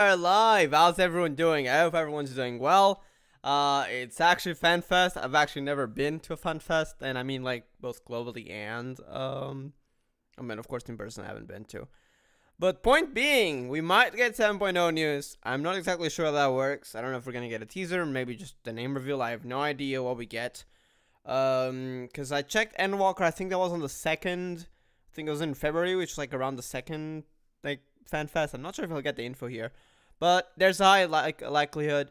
Are live. How's everyone doing? I hope everyone's doing well. It's actually FanFest. I've actually never been to a FanFest, and I mean like both globally and I mean of course in person I haven't been to. But point being, we might get 7.0 news. I'm not exactly sure how that works. I don't know if we're gonna get a teaser, maybe just the name reveal. I have no idea what we get. Because I checked Endwalker. I think that was on the second. I think it was in February, which is like around the second like FanFest. I'm not sure if I'll get the info here. But there's a high likelihood.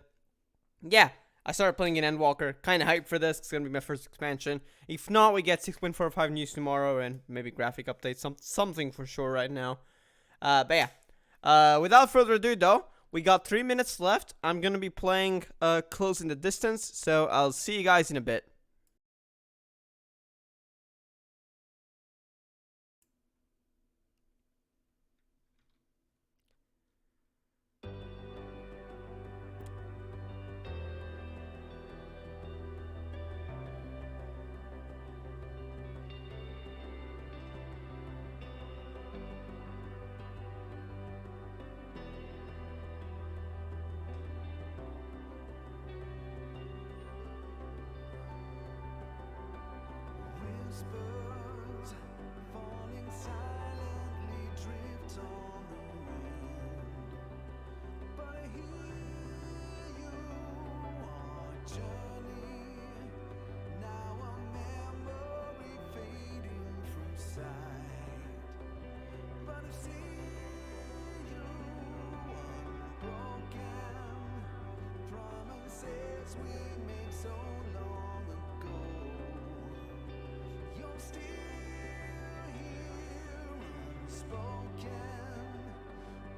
Yeah, I started playing in Endwalker. Kind of hyped for this. It's going to be my first expansion. If not, we get 6.45 news tomorrow and maybe graphic updates. Something for sure right now. But yeah. Without further ado, though, we got 3 minutes left. I'm going to be playing Close in the Distance. So I'll see you guys in a bit. Whispers falling silently drift on the wind, but I hear you our journey. Now a memory fading from sight, but I see you unbroken. Promises we made so long ago. You're still here unspoken.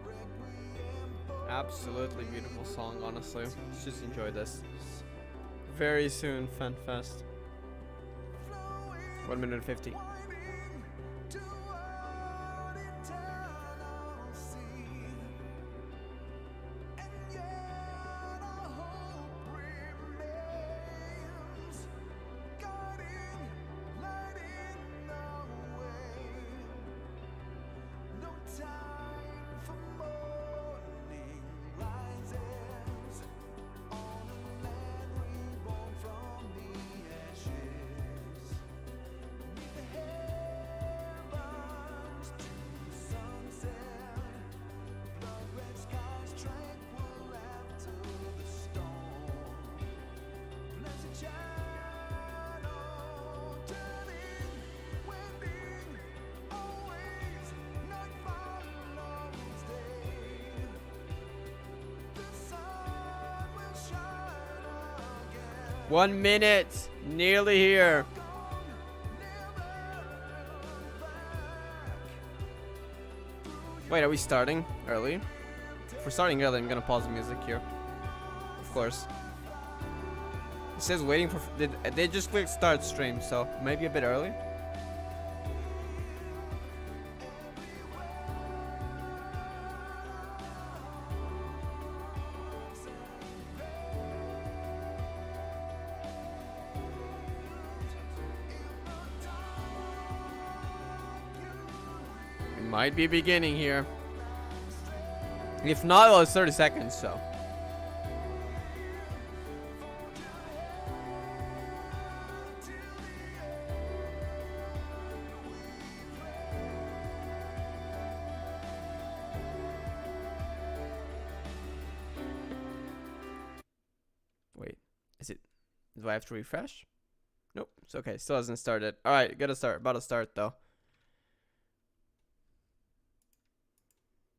Requiem for Absolutely beautiful song, honestly. Let's just enjoy this. Very soon, FanFest. 1 minute 50. winding toward eternal sea. And yet our hope remains, guiding, lighting the way. No time for morning rises on a land reborn from the ashes. Meet the heavens to the sunset, blood red skies tranquil after the storm. Blessed shadow turning, wending, always night follows day. The sun will shine again. 1 minute. Nearly here. Wait, are we starting early? If we're starting early, I'm gonna pause the music here. Of course. It says waiting for. They just clicked start stream, so maybe a bit early. It might be beginning here. If not, well, it's 30 seconds, so. Wait, is it? Do I have to refresh? Nope, it's okay. Still hasn't started. All right, gotta start. About to start though.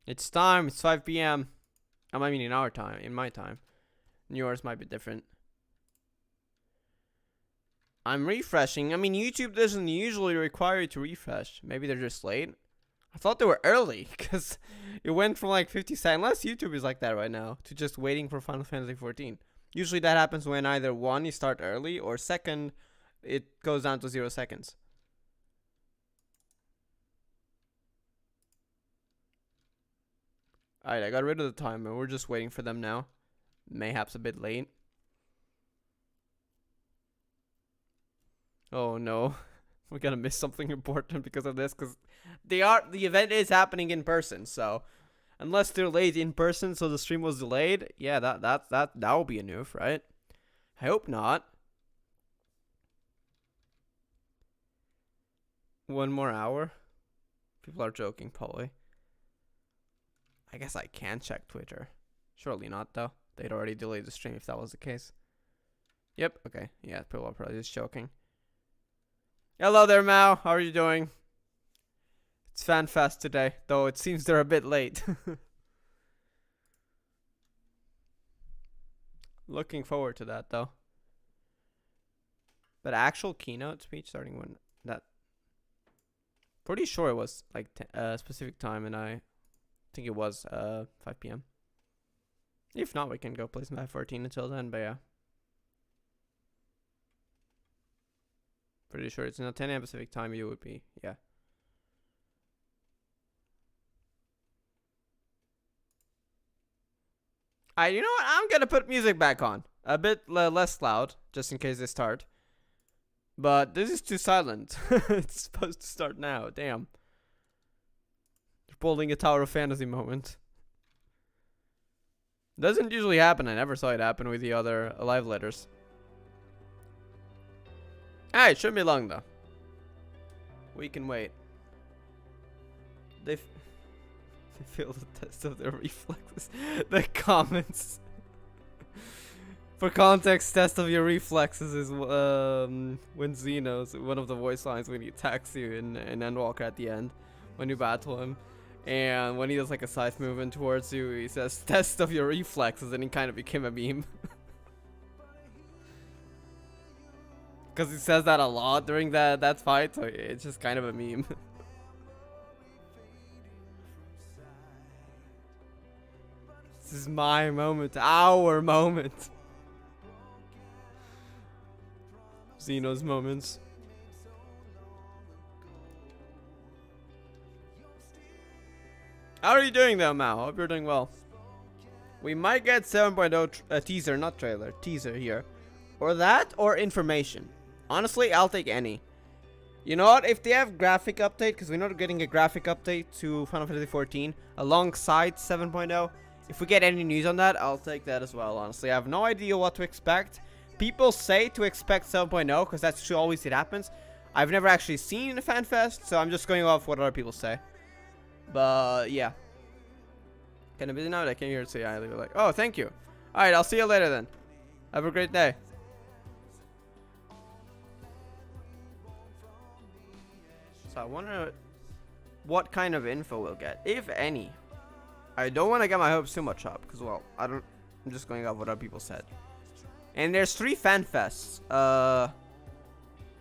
It's time. It's 5 p.m. I mean, in our time, in my time. Yours might be different. I'm refreshing. I mean, YouTube doesn't usually require you to refresh. Maybe they're just late. I thought they were early because it went from like 50 seconds. Unless YouTube is like that right now, to just waiting for Final Fantasy 14. Usually that happens when either one, you start early, or second, it goes down to 0 seconds. Alright, I got rid of the timer. We're just waiting for them now. Mayhaps a bit late. Oh no. We're gonna miss something important because of this, because the event is happening in person, so Unless they're late in person, so the stream was delayed. Yeah, that will be a noof, right? I hope not. 1 more hour. People are joking, probably. I guess I can check Twitter. Surely not, though. They'd already delayed the stream if that was the case. Yep. Okay. Yeah, people are probably just joking. Hello there, Mao. How are you doing? It's FanFest today, though it seems they're a bit late. Looking forward to that, though. But actual keynote speech starting when that. Pretty sure it was like a specific time, and I think it was 5 p.m. If not, we can go play some F14 until then. But yeah, pretty sure it's not 10 a.m. Pacific time. You would be, yeah. You know what? I'm gonna put music back on a bit less loud, just in case they start. But this is too silent. It's supposed to start now. Damn. They're pulling a Tower of Fantasy moment. Doesn't usually happen. I never saw it happen with the other live letters. It shouldn't be long though. We can wait. They fail the test of their reflexes. The comments. For context, test of your reflexes is when Xeno's one of the voice lines when he attacks you in Endwalker at the end when you battle him, and when he does like a scythe movement towards you, he says test of your reflexes, and he kind of became a meme. Because he says that a lot during that fight, so it's just kind of a meme. This is my moment, our moment. Xeno's moments. How are you doing though, Mao? Hope you're doing well. We might get 7.0 teaser, not trailer, teaser here. Or that, or information. Honestly, I'll take any. You know what? If they have graphic update, because we're not getting a graphic update to Final Fantasy 14 alongside 7.0. If we get any news on that, I'll take that as well, honestly. I have no idea what to expect. People say to expect 7.0 because that's always it happens. I've never actually seen a FanFest, so I'm just going off what other people say. But yeah. Kind of busy now. I came here to say hi. They were like, oh, thank you. All right, I'll see you later then. Have a great day. So I wonder what kind of info we'll get, if any. I don't want to get my hopes too much up because, well, I'm just going off what other people said. And there's 3 FanFests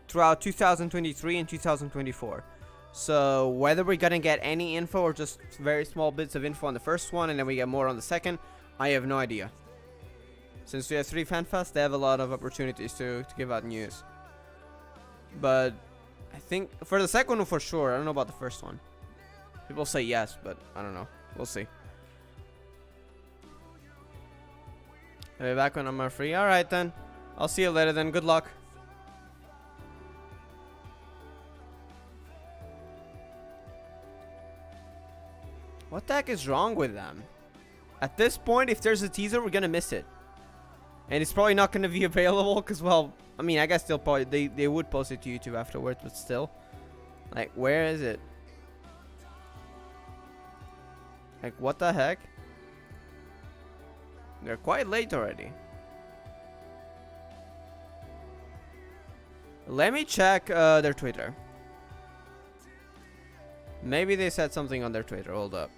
throughout 2023 and 2024. So whether we're gonna get any info or just very small bits of info on the first one and then we get more on the second, I have no idea. Since we have 3 FanFests, they have a lot of opportunities to give out news. But I think for the second one for sure. I don't know about the first one. People say yes, but I don't know. We'll see. I'll be back when I'm free. Alright then. I'll see you later then. Good luck. What the heck is wrong with them? At this point, if there's a teaser, we're gonna miss it. And it's probably not gonna be available because, well, I mean, I guess they'll probably they would post it to YouTube afterwards, but still. Like, where is it? Like, what the heck? They're quite late already. Let me check their Twitter. Maybe they said something on their Twitter. Hold up.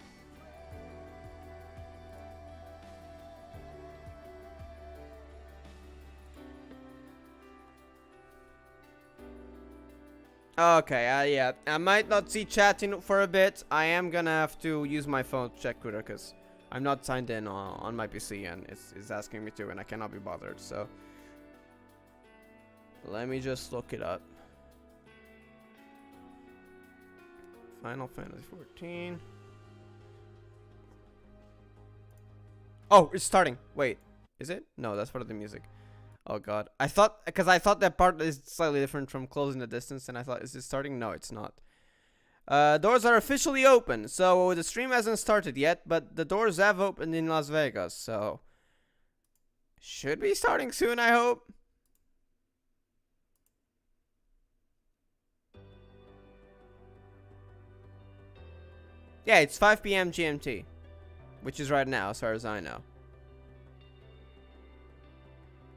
Okay, yeah. I might not see chatting for a bit. I am gonna have to use my phone to check Twitter because I'm not signed in on my PC and it's asking me to, and I cannot be bothered. So let me just look it up. Final Fantasy 14. Oh, it's starting. Wait, is it? No, that's part of the music. Oh god, I thought that part is slightly different from Closing the Distance, and I thought, is it starting? No, it's not. Doors are officially open. So the stream hasn't started yet, but the doors have opened in Las Vegas. So should be starting soon, I hope. Yeah, it's 5 p.m. GMT, which is right now, as far as I know.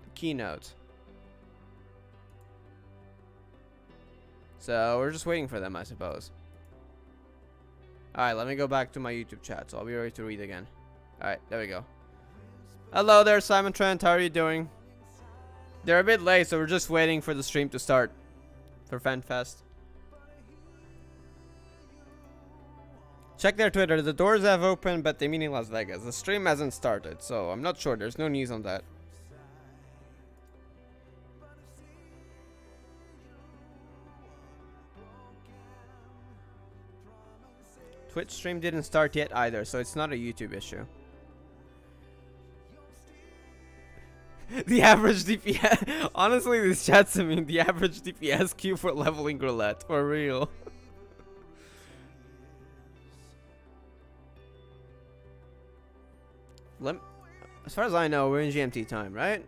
The keynote. So we're just waiting for them, I suppose. Alright, let me go back to my YouTube chat, so I'll be ready to read again. Alright, there we go. Hello there, Simon Trent. How are you doing? They're a bit late, so we're just waiting for the stream to start for FanFest. Check their Twitter. The doors have opened, but they mean in Las Vegas. The stream hasn't started, so I'm not sure. There's no news on that. Twitch stream didn't start yet either, so it's not a YouTube issue. The average DPS. Honestly, this chat's I mean the average DPS queue for leveling roulette. For real. As far as I know, we're in GMT time, right?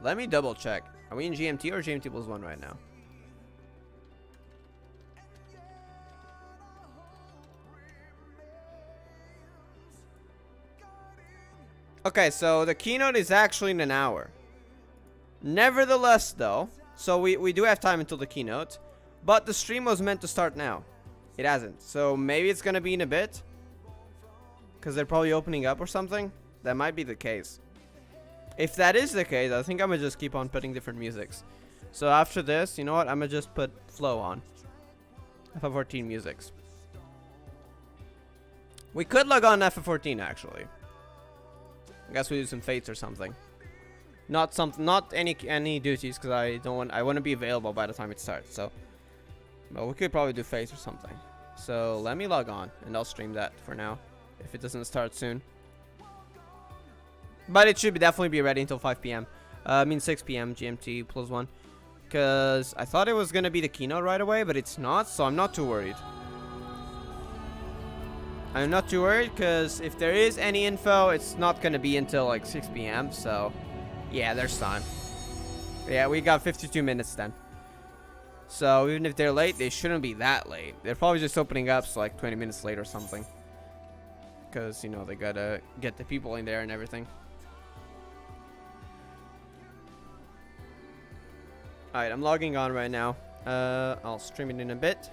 Let me double check. Are we in GMT or GMT +1 right now? Okay, so the keynote is actually in an hour. Nevertheless, though, so we do have time until the keynote, but the stream was meant to start now. It hasn't. So maybe it's going to be in a bit, because they're probably opening up or something. That might be the case. If that is the case, I think I'm going to just keep on putting different musics. So after this, you know what? I'm going to just put flow on. FF14 musics. We could log on FF14 actually. I guess we do some fates or something. Not any duties, because I want to be available by the time it starts. So, but we could probably do fates or something. So let me log on and I'll stream that for now, if it doesn't start soon. But it should definitely be ready until 5 p.m. I mean 6 p.m. GMT +1, because I thought it was gonna be the keynote right away, but it's not. So I'm not too worried. I'm not too worried, because if there is any info, it's not going to be until like 6 p.m. So, yeah, there's time. Yeah, we got 52 minutes then. So, even if they're late, they shouldn't be that late. They're probably just opening up so like 20 minutes late or something. Because, you know, they got to get the people in there and everything. Alright, I'm logging on right now. I'll stream it in a bit.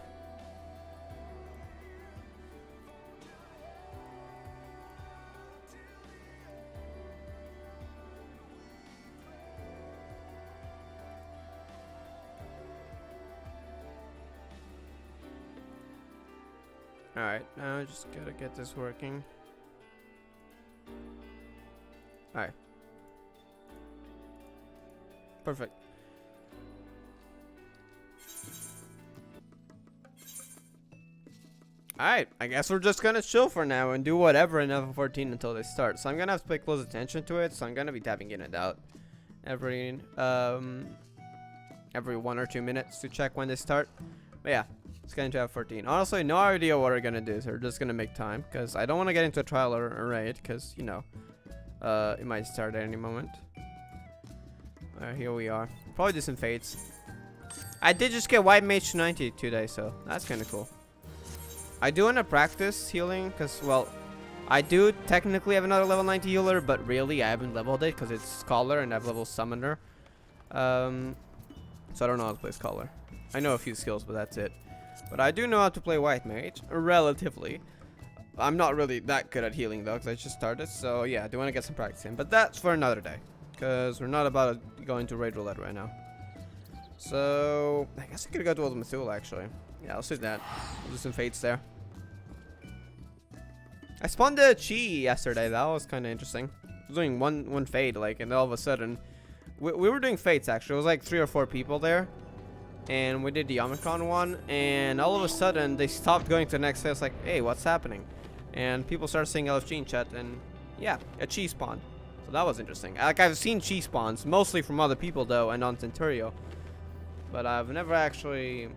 Alright, now I just gotta get this working. Alright. Perfect. Alright, I guess we're just gonna chill for now and do whatever in FF14 until they start. So I'm gonna have to pay close attention to it, so I'm gonna be tapping in and out every 1 or 2 minutes to check when they start. But yeah, let's get into F14. Honestly, no idea what we're gonna do, so we're just gonna make time, because I don't want to get into a trial or a raid, because, you know, it might start at any moment. Alright, here we are. Probably do some fates. I did just get White Mage 90 today, so that's kind of cool. I do want to practice healing, because, well, I do technically have another level 90 healer, but really I haven't leveled it, because it's Scholar, and I've leveled Summoner. So I don't know how to play Scholar. I know a few skills, but that's it. But I do know how to play White Mage, relatively. I'm not really that good at healing, though, because I just started. So, yeah, I do want to get some practice in. But that's for another day, because we're not about to go into Raid Roulette right now. So, I guess I could go to Ultimate Thule, actually. Yeah, let's do that. We'll do some fates there. I spawned a Chi yesterday. That was kind of interesting. I was doing one fade, like, and all of a sudden... We were doing fates, actually. It was like 3 or 4 people there. And we did the Omicron one, and all of a sudden they stopped going to the next phase. Like, hey, what's happening? And people started saying LFG in chat, and yeah, a Chi spawn. So that was interesting. Like, I've seen Chi spawns, mostly from other people though, and on Centurio, but I've never actually...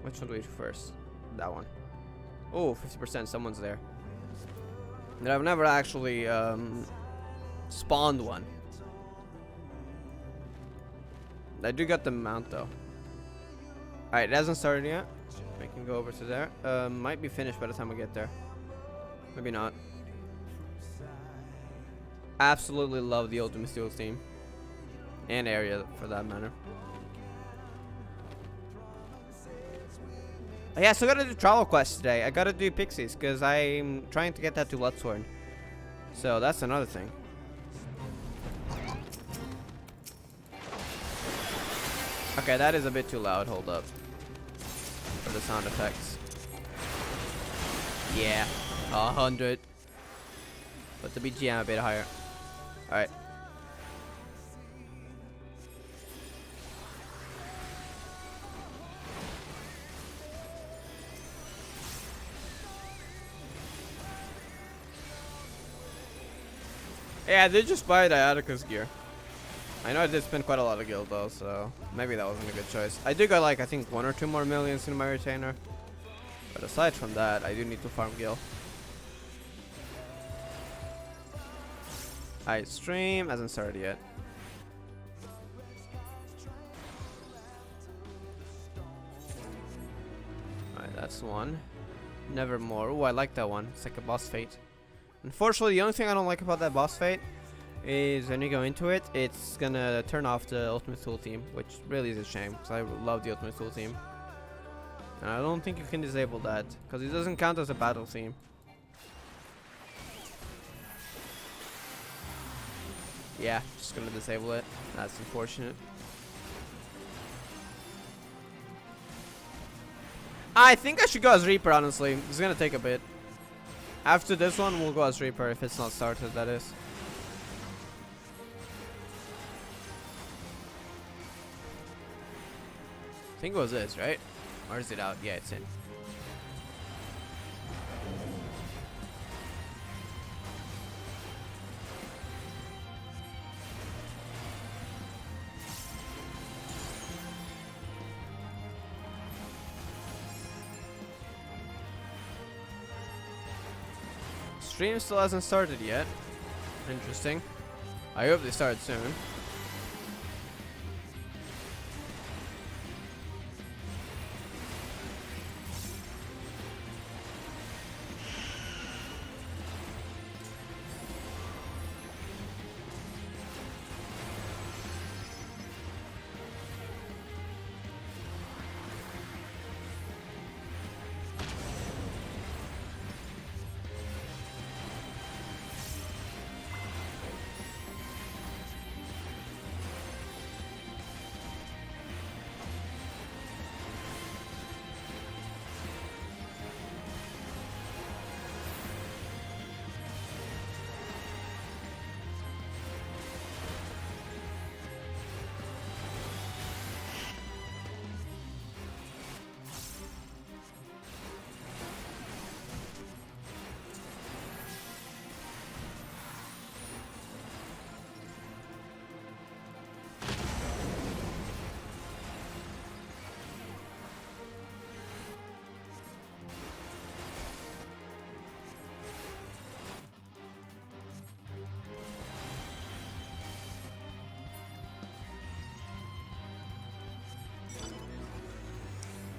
Which one do we do first? That one. Oh, 50%. Someone's there. And I've never actually spawned one. I do got the mount though. Alright, it hasn't started yet. We can go over to there. Might be finished by the time we get there. Maybe not. Absolutely love the Ultimate Steel team. And area for that matter. Yeah, so I gotta do travel quests today. I gotta do pixies because I'm trying to get that to Lutzhorn. So that's another thing. Okay, that is a bit too loud. Hold up. For the sound effects. Yeah, 100. Put the BGM a bit higher. Alright. Yeah, I did just buy Diatica's gear. I know I did spend quite a lot of gil though, so maybe that wasn't a good choice. I do got like, I think 1 or 2 more millions in my retainer. But aside from that, I do need to farm gil. Alright, stream hasn't started yet. Alright, that's one. Nevermore. Oh, I like that one. It's like a boss fate. Unfortunately, the only thing I don't like about that boss fate is when you go into it, it's gonna turn off the Ultimate Tool team, which really is a shame because I love the Ultimate Tool team. And I don't think you can disable that because it doesn't count as a battle theme. Yeah, just gonna disable it. That's unfortunate. I think I should go as Reaper, honestly. It's gonna take a bit. After this one, we'll go as Reaper if it's not started, that is. I think it was this, right? Or is it out? Yeah, it's in. Stream still hasn't started yet. Interesting. I hope they start soon.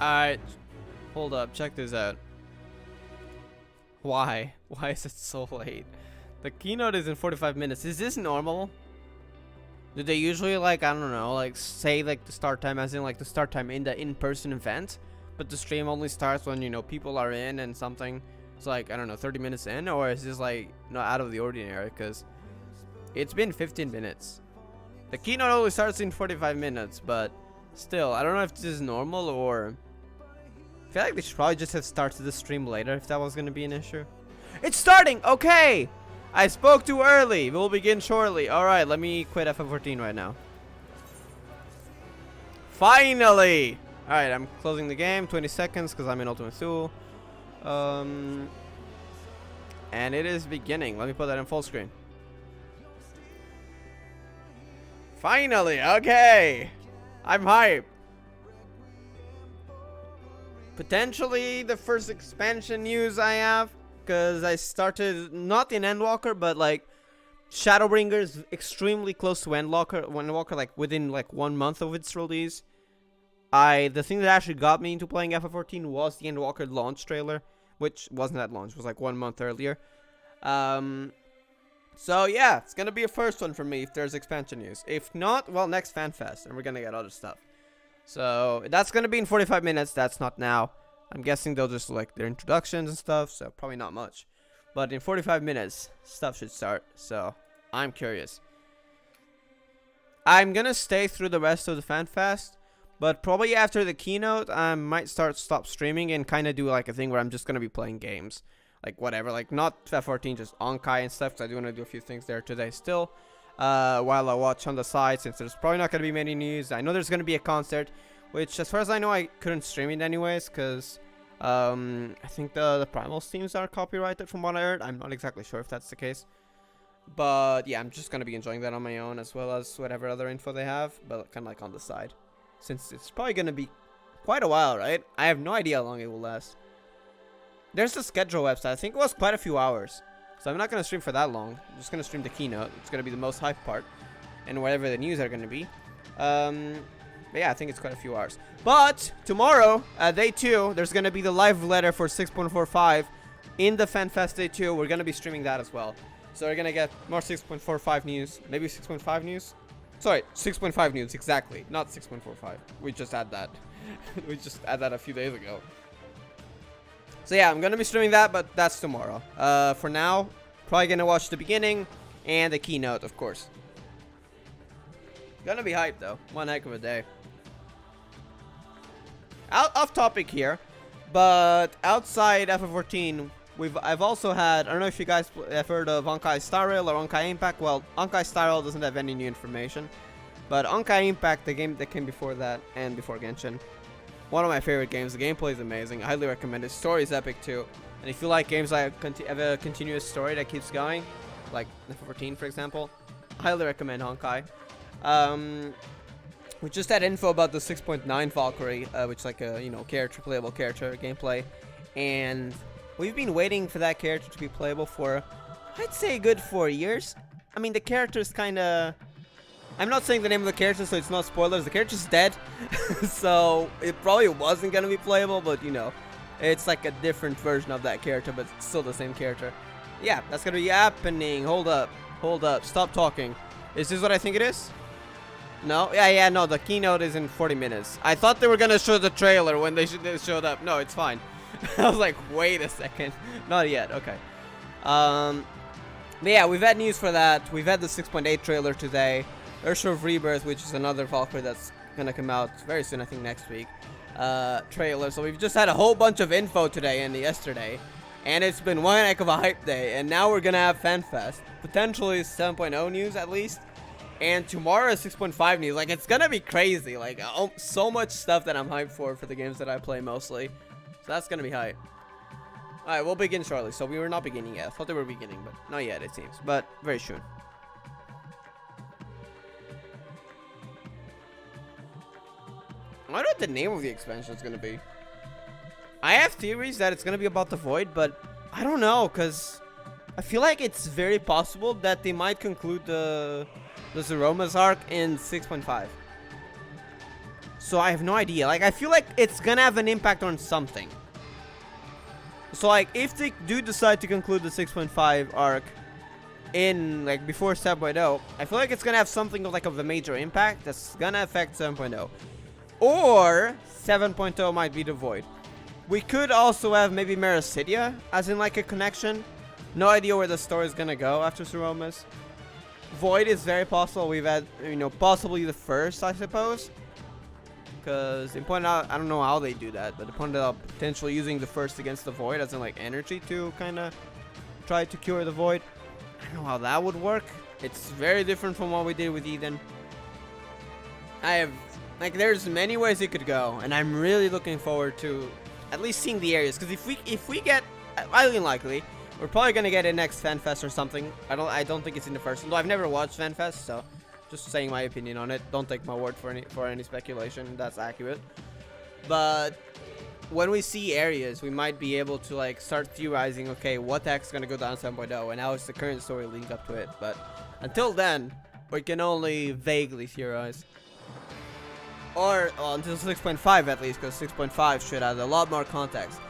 Alright, hold up, check this out. Why? Why is it so late? The keynote is in 45 minutes. Is this normal? Do they usually, like, I don't know, like, say, like, the start time as in, like, the start time in the in-person event, but the stream only starts when, you know, people are in and something, it's like, I don't know, 30 minutes in? Or is this, like, not out of the ordinary? Because it's been 15 minutes. The keynote only starts in 45 minutes, but still, I don't know if this is normal or... I feel like they should probably just have started the stream later if that was going to be an issue. It's starting! Okay! I spoke too early. We'll begin shortly. Alright, let me quit FF14 right now. Finally! Alright, I'm closing the game. 20 seconds because I'm in Ultimate Tool. And it is beginning. Let me put that in full screen. Finally! Okay! I'm hyped. potentially the first expansion news I have, because I started not in Endwalker, but like Shadowbringer's extremely close to Endwalker, like within like 1 month of its release. The thing that actually got me into playing FF14 was the Endwalker launch trailer, which wasn't at launch, it was like 1 month earlier. So yeah, it's gonna be a first one for me if there's expansion news. If not, well, next FanFest, and we're gonna get other stuff. So that's gonna be in 45 minutes. That's not now. I'm guessing they'll just like their introductions and stuff, so probably not much. But in 45 minutes, stuff should start. So I'm curious. I'm gonna stay through the rest of the FanFest, but probably after the keynote, I might stop streaming and kind of do like a thing where I'm just gonna be playing games. Like whatever, like not F14, just Onkai and stuff, because I do want to do a few things there today still. While I watch on the side, since there's probably not going to be many news. I know there's going to be a concert, which as far as I know, I couldn't stream it anyways, because I think the Primal themes are copyrighted from what I heard. I'm not exactly sure if that's the case. But yeah, I'm just going to be enjoying that on my own, as well as whatever other info they have, but kind of like on the side. Since it's probably going to be quite a while, right? I have no idea how long it will last. There's the schedule website. I think it was quite a few hours. So I'm not going to stream for that long. I'm just going to stream the keynote. It's going to be the most hype part. And whatever the news are going to be. But yeah, I think it's quite a few hours. But tomorrow, day 2, there's going to be the live letter for 6.45 in the FanFest day 2. We're going to be streaming that as well. So we're going to get more 6.45 news. Maybe 6.5 news? Sorry, 6.5 news, exactly. Not 6.45. We just had that. We just had that a few days ago. So yeah, I'm going to be streaming that, but that's tomorrow. For now, probably going to watch the beginning and the keynote, of course. Gonna be hyped, though. One heck of a day. Off topic here, but outside FF14, I've also had, I don't know if you guys have heard of Honkai Star Rail or Honkai Impact. Well, Honkai Star Rail doesn't have any new information, but Honkai Impact, the game that came before that and before Genshin, one of my favorite games. The gameplay is amazing. I highly recommend it. Story is epic too. And if you like games that have a continuous story that keeps going, like FF14 for example, I highly recommend Honkai. We just had info about the 6.9 Valkyrie, which is like a playable character gameplay, and we've been waiting for that character to be playable for, I'd say, a good 4 years. I mean, the character's kind of, I'm not saying the name of the character, so it's not spoilers. The character's dead, so it probably wasn't gonna be playable, but it's like a different version of that character, but it's still the same character. Yeah, that's gonna be happening. Hold up, stop talking. Is this what I think it is? No? Yeah, no, the keynote is in 40 minutes. I thought they were gonna show the trailer when they showed up. No, it's fine. I was like, wait a second. Not yet, okay. But yeah, we've had news for that. We've had the 6.8 trailer today. Ursula of Rebirth, which is another Valkyrie that's gonna come out very soon, I think next week. Trailer. So we've just had a whole bunch of info today and yesterday. And it's been one heck of a hype day. And now we're gonna have FanFest. Potentially 7.0 news at least. And tomorrow is 6.5 news. Like, it's gonna be crazy. Like, so much stuff that I'm hyped for the games that I play mostly. So that's gonna be hype. Alright, we'll begin shortly. So we were not beginning yet. I thought they were beginning, but not yet, it seems. But very soon. I wonder what the name of the expansion is going to be. I have theories that it's going to be about the Void, but I don't know, because I feel like it's very possible that they might conclude the Zeroma's arc in 6.5. So I have no idea. Like, I feel like it's going to have an impact on something. So, like, if they do decide to conclude the 6.5 arc in, like, before 7.0, I feel like it's going to have something of a major impact that's going to affect 7.0. Or 7.0 might be the Void. We could also have maybe Mericidia as in like a connection. No idea where the story is gonna go after Zeroma's. Void is very possible. We've had, possibly the first, I suppose. Because they pointed out, I don't know how they do that, but they pointed out potentially using the first against the Void as in like energy to kind of try to cure the Void. I don't know how that would work. It's very different from what we did with Eden. There's many ways it could go, and I'm really looking forward to at least seeing the areas. Because if we get, highly unlikely, we're probably gonna get it next FanFest or something. I don't think it's in the first one. Though I've never watched FanFest, so just saying my opinion on it. Don't take my word for any speculation. That's accurate. But when we see areas, we might be able to like start theorizing, okay, what the heck's gonna go down 7.0 and how is the current story leading up to it. But until then, we can only vaguely theorize. Or well, until 6.5 at least, because 6.5 should add a lot more context.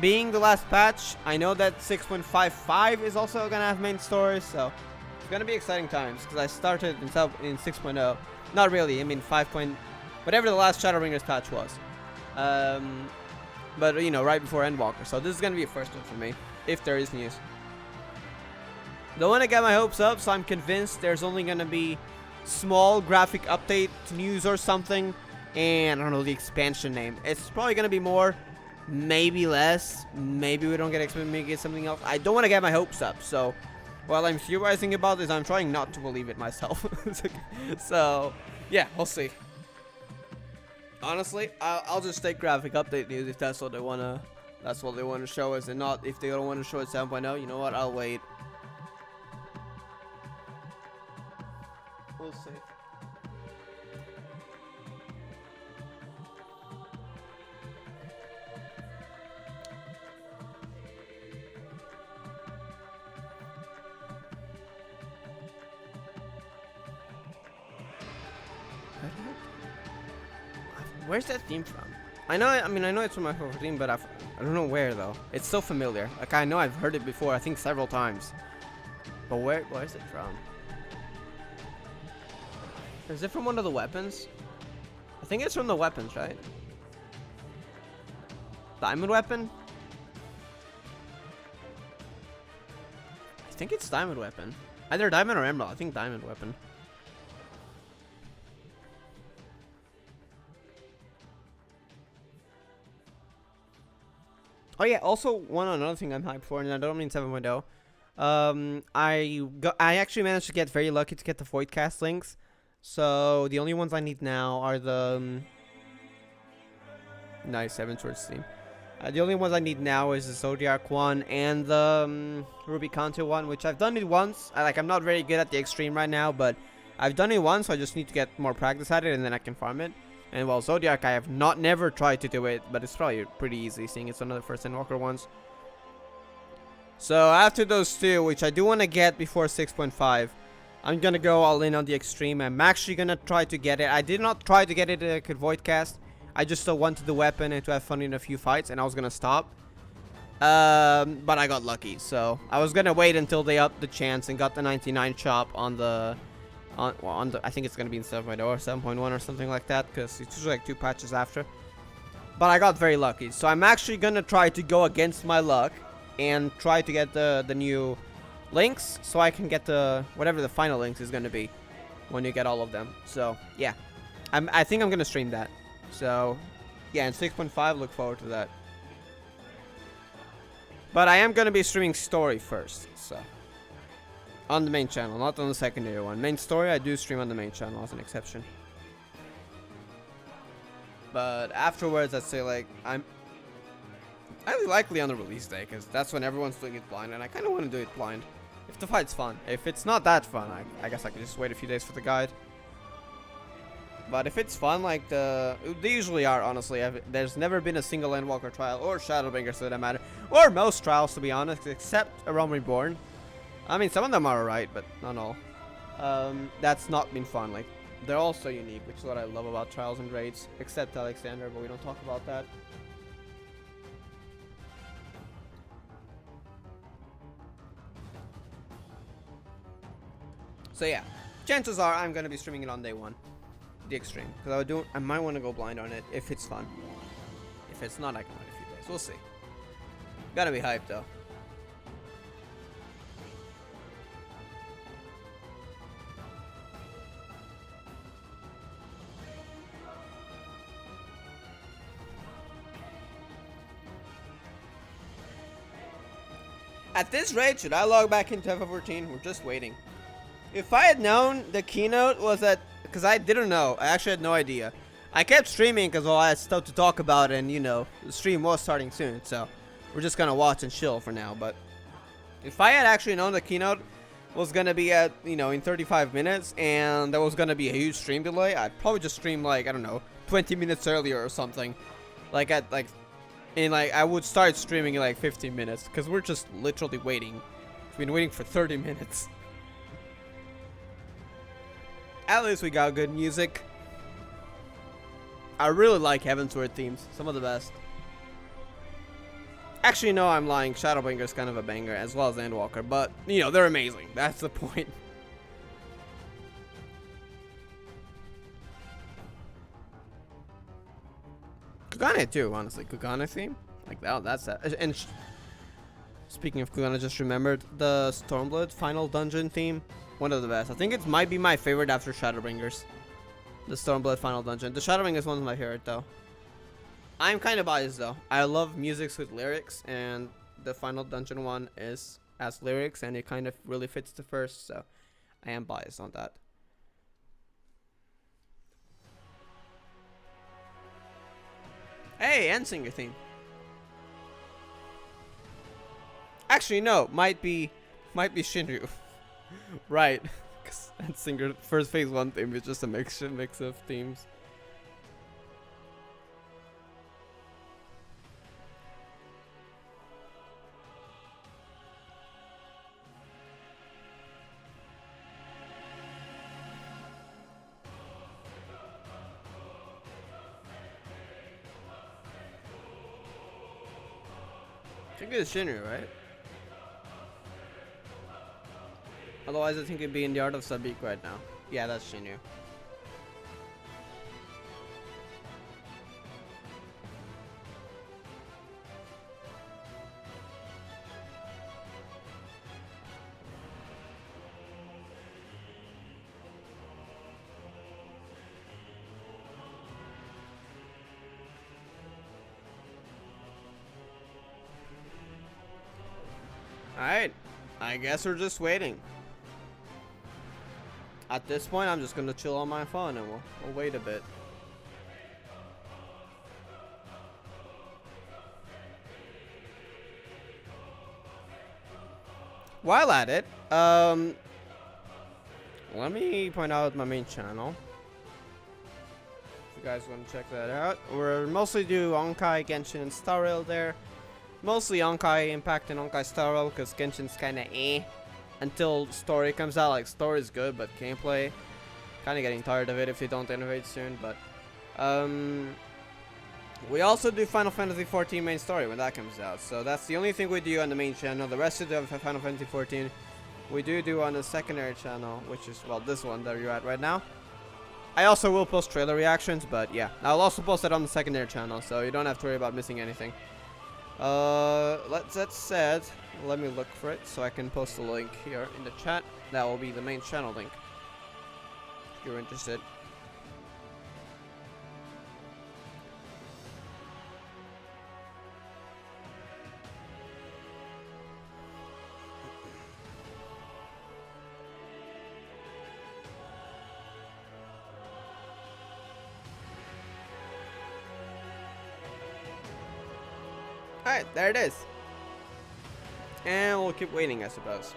Being the last patch, I know that 6.55 is also gonna have main story, so it's gonna be exciting times. Because I started in 6.0, not really. I mean 5. Whatever the last Shadowbringers patch was. But you know, right before Endwalker. So this is gonna be a first one for me, if there is news. Don't want to get my hopes up, so I'm convinced there's only gonna be small graphic update news or something, and I don't know the expansion name. It's probably gonna be more, maybe less. Maybe we don't get expansion, maybe get something else. I don't want to get my hopes up, so while I'm theorizing about this, I'm trying not to believe it myself. So yeah, we'll see. Honestly, I'll just take graphic update news if that's what they wanna. That's what they want to show us, and not if they don't want to show it 7.0. You know what? I'll wait. We'll see. Where's that theme from? I know it's from my favorite theme, but I don't know where though. It's so familiar. Like I know I've heard it before. I think several times. But where is it from? Is it from one of the weapons? I think it's from the weapons, right? Diamond weapon? I think it's diamond weapon. Either diamond or emerald. I think diamond weapon. Oh yeah, also another thing I'm hyped for, and I don't mean 7.0. I actually managed to get very lucky to get the Voidcast links. So the only ones I need now are the nice 7 Swords theme. The only ones I need now is the Zodiac one and the Ruby Kanto one, which I've done it once. I'm not very good at the extreme right now, but I've done it once, so I just need to get more practice at it, and then I can farm it. And while Zodiac, I have never tried to do it, but it's probably pretty easy, seeing it's one of the first Endwalker ones. So after those two, which I do want to get before 6.5, I'm gonna go all in on the extreme. I'm actually gonna try to get it. I did not try to get it at Voidcast. I just still wanted the weapon and to have fun in a few fights, and I was gonna stop. But I got lucky, so I was gonna wait until they upped the chance and got the 99 chop on the. I think it's gonna be in 7.0 or 7.1 or something like that, because it's usually like 2 patches after. But I got very lucky, so I'm actually gonna try to go against my luck and try to get the new links, so I can get the whatever the final links is gonna be when you get all of them. So yeah, I think I'm gonna stream that. So yeah, in 6.5, look forward to that. But I am gonna be streaming story first, so. On the main channel, not on the secondary one. Main story, I do stream on the main channel as an exception. But afterwards, I'd say like I'm highly likely on the release day, because that's when everyone's doing it blind, and I kind of want to do it blind. If the fight's fun. If it's not that fun, I guess I could just wait a few days for the guide. But if it's fun, like they usually are, honestly. There's never been a single Endwalker trial, or Shadowbringers for that matter, or most trials to be honest, except A Realm Reborn. I mean, some of them are alright, but not all. That's not been fun. Like, they're all so unique, which is what I love about trials and raids. Except Alexander, but we don't talk about that. So yeah, chances are I'm gonna be streaming it on day 1, the extreme, because I might want to go blind on it if it's fun. If it's not, I can wait a few days. We'll see. Gotta be hyped though. At this rate, should I log back into FF14? We're just waiting. If I had known the keynote was at... Because I didn't know. I actually had no idea. I kept streaming because, well, I had stuff to talk about, and, you know, the stream was starting soon. So, we're just going to watch and chill for now. But if I had actually known the keynote was going to be at, you know, in 35 minutes, and there was going to be a huge stream delay, I'd probably just stream, like, I don't know, 20 minutes earlier or something. Like, at, like, And like I would start streaming in like 15 minutes because we're just literally waiting. We've been waiting for 30 minutes. At least we got good music. I really like Heavensward themes. Some of the best. Actually, no, I'm lying. Shadowbringer is kind of a banger, as well as Endwalker. But, you know, they're amazing. That's the point. Kugane too, honestly. Kugane theme. Like, that's that. And speaking of Kugane, I just remembered the Stormblood final dungeon theme. One of the best. I think it might be my favorite after Shadowbringers. The Stormblood final dungeon. The Shadowbringer is one of my favorite, though. I'm kind of biased, though. I love music with lyrics, and the final dungeon one has lyrics, and it kind of really fits the first, so I am biased on that. Hey, Endsinger theme. Actually, no, might be Shinryu. Right, because Endsinger first phase 1 theme is just a mix of themes. I think it's Shinryu, right? Otherwise, I think it'd be in the Art of Sabik right now. Yeah, that's Shinryu. Alright, I guess we're just waiting. At this point, I'm just gonna chill on my phone and we'll wait a bit. While at it, let me point out my main channel. If you guys want to check that out, we're mostly do Honkai, Genshin, and Star Rail there. Mostly Honkai Impact and Honkai Star Rail because Genshin's kind of until story comes out. Like, story's good, but gameplay, kind of getting tired of it if you don't innovate soon. But we also do Final Fantasy XIV main story when that comes out, so that's the only thing we do on the main channel. The rest of the Final Fantasy XIV we do on the secondary channel, which is, well, this one that you're at right now. I also will post trailer reactions, but yeah, I'll also post it on the secondary channel, so you don't have to worry about missing anything. That said, let me look for it so I can post a link here in the chat. That will be the main channel link if you're interested. Alright, there it is. And we'll keep waiting, I suppose.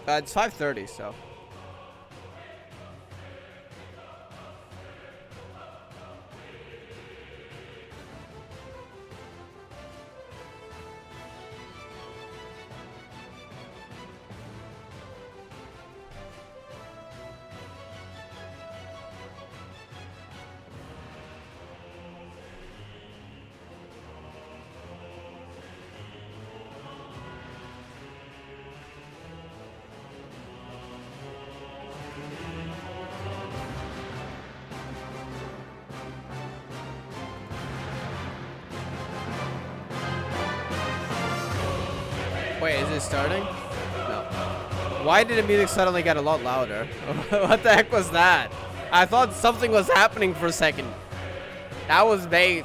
It's 5:30, so. Wait, is it starting? No. Why did the music suddenly get a lot louder? What the heck was that? I thought something was happening for a second. That was bait.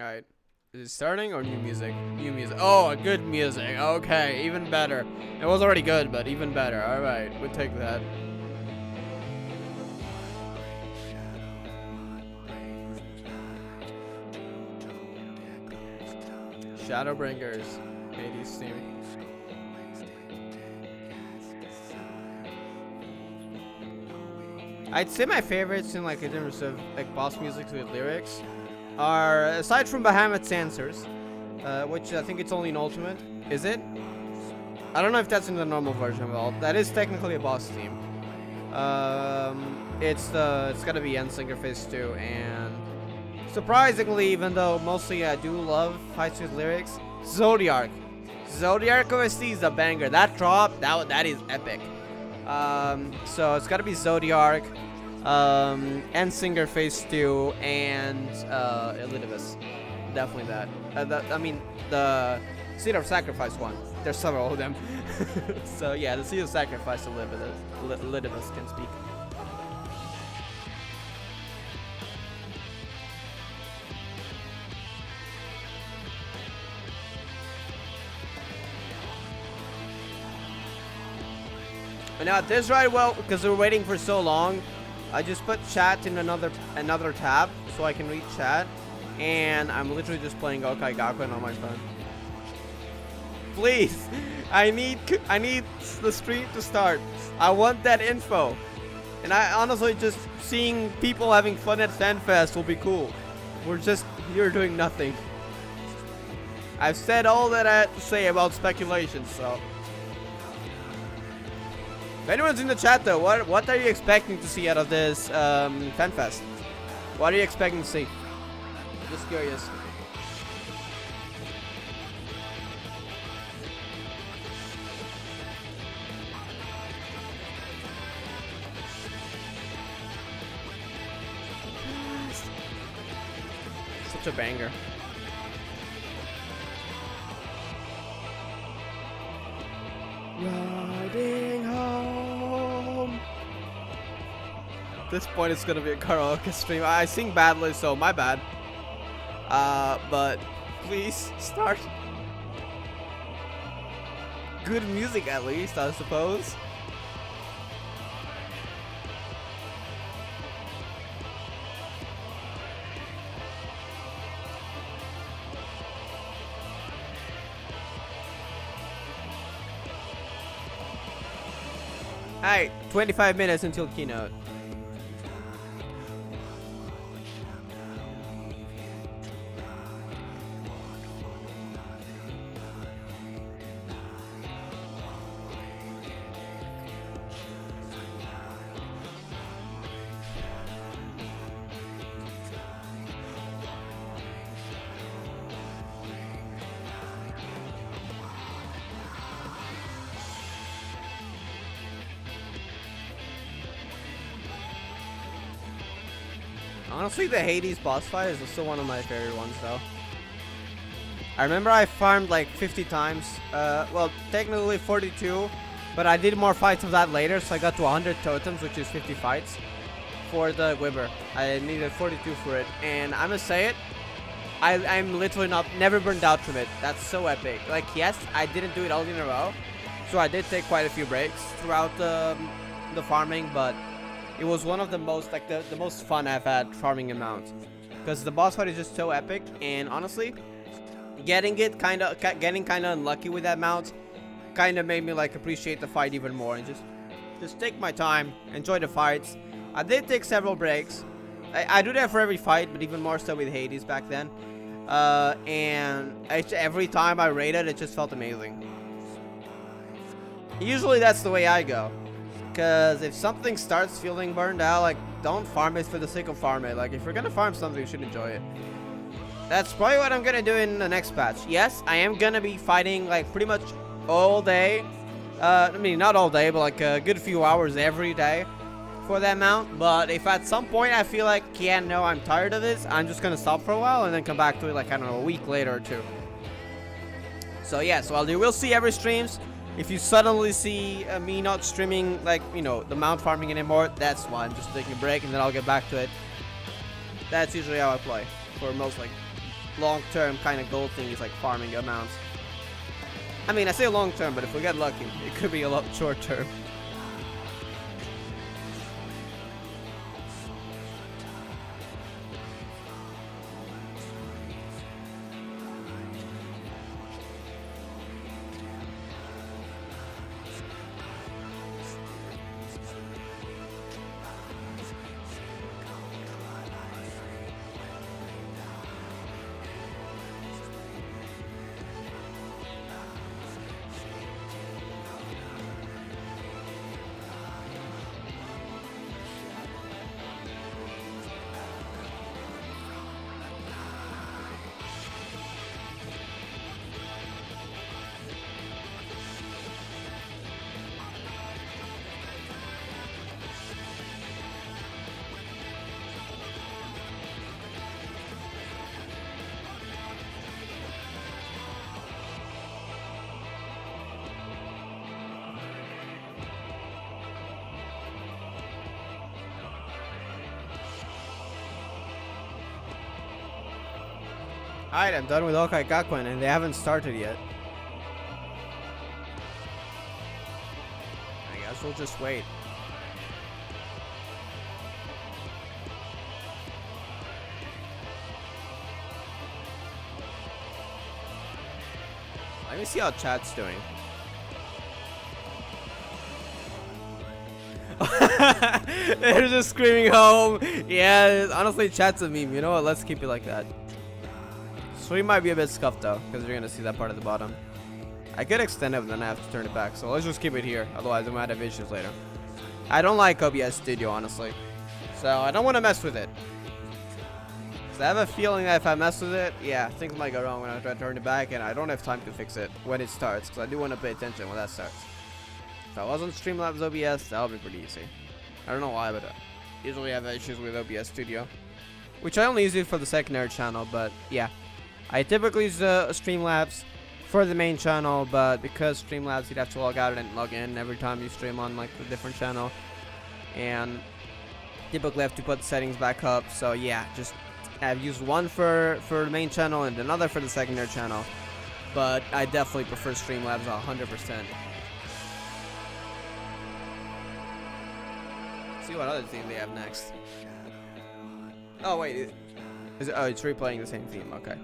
Alright. Is it starting or new music? New music. Oh, good music. Okay, even better. It was already good, but even better. Alright, we'll take that. Shadowbringers. 80s theme. I'd say my favorites in like in terms of like boss music with lyrics are, aside from Bahamut's Answers, which I think it's only in Ultimate. Is it? I don't know if that's in the normal version at all. That is technically a boss theme. It's gotta be Endsinger Phase 2, and surprisingly, even though mostly I do love fights with lyrics, Zodiac OST is a banger. That drop, that is epic. So it's gotta be Zodiac, Endsinger Phase 2, and Elidibus. Definitely that. I mean, the Seed of Sacrifice one. There's several of them. So yeah, the Seed of Sacrifice, Elidibus can speak. But now at this right, well, because we're waiting for so long, I just put chat in another tab so I can read chat, and I'm literally just playing Okai Gakuen on my phone. Please, I need the stream to start. I want that info, and I honestly just seeing people having fun at FanFest will be cool. We're just here doing nothing. I've said all that I had to say about speculation, so. If anyone's in the chat though, what are you expecting to see out of this FanFest? What are you expecting to see? Just curious. Such a banger. Riding home. At this point, it's gonna be a karaoke stream. I sing badly, so my bad. But please start. Good music, at least, I suppose. Alright, 25 minutes until keynote. Honestly, the Hades boss fight is still one of my favorite ones, though. I remember I farmed like 50 times. Well, technically 42, but I did more fights of that later, so I got to 100 totems, which is 50 fights for the Gwibber. I needed 42 for it, and I'm gonna say it, I'm literally never burned out from it. That's so epic. Like, yes, I didn't do it all in a row, so I did take quite a few breaks throughout the farming, but it was one of the most, like, the most fun I've had farming a mount, because the boss fight is just so epic. And honestly, getting kind of unlucky with that mount kind of made me like appreciate the fight even more, and just take my time, enjoy the fights. I did take several breaks. I do that for every fight, but even more so with Hades back then. And every time I raided, it just felt amazing. Usually that's the way I go. Because if something starts feeling burned out, like, don't farm it for the sake of farm it. Like, if you're gonna farm something, you should enjoy it. That's probably what I'm gonna do in the next patch. Yes, I am gonna be fighting, like, pretty much all day. I mean, not all day, but like a good few hours every day for that mount. But if at some point I feel like, yeah, no, I'm tired of this, I'm just gonna stop for a while and then come back to it, like, I don't know, a week later or two. So yeah, so you will see every streams. If you suddenly see me not streaming, like, you know, the mount farming anymore, that's why. I'm just taking a break and then I'll get back to it. That's usually how I play for most, like, long-term kind of goal thing is like farming amounts. I mean, I say long-term, but if we get lucky, it could be a lot short-term. Alright, I'm done with Okai Gakuen, and they haven't started yet. I guess we'll just wait. Let me see how chat's doing. They're just screaming home. Yeah, honestly, chat's a meme. You know what? Let's keep it like that. Stream might be a bit scuffed though, because you're gonna see that part at the bottom. I could extend it, but then I have to turn it back. So let's just keep it here. Otherwise, I might have issues later. I don't like OBS Studio, honestly. So I don't want to mess with it. So I have a feeling that if I mess with it, yeah, things might go wrong when I try to turn it back, and I don't have time to fix it when it starts, because I do want to pay attention when that starts. If I wasn't Streamlabs OBS, that would be pretty easy. I don't know why, but I usually have issues with OBS Studio, which I only use it for the secondary channel, but yeah. I typically use Streamlabs for the main channel, but because Streamlabs, you'd have to log out and log in every time you stream on like a different channel, and typically have to put the settings back up. So yeah, just I've used one for the main channel and another for the secondary channel, but I definitely prefer Streamlabs 100%. See what other theme they have next. Oh wait, oh, it's replaying the same theme. Okay.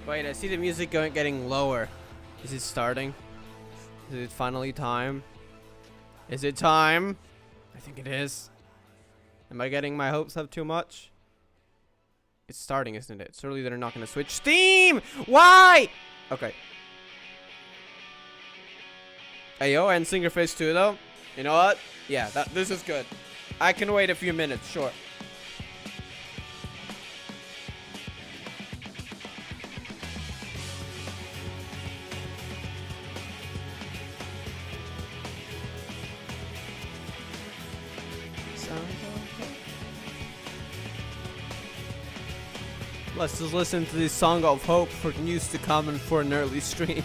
Wait, I see the music getting lower. Is it starting? Is it finally time? Is it time? I think it is. Am I getting my hopes up too much? It's starting, isn't it? Surely they're not going to switch Steam! Why? Okay. Hey, yo, and Singer Phase 2 though. You know what? Yeah, this is good. I can wait a few minutes, sure. Let's just listen to this song of hope for news to come and for an early stream.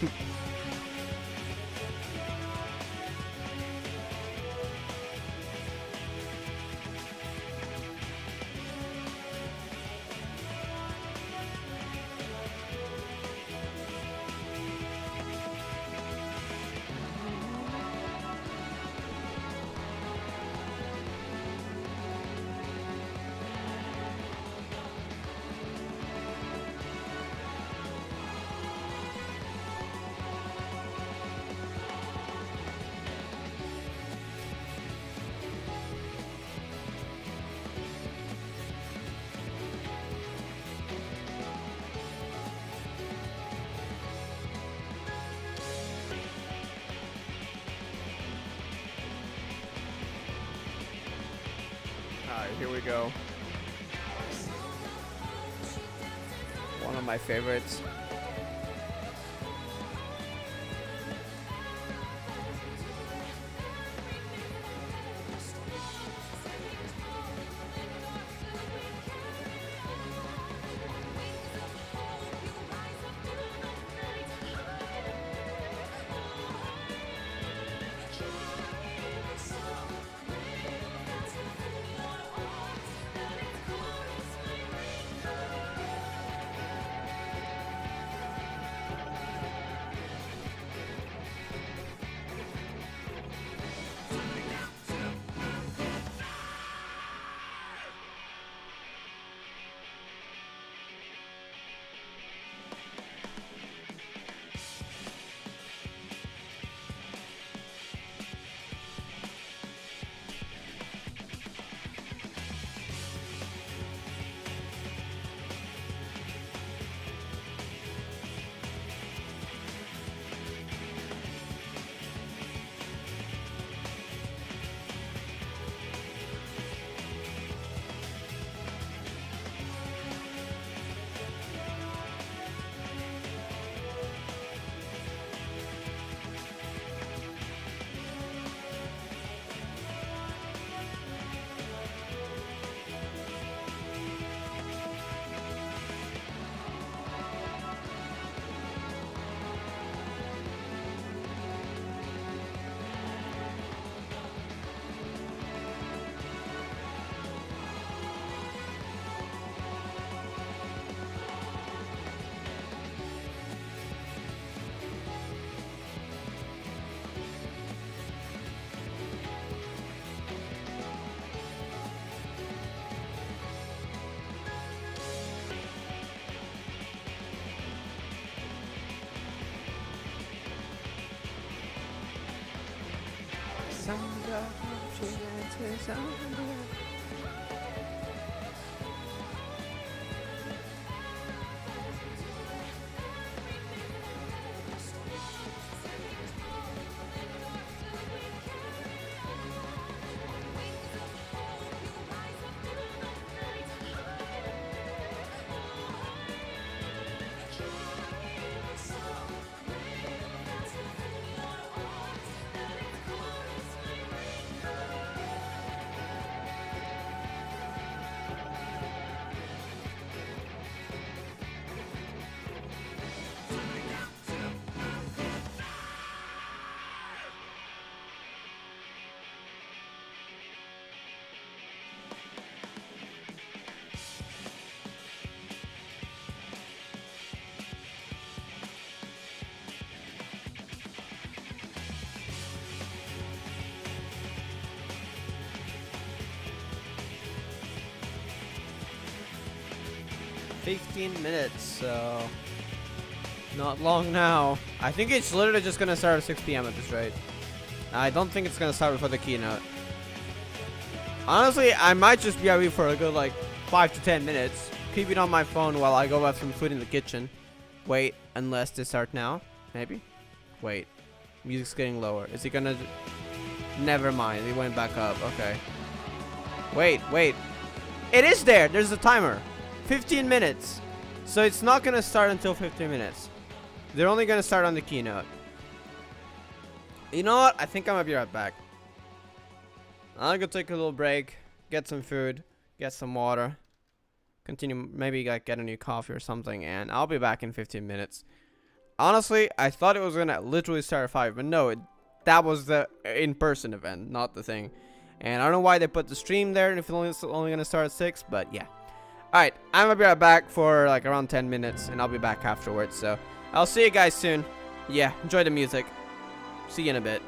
Alright, here we go. One of my favorites. $15, so not long now. I think it's literally just gonna start at 6 p.m. at this rate. I don't think it's gonna start before the keynote. Honestly, I might just be away for a good like 5 to 10 minutes. Keep it on my phone while I go have some food in the kitchen. Wait, unless they start now. Maybe? Wait. Music's getting lower. Is he gonna... Never mind. It went back up. Okay. Wait. It is there. There's a timer. 15 minutes. So it's not gonna start until 15 minutes. They're only gonna start on the keynote. You know what? I think I might be right back. I'll go take a little break, get some food, get some water, continue, maybe like get a new coffee or something, and I'll be back in 15 minutes. Honestly, I thought it was gonna literally start at 5, but no, that was the in-person event, not the thing. And I don't know why they put the stream there if it's only gonna start at 6, but yeah. Alright, I'm gonna be right back for like around 10 minutes, and I'll be back afterwards, so I'll see you guys soon. Yeah, enjoy the music. See you in a bit.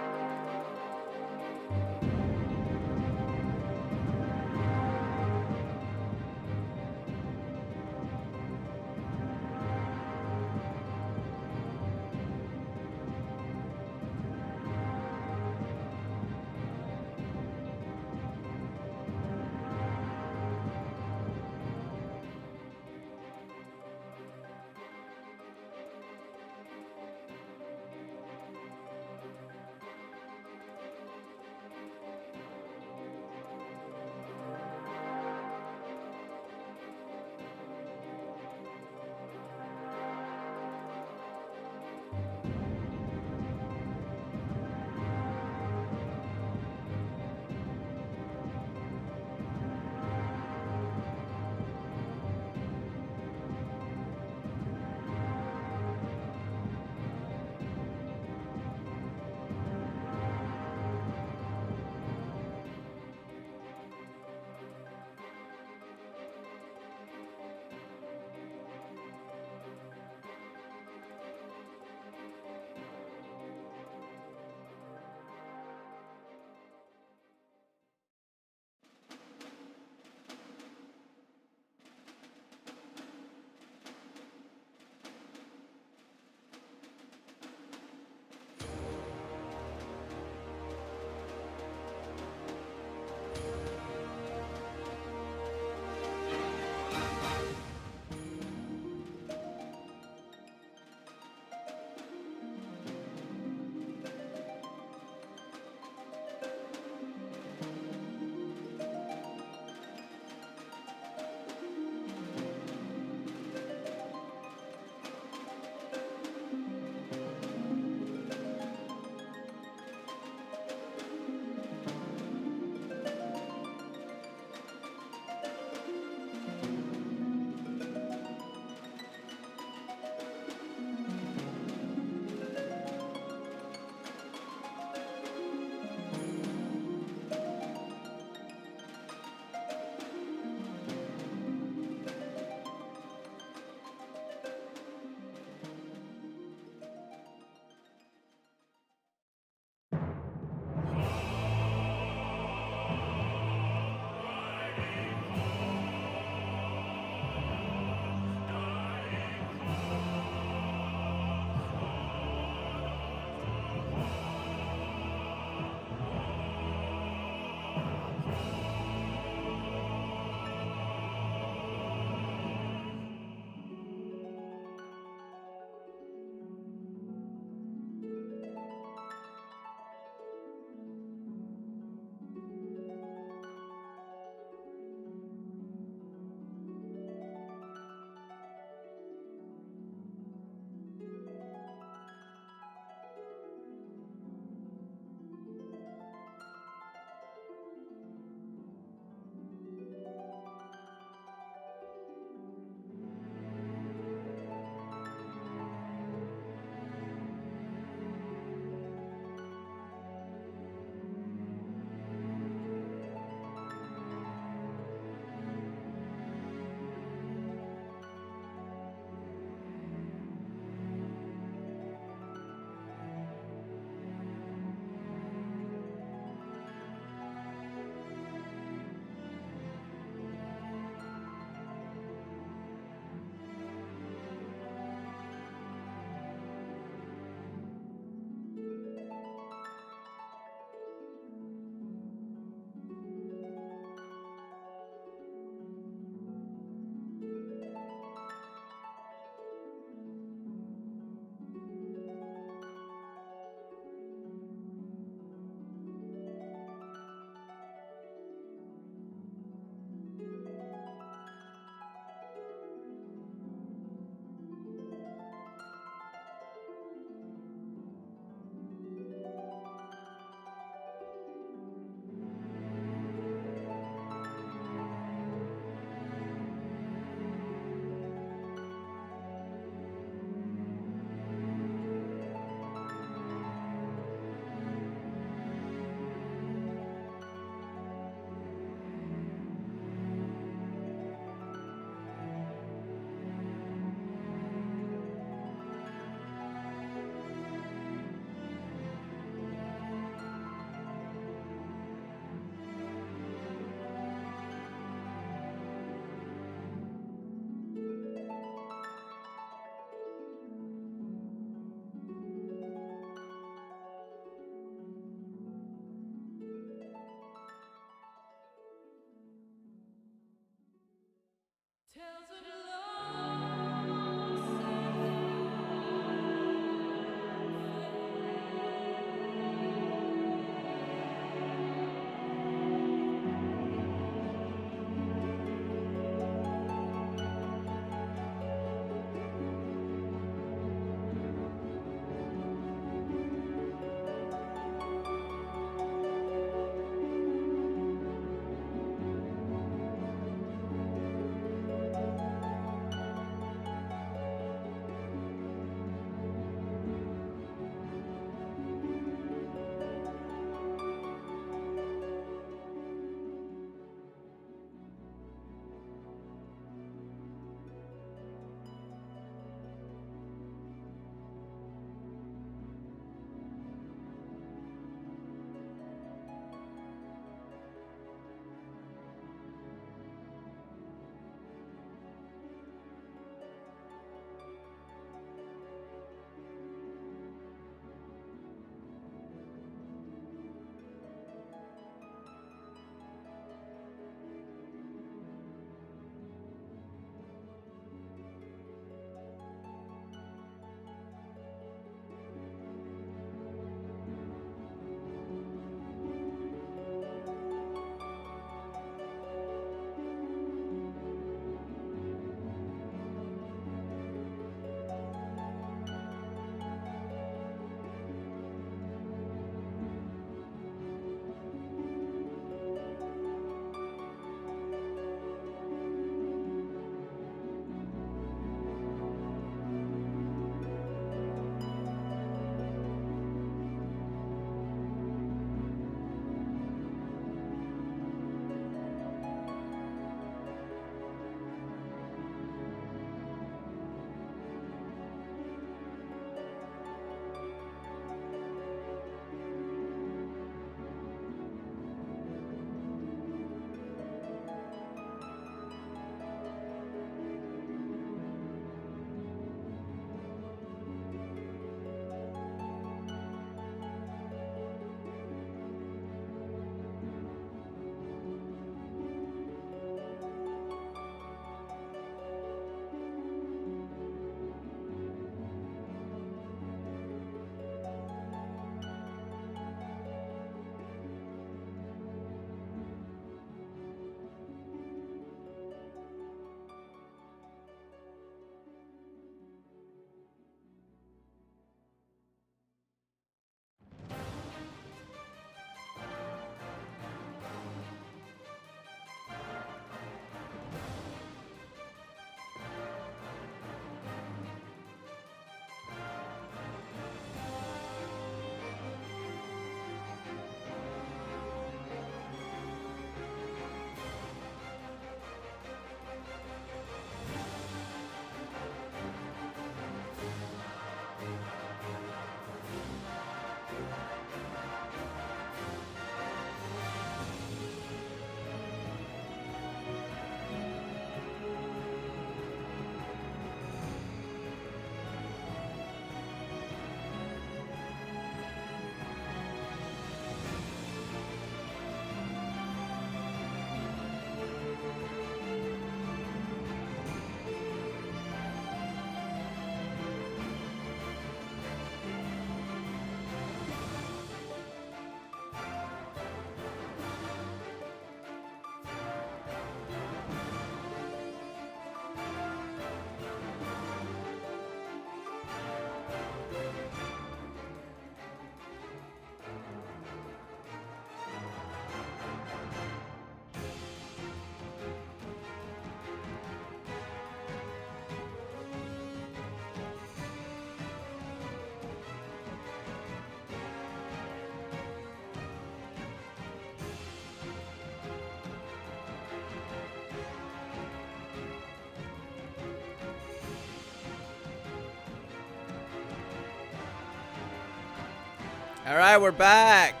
Alright, we're back.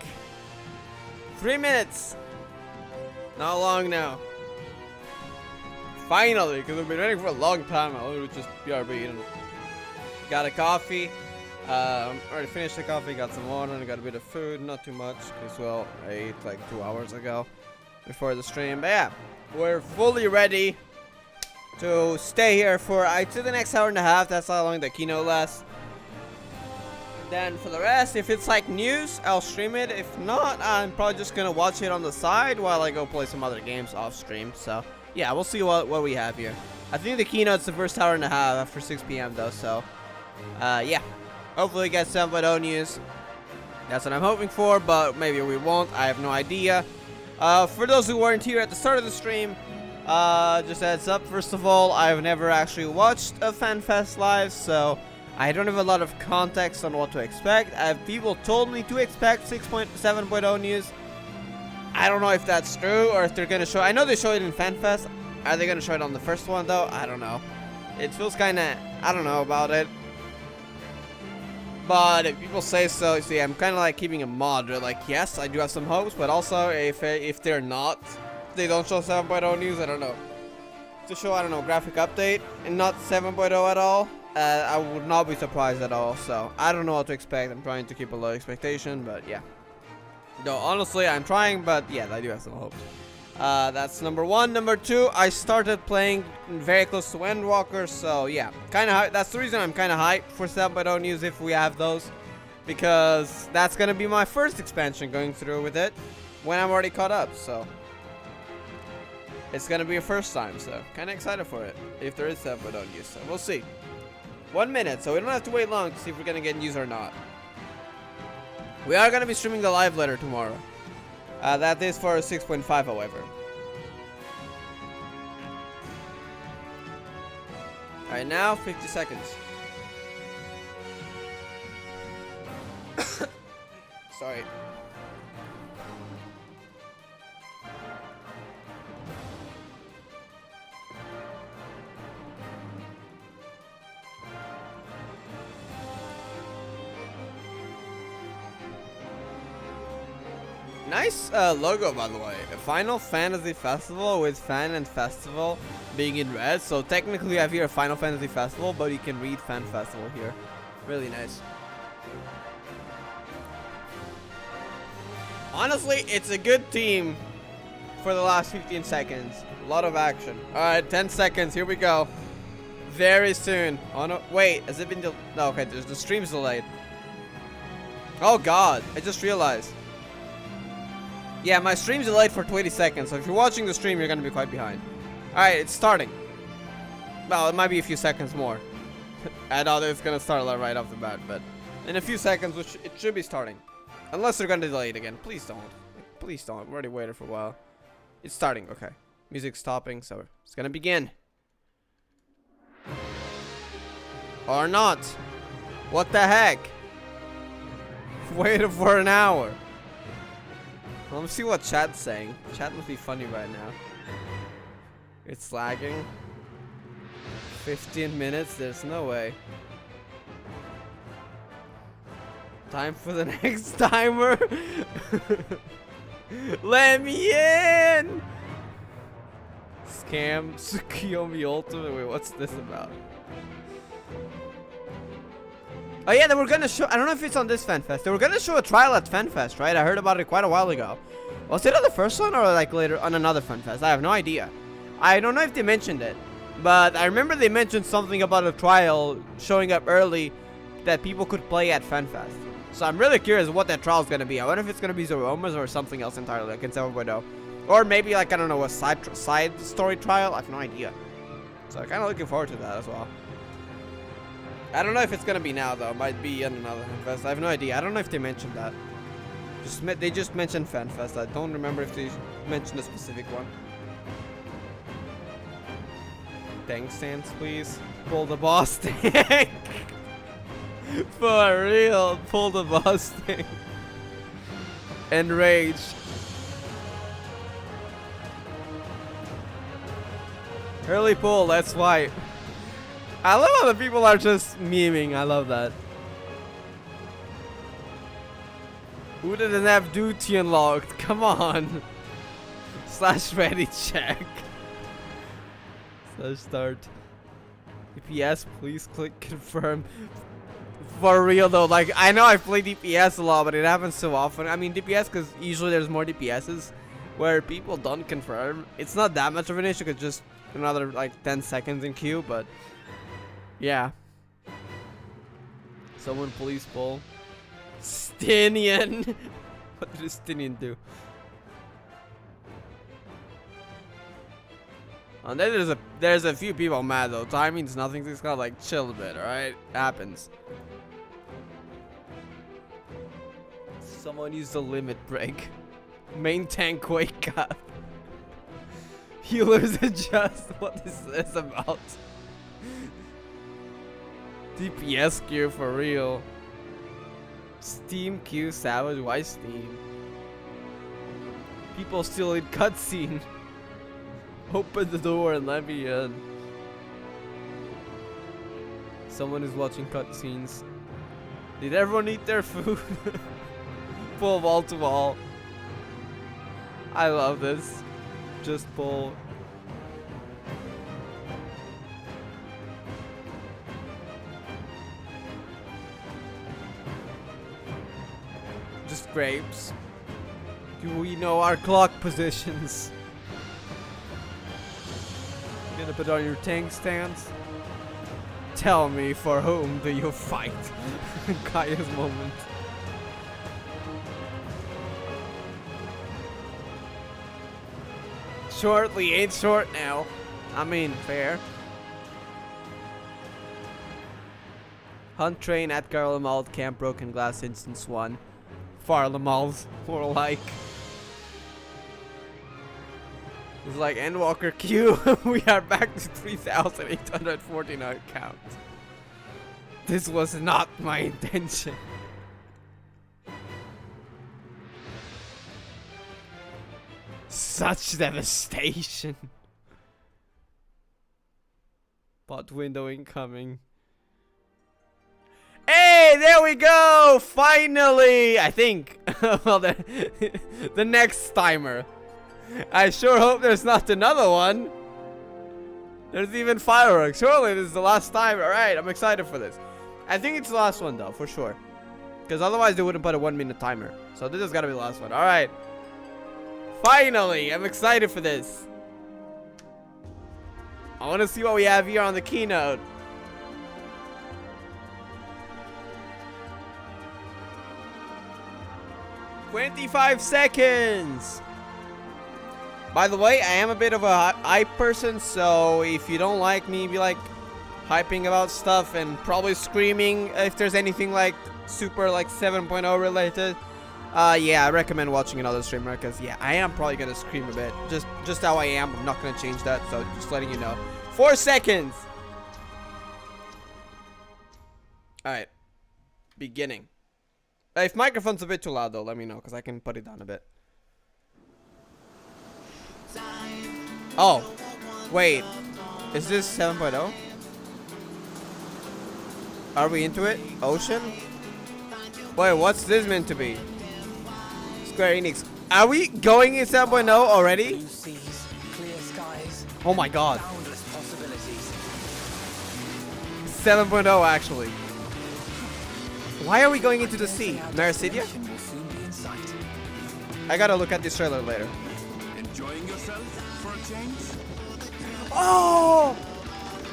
3 minutes. Not long now. Finally, because we've been waiting for a long time. I literally just BRB and got a coffee. Already finished the coffee, got some water, and got a bit of food. Not too much, because, well, I ate like 2 hours ago before the stream. But yeah, we're fully ready to stay here for, I'd say, the next hour and a half. That's how long the keynote lasts. Then for the rest, if it's like news, I'll stream it. If not, I'm probably just gonna watch it on the side while I go play some other games off stream. So yeah, we'll see what we have here. I think the keynote's the first hour and a half after 6 p.m. though. So yeah, hopefully get 7.0 news. That's what I'm hoping for, but maybe we won't. I have no idea. For those who weren't here at the start of the stream, just a heads up. First of all, I've never actually watched a FanFest live, so I don't have a lot of context on what to expect. People told me to expect 7.0 news. I don't know if that's true or if they're gonna show. I know they show it in FanFest. Are they gonna show it on the first one though? I don't know. It feels kind of, I don't know about it. But if people say so, see, I'm kind of like keeping a moderate. Like, yes, I do have some hopes, but also if they're not, they don't show 7.0 news. I don't know. To show, I don't know, graphic update and not 7.0 at all. I would not be surprised at all, so I don't know what to expect. I'm trying to keep a low expectation, but yeah. No, honestly, I'm trying, but yeah, I do have some hopes. That's number one. Number two, I started playing very close to Endwalker, so yeah. That's the reason I'm kind of hyped for 7.0 news if we have those. Because that's going to be my first expansion going through with it when I'm already caught up, so it's going to be a first time, so kind of excited for it if there is 7.0 news, so we'll see. 1 minute, so we don't have to wait long to see if we're gonna get news or not. We are gonna be streaming the live letter tomorrow. That is for 6.5, however. Alright, now 50 seconds. Sorry. Nice logo, by the way. A Final Fantasy Festival with Fan and Festival being in red. So technically we have here a Final Fantasy Festival, but you can read Fan Festival here. Really nice. Honestly, it's a good team for the last 15 seconds. A lot of action. Alright, 10 seconds. Here we go. Very soon. Oh no, wait, has it been no, okay, the stream's delayed. Oh god, I just realized. Yeah, my stream's delayed for 20 seconds, so if you're watching the stream, you're gonna be quite behind. Alright, it's starting. Well, it might be a few seconds more. I doubt it's gonna start right off the bat, but in a few seconds, it should be starting. Unless they're gonna delay it again. Please don't. Please don't. I've already waited for a while. It's starting, okay. Music's stopping, so it's gonna begin. Or not. What the heck? Waited for an hour. Well, let's see what chat's saying. Chat must be funny right now. It's lagging. 15 minutes? There's no way. Time for the next timer. Let me in! Scam Tsukiyomi Ultimate. Wait, what's this about? Oh yeah, they were gonna show, I don't know if it's on this FanFest. They were gonna show a trial at FanFest, right? I heard about it quite a while ago. Was it on the first one or like later on another FanFest? I have no idea. I don't know if they mentioned it. But I remember they mentioned something about a trial showing up early that people could play at FanFest. So I'm really curious what that trial is gonna be. I wonder if it's gonna be Zeromas or something else entirely, like in 7.0. Or maybe like, I don't know, a side story trial? I have no idea. So I'm kinda looking forward to that as well. I don't know if it's gonna be now though. It might be in another FanFest. I have no idea. I don't know if they mentioned that. They just mentioned FanFest. I don't remember if they mentioned a specific one. Tank stance, please. Pull the boss tank. For real, pull the boss tank. Enrage. Early pull. Let's wipe. I love how the people are just memeing. I love that. Who doesn't have duty unlocked? Come on. Slash ready check. Slash start. DPS, please click confirm. For real though, like I know I've played DPS a lot, but it happens so often. I mean DPS because usually there's more DPSs where people don't confirm. It's not that much of an issue, because just another like 10 seconds in queue, but yeah. Someone please pull. Stinian. What did Stinian do? And then there's a few people mad though. Time means nothing. Just gotta like chill a bit, alright? Happens. Someone used the limit break. Main tank wake up. Healers adjust. What is this about? DPS gear for real. Steam Q Savage. Why Steam? People still in cutscene. Open the door and let me in. Someone is watching cutscenes. Did everyone eat their food? Pull wall to wall. I love this. Just pull. Just grapes. Do we know our clock positions? You gonna put on your tank stance? Tell me, for whom do you fight? Kaya's moment. Shortly ain't short now. I mean, fair. Hunt train at Garlemald, Camp Broken Glass, Instance 1. Farlemald, more like. It's like Endwalker Q. We are back to 3,849 count. This was not my intention. Such devastation. Bot window incoming. Hey, there we go! Finally! I think. Well, the next timer. I sure hope there's not another one. There's even fireworks. Surely this is the last time. Alright, I'm excited for this. I think it's the last one though, for sure. Because otherwise they wouldn't put a 1-minute timer. So this has got to be the last one. Alright. Finally, I'm excited for this. I want to see what we have here on the keynote. "25 seconds. By the way, I am a bit of a hype person, so if you don't like me, be like hyping about stuff and probably screaming if there's anything like super like 7.0 related. Yeah, I recommend watching another streamer, because yeah, I am probably gonna scream a bit. Just how I am. I'm not gonna change that, so just letting you know. 4 seconds. Alright. Beginning. If microphone's a bit too loud though, let me know, because I can put it down a bit. Oh, wait. Is this 7.0? Are we into it? Ocean? Wait, what's this meant to be? Square Enix. Are we going in 7.0 already? Oh my god. 7.0 actually. Why are we going into the sea? Mericidia? I gotta look at this trailer later. Enjoying yourself for a change? Oh!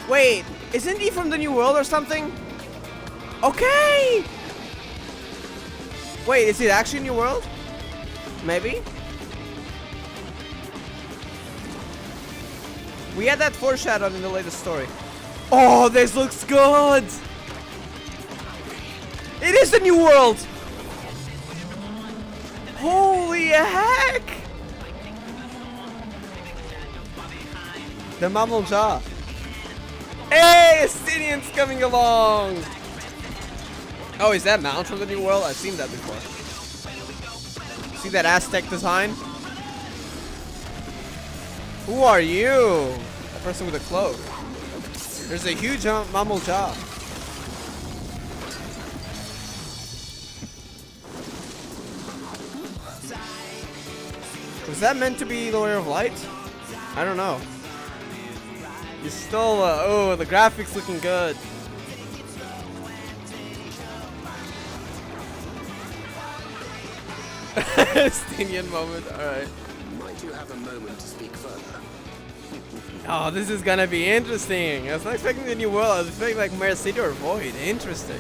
Wait, isn't he from the New World or something? Okay! Wait, is it actually New World? Maybe? We had that foreshadowed in the latest story. Oh, this looks good! It is the New World! Holy heck! The Mammal Jaw. Hey, Estinian's coming along! Oh, is that Mount from the New World? I've seen that before. See that Aztec design? Who are you? A person with a cloak. There's a huge Mammal Jaw. Was that meant to be the Warrior of Light? I don't know. He's still, oh, the graphics looking good. Stinian moment, alright. Might you have a moment to speak further? Oh, this is gonna be interesting. I was not expecting the new world. I was expecting like Mare City or Void. Interesting.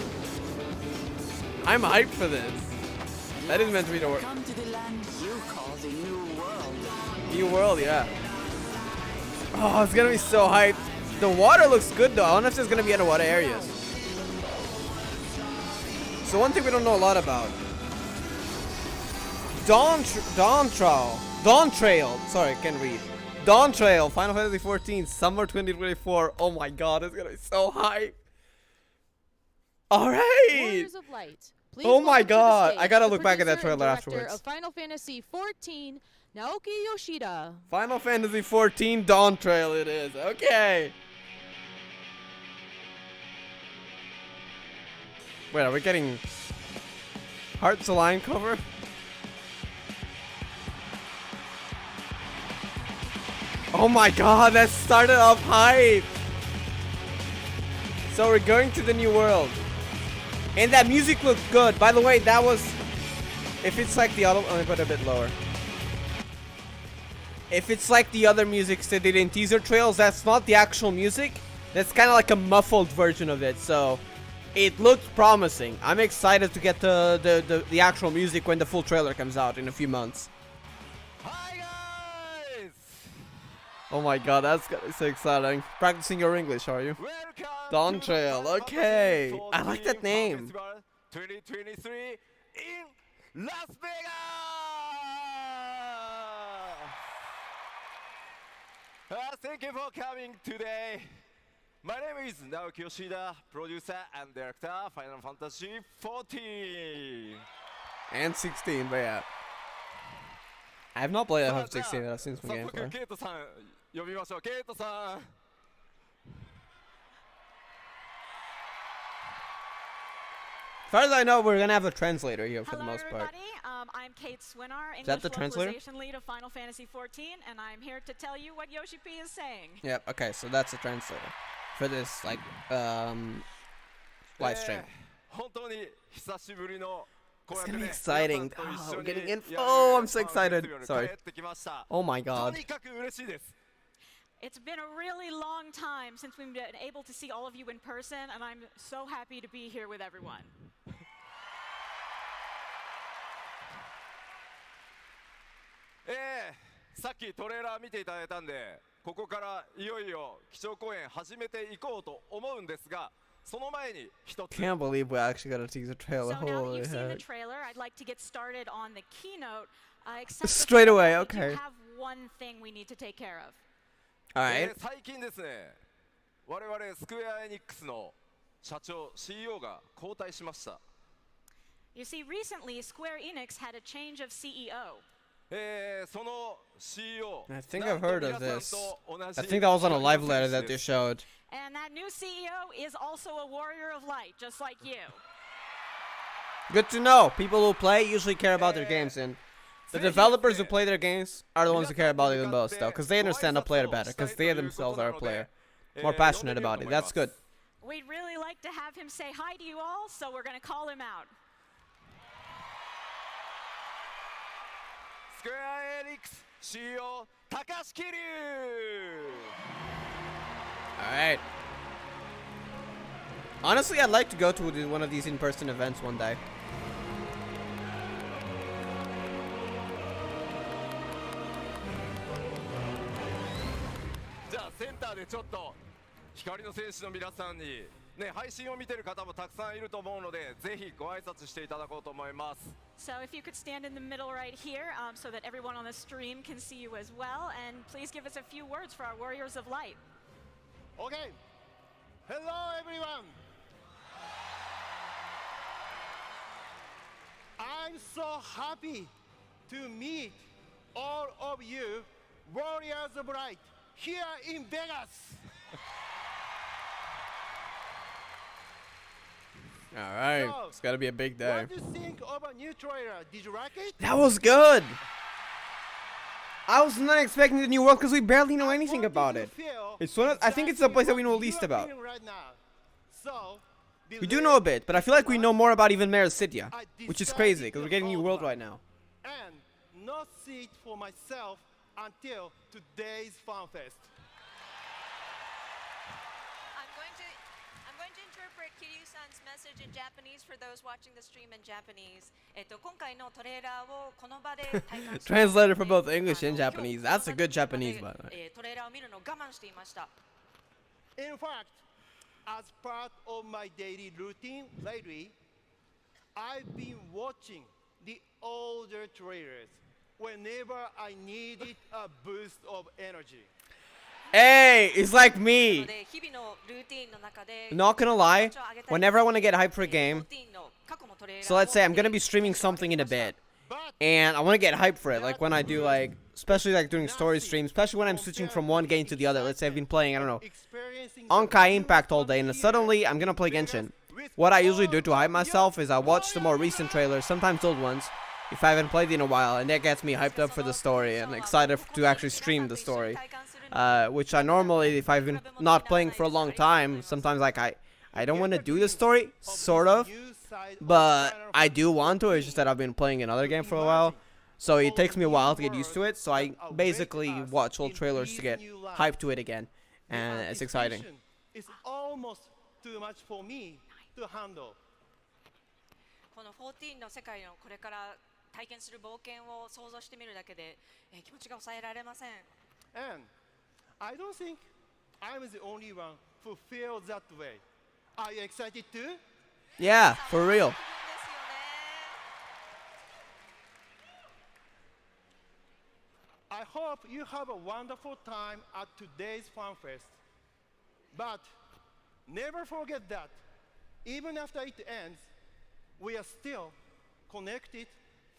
I'm hyped for this. That is meant to be the world. Come to the land you call the New World. New world, yeah. Oh, it's gonna be so hyped. The water looks good though. I don't know if there's gonna be underwater areas. So one thing we don't know a lot about. Dawn Trail. Sorry, I can't read. Dawn Trail, Final Fantasy 14, Summer 2024. Oh my god, it's gonna be so hype. Alright. Warriors of Light. Please Oh my welcome to the god, stage I gotta the look back at that producer and trailer director afterwards. Of Final Fantasy 14, Naoki Yoshida. Final Fantasy 14 Dawn Trail it is. Okay. Wait, are we getting Hearts Align cover? Oh my god, that started off hype. So we're going to the new world. And that music looks good. By the way, that was... If it's like the other... Let me put it a bit lower. If it's like the other music they did in teaser trails, that's not the actual music. That's kind of like a muffled version of it. So it looks promising. I'm excited to get the actual music when the full trailer comes out in a few months. Hi guys! Oh my god, that's so exciting. Practicing your English, are you? Welcome Dawn to Trail, Final okay. Fantasy I like that 14 name. Festival 2023 in Las Vegas! Thank you for coming today. My name is Naoki Yoshida, producer and director, Final Fantasy 14. And 16, but yeah. I have not played FF16, さあ I've seen some 早速 gameplay. ケイトさん呼びましょう。ケイトさん。As far as I know, we're gonna have a translator here for the Hello, most part. everybody. I'm Kate Swinar, that English the translator? localization lead of Final Fantasy 14, and I'm here to tell you what Yoshi P is saying. Yep, okay, so that's the translator. For this, like, live stream. 本当に久しぶりの It's こう gonna や be ってね exciting. 皆さんと一 Oh, 緒 we're に getting info. やる Oh, I'm so ファンフェ excited. スティバルに Sorry. 帰ってきました Oh my と god. にかく嬉しいです It's been a really long time since we've been able to see all of you in person, and I'm so happy to be here with everyone. さっきトレーラー見ていただいたんでここからいよいよ基調講演始めていこうと思うんですがその前に一つ Can't believe we actually got a teaser trailer. So now that Holy you've seen the heck. trailer, I'd like to get started on the keynote. Except Straight before away, that, we okay. do have one thing we need to take care of. Alright. 最近ですね我々スクエアエニックスの社長 CEO が交代しました You see, recently Square Enix had a change of CEO. その CEO I think I've heard of なんと皆 this. さんと同じ I think that was on a live letter that 選手 they です showed. And that new CEO is also a warrior of light, just like you. Good to know. People who play usually care about their games, and the developers who play their games are the ones who care about it the most, though, because they understand the player better, because they themselves are a player. More passionate about it. That's good. We'd really like to have him say hi to you all, so we're going to call him out. スクエアエニックス CEO 高橋桐生 Alright. Honestly, I'd like to go to one of these in-person events one day. じゃあセンターでちょっと光の選手の皆さんにね配信を見てる方もたくさんいると思うのでぜひご挨拶していただこうと思います So if you could stand in the middle right here so that everyone on the stream can see you as well, and please give us a few words for our warriors of light. Okay. Hello, everyone. I'm so happy to meet all of you, Warriors of Light, here in Vegas. Alright. So, It's gotta be a big day. What do you think of a new trailer? Did you like it? That was good! I was not expecting the new world because we barely know I anything want you about to it. feel It's one of, I think it's the place that we know least exactly what about. you're feeling right now. So, We do know a bit, but I feel like we know more about even Mayor's City, which is crazy because we're getting a new world right now. and not see it for myself until today's Fan Fest. I'm going to interpret Kiryu-san's message in Japanese for those watching the stream in Japanese. 今回のトレーラーをこの場で体感して Translated for both English and Japanese. That's a good Japanese, by the way. トレーラーを見るのを我慢していました。 In fact, as part of my daily routine lately, I've been watching the older trailers whenever I needed a boost of energy. Hey, it's like なの me. で日々のルーティンの中で Not gonna lie, whenever I want to get hyped for a game, 14の過去のトレーラー so let's say I'm gonna be streaming something in a bit, But and I want to get hyped for it, like when I do like, especially like doing story streams, especially when I'm switching from one game to the other. Let's say I've been playing, I don't know, experiencing Onkai Impact all day, and then suddenly I'm gonna play Genshin. What I usually do to hype myself is I watch the more recent trailers, sometimes old ones, if I haven't played in a while, and that gets me hyped up for the story and excited to actually stream the story. Which I normally, if I've been not playing for a long time, sometimes like I don't want to do the story, sort of, new side of but Final I do want to. It's just that I've been playing another game for a while, so it takes me a while to get used to it. So I basically watch old trailers to get hyped to it again, and it's exciting. It's almost too much for me to handle. この14の世界のこれから体験する冒険を想像してみるだけで、気持ちが抑えられません。 And I don't think I'm the only one who feels that way. Are you excited too? Yeah, for real. 気分ですよね。 I hope you have a wonderful time at today's Fan Fest. But never forget that even after it ends, we are still connected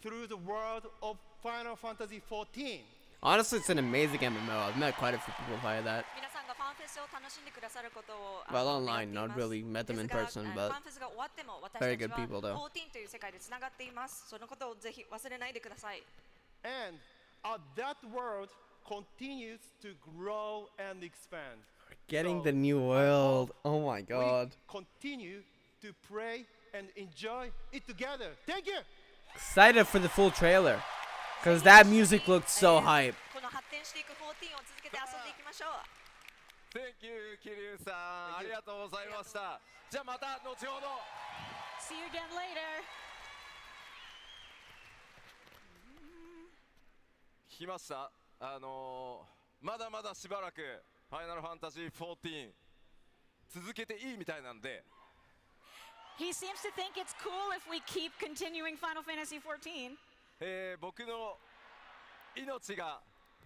through the world of Final Fantasy XIV. Honestly, it's an amazing MMO. I've met quite a few people via that. 皆さんがファンフェスを楽しんでくださることを Well, 願 online, ってい not ます really met them in ですが person, フ but ァンフェスが終わっても私 very たち good people, though. は14という世界でつながっています。そのことをぜひ忘れないでください。 And that world continues to grow and expand. getting So, the new I world. hope Oh my god. We continue to pray and enjoy it together. Thank you. Excited for the full trailer. Because that music looked so hype. この発展していく14を続けて遊んでいきましょう。 Thank you, 桐生さん。ありがとうございました。じゃあまた後ほど。 See you again later. 聞きましたまだまだしばらくファイナルファンタジー14続けていいみたいなんで He seems to think it's cool if we keep continuing Final Fantasy XIV. 僕の命が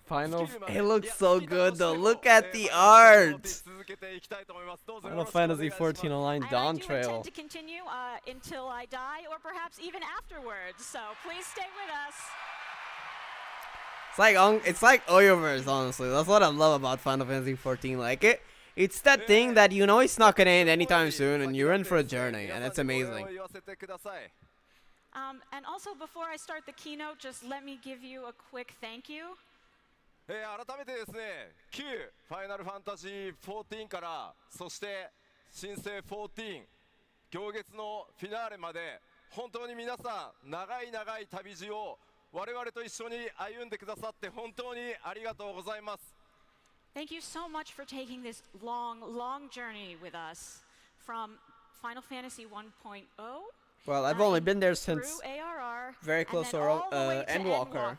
Final. 尽きるまで It looks いや so 尽きた good として though. も Look at the ファイナルファンタジー art. 続けていきたいと思いますどうぞよ Final ろしくお願い Fantasy します 14 Online And I Dawn do Trail. intend to continue until I die, or perhaps even afterwards. So please stay with us. It's like Oyoverse, honestly. That's what I love about Final Fantasy 14. Like it's that thing that you know it's not gonna end anytime soon, and you're in for a journey, and it's amazing. And also, before I start the keynote, just let me give you a quick thank you. 改めてですね旧ファイナルファンタジー14からそして新生14行月のフィナーレまで本当に皆さん長い長い旅路を我々と一緒に歩んでくださって本当にありがとうございます。 Thank you so much for taking this long, long journey with us from Final Fantasy 1.0. Well, I've only been there through since ARR, very and close then to all the way to Endwalker.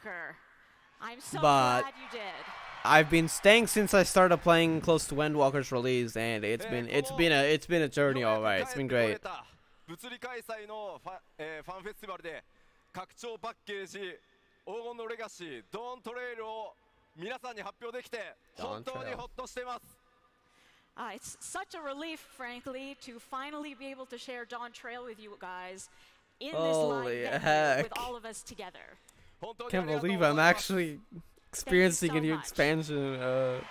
I'm so But- glad you did. I've been staying since I started playing close to Endwalker's release, and it's been a journey, alright. It's been great. 物理開催のファンフェスティバルで拡張パッケージ黄金のレガシードーントレイルを皆さんに発表できて本当にホッとしてます。 It's such a relief, frankly, to finally be able to share Dawn Trail with you guys in this Holy live venue heck. with all of us together. 本当にあ Can't りがとう believe ござい I'm ます actually experiencing a new much. expansion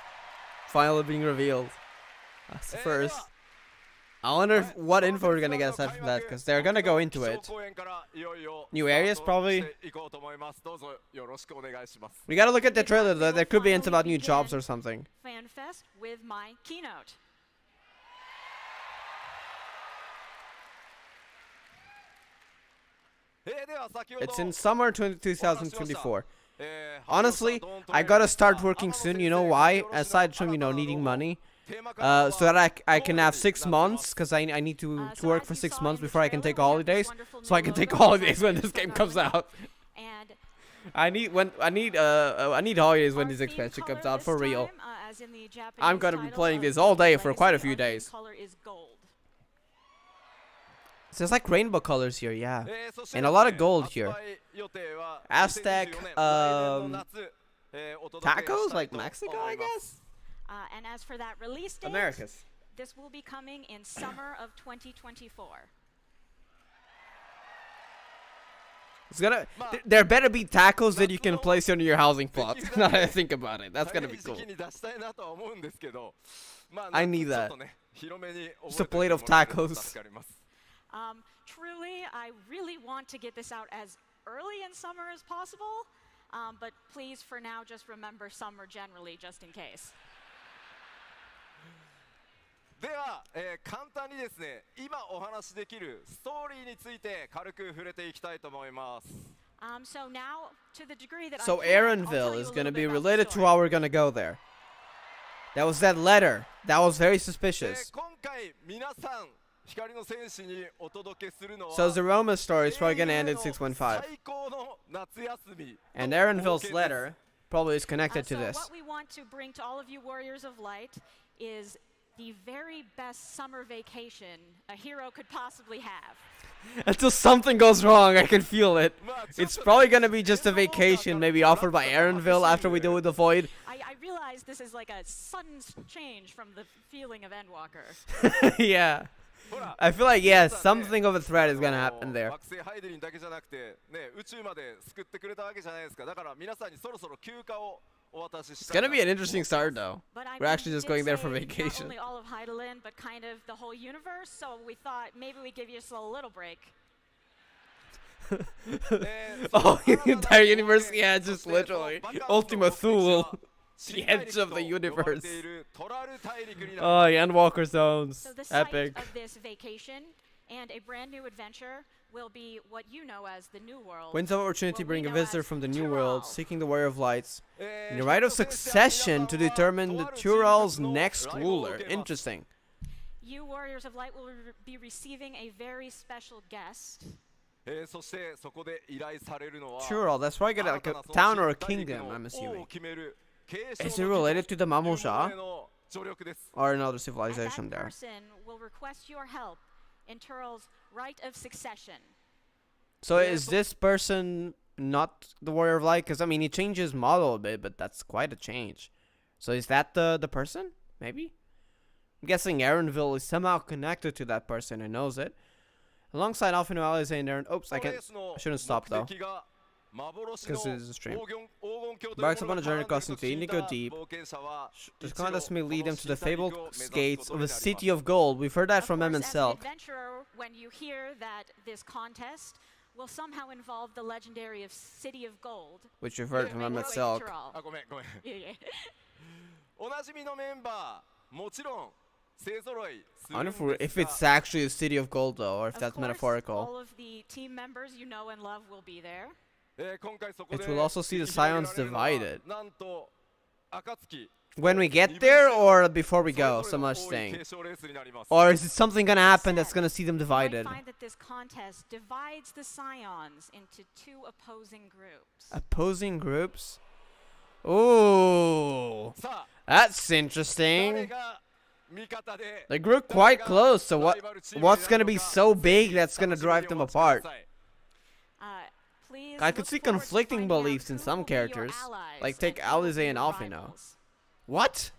finally being revealed. That's the で first. は I wonder what info we're gonna get aside from that, because they're gonna go into it. New areas, probably. We gotta look at the trailer, though. There could be hints about new jobs or something. FanFest with my keynote. It's in summer 2024. Honestly, I gotta start working soon. You know why? Aside from, you know, needing money. So that I can have 6 months, because I need to work for 6 months before I can take holidays. So I can take holidays when this game comes out. And I need holidays when this expansion comes out, for real. I'm gonna be playing this all day for quite a few days. Color is gold. So there's like rainbow colors here, yeah. And a lot of gold here. Aztec, tacos, like Mexico, I guess? And as for that release date, Americas. this will be coming in summer of 2024. It's gonna. There better be tacos that you can place on your housing plot. Now that I think about it, that's gonna be cool. I need that. Just a plate of tacos. Truly, I really want to get this out as early in summer as possible, but please, for now, just remember summer generally, just in case. では、簡単にですね、今お話しできるストーリーについて軽く触れていきたいと思います。So now, to the degree that So I can, I'll tell Aaronville you is a gonna little be bit about the related to story. how we're gonna go there. That was that letter. That was very suspicious. 今回皆さん光の戦士にお届けするのは So the Roma story is probably gonna end in 615. 最高の夏休み And Aaronville's letter probably is connected to So this. what we want to bring to all of you Warriors of Light is the very best summer vacation a hero could possibly have. Until something goes wrong, I can feel it. It's probably gonna be just a vacation, maybe offered by Aaronville after we deal with the Void. I realize this is like a sudden change from the feeling of Endwalker. Yeah. I feel like, yeah, something of a threat is gonna happen there. 惑星ハイデリンだけじゃなくてね、宇宙まで救ってくれたわけじゃないですか。だから皆さんにそろそろ休暇をお渡しし It's たい gonna な be an interesting start, though. But I We're actually did just going there say for not vacation. only all of Heidelin, but kind of the whole universe. So we thought maybe we give you just a little break. Oh, the entire universe, yeah, just literally. Ultima Thule. The edge of the universe. Oh, the Endwalker zones. So the site Epic. of this vacation and a brand new adventure will be what you know as the New World. Winds of Opportunity what we bring a know visitor as from the New Tural. World, seeking the Warrior of Lights. In the right of succession to determine the Tural's next ruler. Interesting. You Warriors of Light will be receiving a very special guest. そしてそこで依頼されるのは Tural, that's probably gonna like a town or a kingdom, I'm assuming. Is it related to the Mamosha? Or another And civilization that there? person will request your help in Tural's right of succession. So is this person not the Warrior of Light? Because, I mean, he changed his model a bit, but that's quite a change. So is that the person? Maybe? I'm guessing Aaronville is somehow connected to that person and knows it. Alongside Alfino, Alize, and Aaron. Oops, I shouldn't stop, though. Because this is a stream. Embarks upon a journey crossing the Indigo Deep. This contest may lead him to the fabled gates of the City of Gold. We've heard that from Of him course, as an himself. adventurer, when you hear that this contest will somehow involve the legendary of City of Gold, Which we've heard from him make your way to himself. Tural. あ、ごめんごめん Yeah, yeah. おなじみのメンバーもちろん勢ぞろいす I るん wonder です if it's actually a City of Gold, though, or if Of that's course, metaphorical. all of the team members you know and love will be there. 今回そこで It will also see the 繰り広げら Scions れるのは divided. なんと暁 When we get there, or before we go, so much それぞれの多い thing. 継承レースになります Or is it something gonna happen that's gonna see them You divided? might find that this contest divides the Scions into two opposing groups. Opposing groups? Ooh, さあ that's 誰 interesting. が味方で They grew quite close, so what's gonna be so big that's gonna drive them apart? Please I could look see forward to conflicting finding out beliefs in who some will be your characters, allies like take and who will Alize be and your Alfino. rivals. What?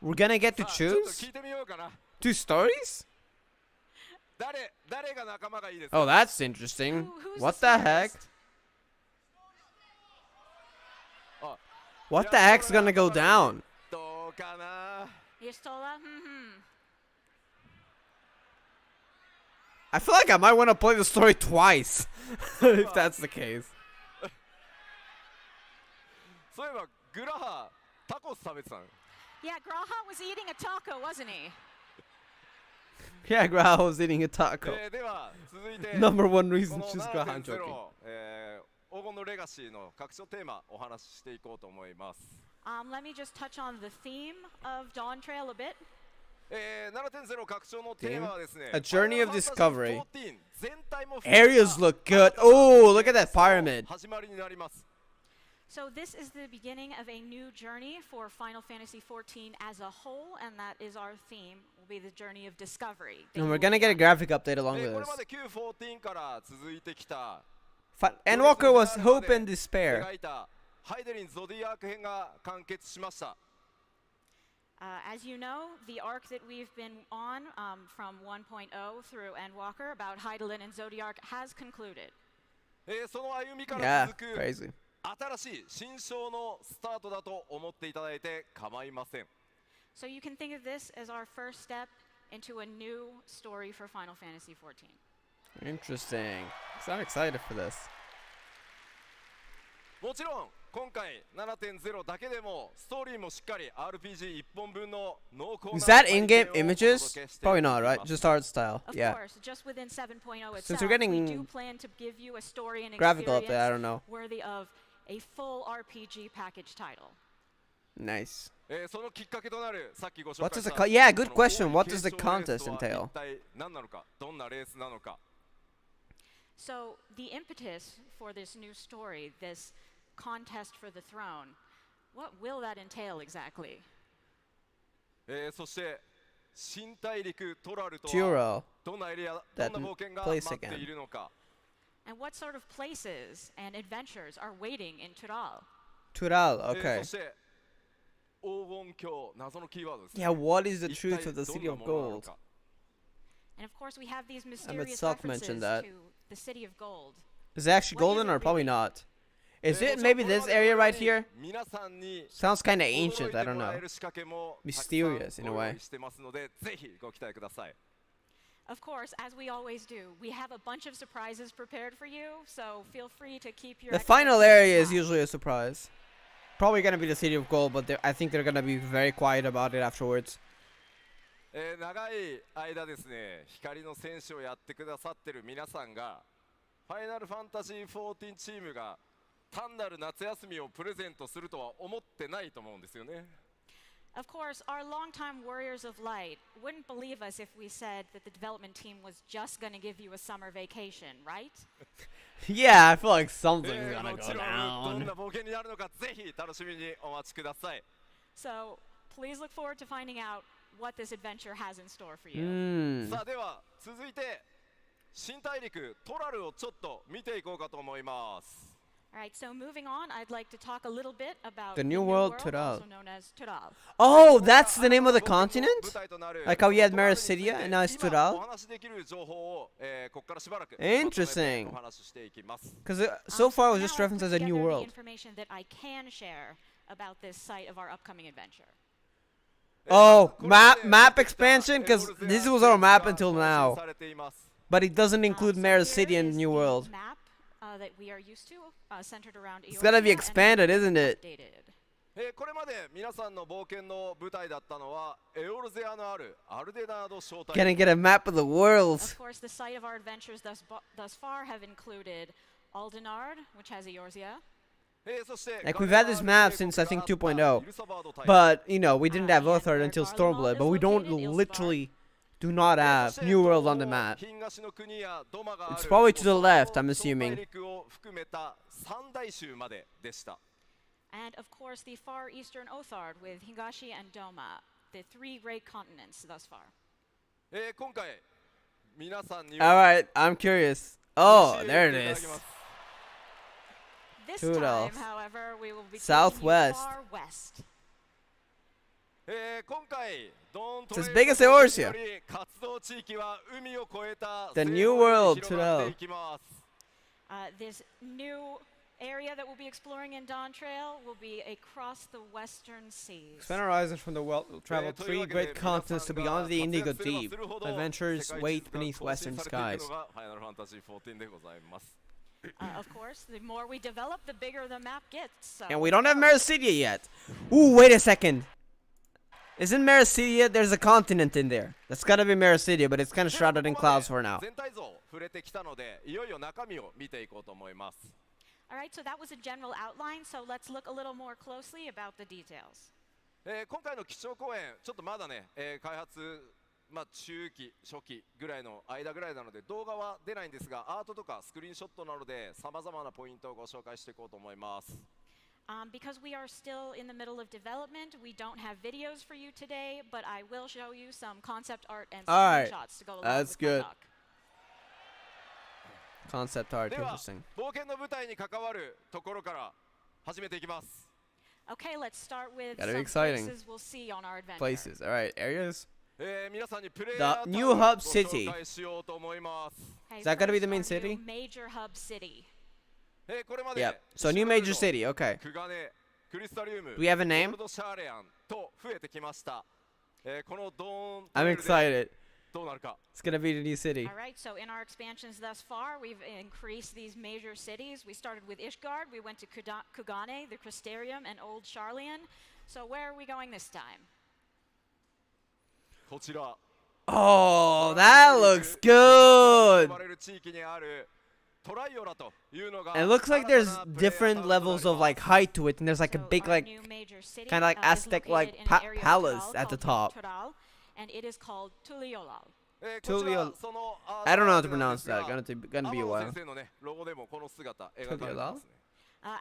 We're gonna get to さあちょっと choose? 聞いてみようかな Two stories? 誰が仲間がいいですか Oh, that's interesting. Who's What the the heck? smartest? あ What the heck's gonna go down? どうかな Yistola? Hmm. I feel like I might want to play the story twice if that's the case. そういえばグラハタコス食べてたの。 Yeah, Graha was eating a taco, wasn't he? Yeah, Grau was eating a taco. では続いて Number one こ reason の she's Graham 7.0 joking. 黄金のレガシーの各所テーマお話ししていこうと思います。Let me just touch on the theme of Dawn Trail a bit. 7.0 拡張のテーマはですね A journey of discovery. 14全体も Areas look good. Oh, look at that pyramid. 始まりになります。 So this is the beginning of a new journey for Final Fantasy XIV as a whole, and that is our theme, will be the journey of discovery. And we're gonna get a graphic update along こ with れま this. で Q14 から続いてきた Endwalker was hope and despair. 描いたハイデリンゾディアーク編が完結しました。 As you know, the arc that we've been on from 1.0 through Endwalker about Hydaelyn and Zodiac has concluded. その歩みから Yeah, 続く crazy. 新しい新章のスタートだと思っていただいて構いません。 So you can think of this as our first step into a new story for Final Fantasy XIV. Interesting. So I'm excited for this. もちろん今回 7.0 だけでもストーリーもしっかり RPG1 本分の濃厚な Is that in-game 体験をお届け images? していき Probably ま not, す right? Just art style. Of Yeah. course, just within 7.0 Since itself, we're getting we do plan to give you a story and Graphical update, experience I don't know. worthy of a full RPG package title. Nice. そのきっかけとなるさっきご紹 What 介 does し the た yeah, good この question. 王位 What does 継 the 承レー contest スとは entail? 一体何なのか、どんなレースなのか。 So the impetus for this new story, this contest for the throne, what will that entail exactly? そして新大陸トラルとは Juro. どんなエリア、ど That んな冒険が place 待って again. いるのか。 And what sort of places and adventures are waiting in Tural? Tural, そ okay. して黄金鏡、謎のキーワードですね。 Yeah, what is the 一体 truth of the どん City な of ものなの Gold? か。 And of course, we have these mysterious Self references mentioned that. to the City of Gold. Is it actually What is golden it or probably really? not? Is も it ちろん maybe これ this まで area のよう right に here? 皆さんに Sounds kind of 驚い ancient. て I don't もら know. える仕掛けもたくさん Mysterious in a ご用 way. 意してますので、ぜひご期待ください。 Of course, as we always do, we have a bunch of surprises prepared for you, so feel free to keep your The final area is expectations high. usually a surprise. Probably gonna be the City of Gold, but I think they're gonna be very quiet about it afterwards. 長い間ですね、光の戦士をやってくださってる皆さんが、ファイナルファンタジー14チームが単なる夏休みをプレゼントするとは思ってないと思うんですよね。 Of course, our longtime warriors of light wouldn't believe us if we said that the development team was just going to give you a summer vacation, right? Yeah, I feel like something's gonna も go ちろんどん down. な冒険になるのか、ぜひ楽しみにお待ちください。 So please look forward to finding out what this adventure has in store for you. Hmm. さあでは続いて新大陸トラルをちょっと見ていこうかと思います。 All right, so moving on, I'd like to talk a little bit about The New World, Tural. also known as Tural. Oh, that's the name of the 僕の continent? 舞台となる Like how we had トラルに Marasilia ついて and now it's 今 Tural? お話しできる情報を、ここからしばらく Interesting. まとめてお話ししていきます。 Because so far it was now just I've referenced put as a new together the world. information that I can share about this site of our upcoming adventure. Oh, map expansion? Because this was our map until now. されています。 But it doesn't include So Mara here City and is New the World. map that we are used to, centered around It's gotta be Eorzea and expanded, isn't it? updated. これまで皆さんの冒険の舞台だったのはエオルゼアのあるアルデナード小隊。 Gonna get a map of the world. Of course, the site of our adventures thus far have included Aldenard, which has Eorzea. そして Like we've had this map since I think 2.0. But, you know, we didn't have Lothar until Stormblood. But we don't literally do not have New World on the map. It's probably to the left, I'm assuming. And of course, the far eastern Othard with Hingashi and Doma, the three great continents thus far. 今回皆さんには Alright, I'm curious. Oh, there it is. This Toodles. time, however, we will be taking you Southwest. far west. 今回ドント It's レ as イ big の as 冒険 Eorzea. により活動地域は海を越えた The 西 New 方に World 広がって Toodles. いきます。 This new area that we'll be exploring in Dawn Trail will be across the western seas. Expand horizons from the well-traveled three great continents to beyond the Indigo Deep. Adventures wait beneath western skies. Of course, the more we develop, the bigger the map gets. So. And we don't have Mericidia yet. Ooh, wait a second. Isn't Mericidia? There's a continent in there. That's gotta be Mericidia, but it's kind of shrouded in clouds for now. Alright, so that was a general outline, so let's look a little more closely about the details. 今回の基調講演、ちょっとまだね、開発、中期、初期ぐらいの間ぐらいなので動画は出ないんですが、アートとかスクリーンショットなどでさまざまなポイントをご紹介していこうと思います。Because we are still in the middle of development, we don't have videos for you today, but I will show you some concept art and screenshots to go along That's with good. my talk. Concept art, では、 interesting. 冒険の舞台に関わるところから始めていきます。Okay, let's start with Gotta be some exciting. places we'll see on our adventure. Places. All right, areas. 皆さんにプレイヤータウン new を hub ご city. 紹介しようと思います。 Okay, Is that gonna be the first, main our city? new major hub city. これまで Yep. So new major city. Okay. クガネ、クリスタリウム、 Do we have a name? ゴールドシャーレアンと増えてきました。このドーン I'm excited. どうなるか。 It's gonna be the new city. All right, so in our expansions thus far, we've increased these major cities. We started with Ishgard, we went to Kugane, the Crystarium, and Old Charlian. So where are we going this time? こちら。 Oh, that looks good. 呼ばれる地域にあるトライオラというのが And it looks like there's 新たなプレイヤータウン different となります levels of like height to it, and there's like a So big our like new major city, kind of like is Aztec-like located in an area of palace Tural at the called top. Tural, and it is called Tuliolal. こちら Tulio- その I don't know how to なんで pronounce すが that. Gonna be a 天野 while. 先生のねロゴでもこの姿描かれてますね。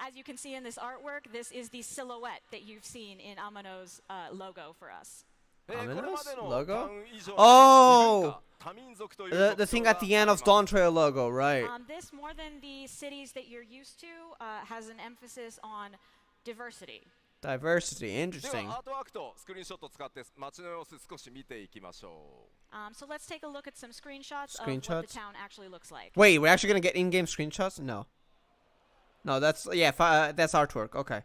As you can see in this artwork, this is the silhouette that you've seen in Amano's logo for us. これまでの Logo? タウン以上に Oh! 異文化多民族という The 特 thing 徴が at the end of あります Dawn Trail logo, right? This, more than the cities that you're used to, has an emphasis on diversity. Diversity, で interesting. はアートワークとスクリーンショットを使って街の様子少し見ていきましょう。 So let's take a look at some screenshots of what the Screenshots? town actually looks like. Wait, we're actually gonna get in-game screenshots? No. No, that's yeah, that's artwork. Okay.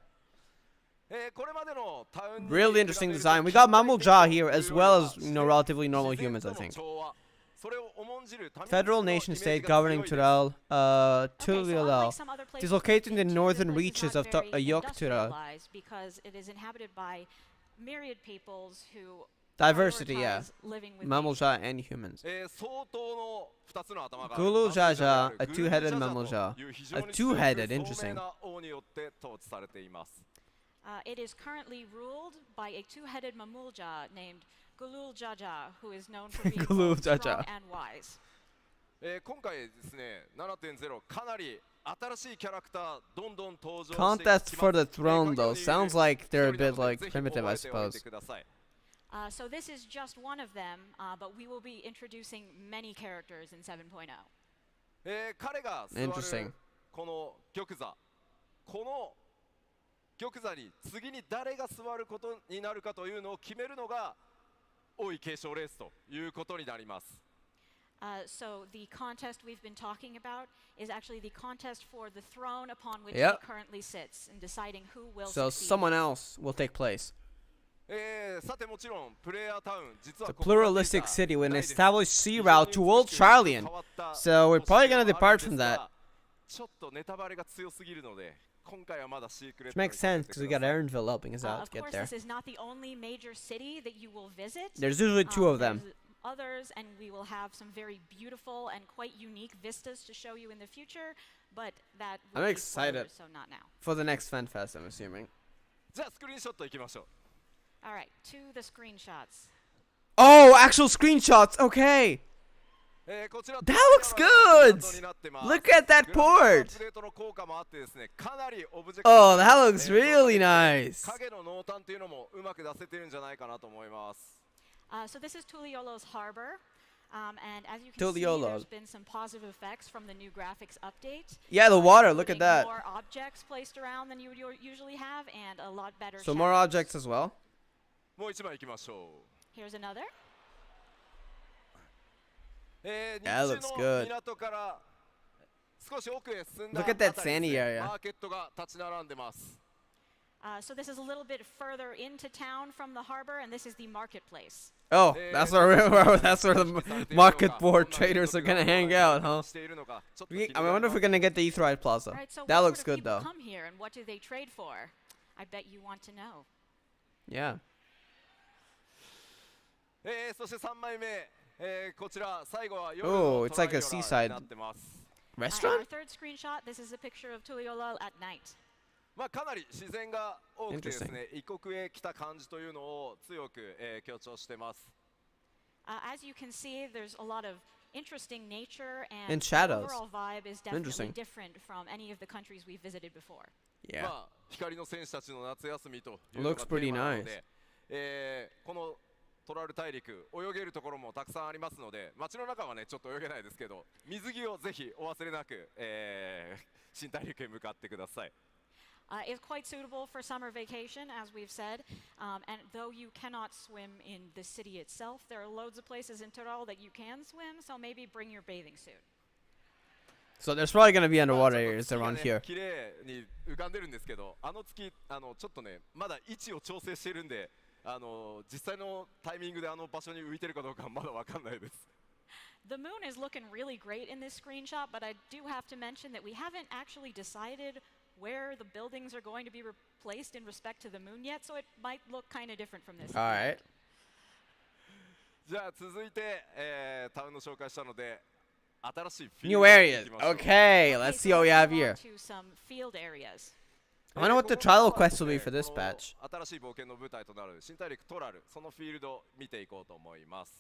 これまでのタウンに Really interesting design. We got Mammal Jaw here as well as relatively normal humans, I think. それを重んじる多民族 Federal のイメー nation ジ state が強 governing いです。 Tural, Okay, so Tulilal. unlike some other It is places located in the we've been to, northern this place is reaches not of very Ayoktural. industrialized because it is inhabited by myriad peoples who Diversity, yeah. prioritize living with Mammal nature. Jaw and humans. 相当の2つの頭がある Gulu マムジャ Jaja, である a two-headed グルージャジャ mammal jaw. という非常 A に強く two-headed, 聡 interesting. 明な王によって統治されています。It is currently ruled by a two-headed mamulja named Gulul Jaja, who is known for being Gulul both strong Jaja. and wise. 今回ですね、7.0 かなり新しいキャラクターどんどん登場してき Contest ます for the throne, 影にい though. る Sounds like they're a 一人な bit ので like ぜひ primitive, I 覚えておいて suppose. ください。 So this is just one of them, but we will be introducing many characters in 7.0. 彼が座 Interesting. るこの玉座、この玉座に次に誰が座ることになるかというのを決めるのが王位継承レースということになります。So the contest we've been talking about is actually the contest for the throne upon which Yep. he currently sits and deciding who will So succeed. someone else will take place. さてもちろんプレイヤータウン実は It's a ここがつい pluralistic た city with an ないです established sea route to Old Charlian. So we're probably gonna depart from that. ちょっとネタバレが強すぎるので今回はまだシークレッ Which トに makes させ sense て because we くだ got さい。 Aaronville helping us out Of to get course, there. this is not the only major city that you will visit. There's usually two of them. There's others, and we will have some very beautiful and quite unique vistas to show you in the future, but that will I'm be excited. spoilers, so not now. For the next FanFest, I'm assuming. じゃあスクリーンショットいきましょう。 All right, to the screenshots. Oh, actual screenshots. Okay. こちら That looks good. Look at that port. アップデートの効果もあってですね、かなりオブジェクト Oh, that looks really nice. 影の濃淡というのもうまく出せてるんじゃないかなと思います。So this is Tuliolo's harbor. And as you can Tuliolo. see, there's been some positive effects from the new graphics update. Yeah, the water. Look at including that. More objects placed around than you would usually have, and a lot better. So more shadows. objects as well. もう一枚いきましょう。 Here's another. 日 That 中 looks の good. 港から少し奥へ進んだ Look at that あたりです sandy ね area. マーケットが立ち並んでます。So this is a little bit further into town from the harbor, and this is the marketplace. Oh, that's where that's where the market board traders are gonna hang out, huh? I wonder if we're gonna get the Etherite Plaza. Right, so That what looks sort of good people though. come here, and what do they trade for? I bet you want to know. Yeah. そして3枚目、こちら最後は夜 Oh, の it's like a トライオラ seaside になってます。Our restaurant? third screenshot, this is a picture of Tuliyola at night. まあかなり自然が多くてですね、異国へ来た感じというのを強く、強調してます。As you can see, there's a lot of interesting nature, and And the shadows. overall vibe is definitely Interesting. different from any of the countries we've visited before. Yeah. まあ光の戦士たちの夏休みというの Looks がテ pretty ーマなの nice. で、このトラル大陸泳げるところもたくさんありますので、街の中はねちょっと泳げないですけど、水着をぜひお忘れなく、新大陸へ向かってください。It's quite suitable for summer vacation, as we've said. And though you cannot swim in the city itself, there are loads of places in Tyrol that you can swim, so maybe bring your bathing suit. So there's probably gonna be ま underwater あちょっ areas と月が around ね here. 綺麗に浮かんでるんですけど、あの月ちょっとねまだ位置を調整してるんで、実際のタイミングであの場所に浮いてるかどうかはまだわかんないです。The moon is looking really great in this screenshot, but I do have to mention that we haven't actually decided where the buildings are going to be replaced in respect to the moon yet, so it might look kind of different from this. All right. じゃあ続いて、タウンの紹介したので新しいフィール New ドに行 areas. きましょう。 Okay, let's see what we have move on here. to some field areas. I wonder what the trial quest will be for this patch. 新しい冒険の舞台となる新大陸トラル、そのフィールドを見ていこうと思います。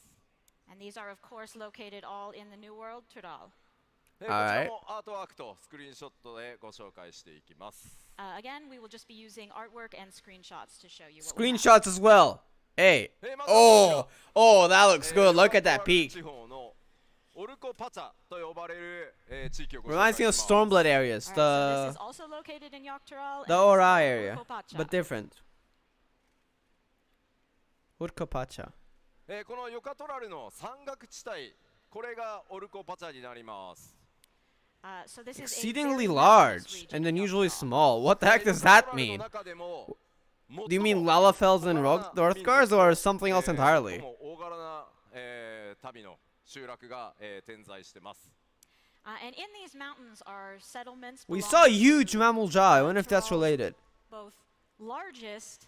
And these are, of course, located all in the New World, Tyrol. こちらもアートワークとスクリーンショットでご紹介していきます。Again, we will just be using artwork and screenshots to show you what we have. Screenshots as well. Hey. Oh, oh, that looks good. Look at that peak. 地方のオルコパチャと呼ばれる、地域をご紹 Reminds 介 me しま of す。 Stormblood areas. Alright, so this is The also located in Yogg-Turall, and the it's Ora called area, Urkopacha. but different. Urkopacha. このヨカトラルの山岳地帯、これがオルコパチャになります。So this is a Exceedingly very mountainous large region and in unusually Yogg-Turall. small. What the heck does that mean? Do you mean Lalafels and Northgars or something else entirely? 大柄な、旅の集落が、点在してます。 And in these mountains are settlements We belonging saw a to huge mammal jaw. I wonder if that's Yogg-Turall's related. both largest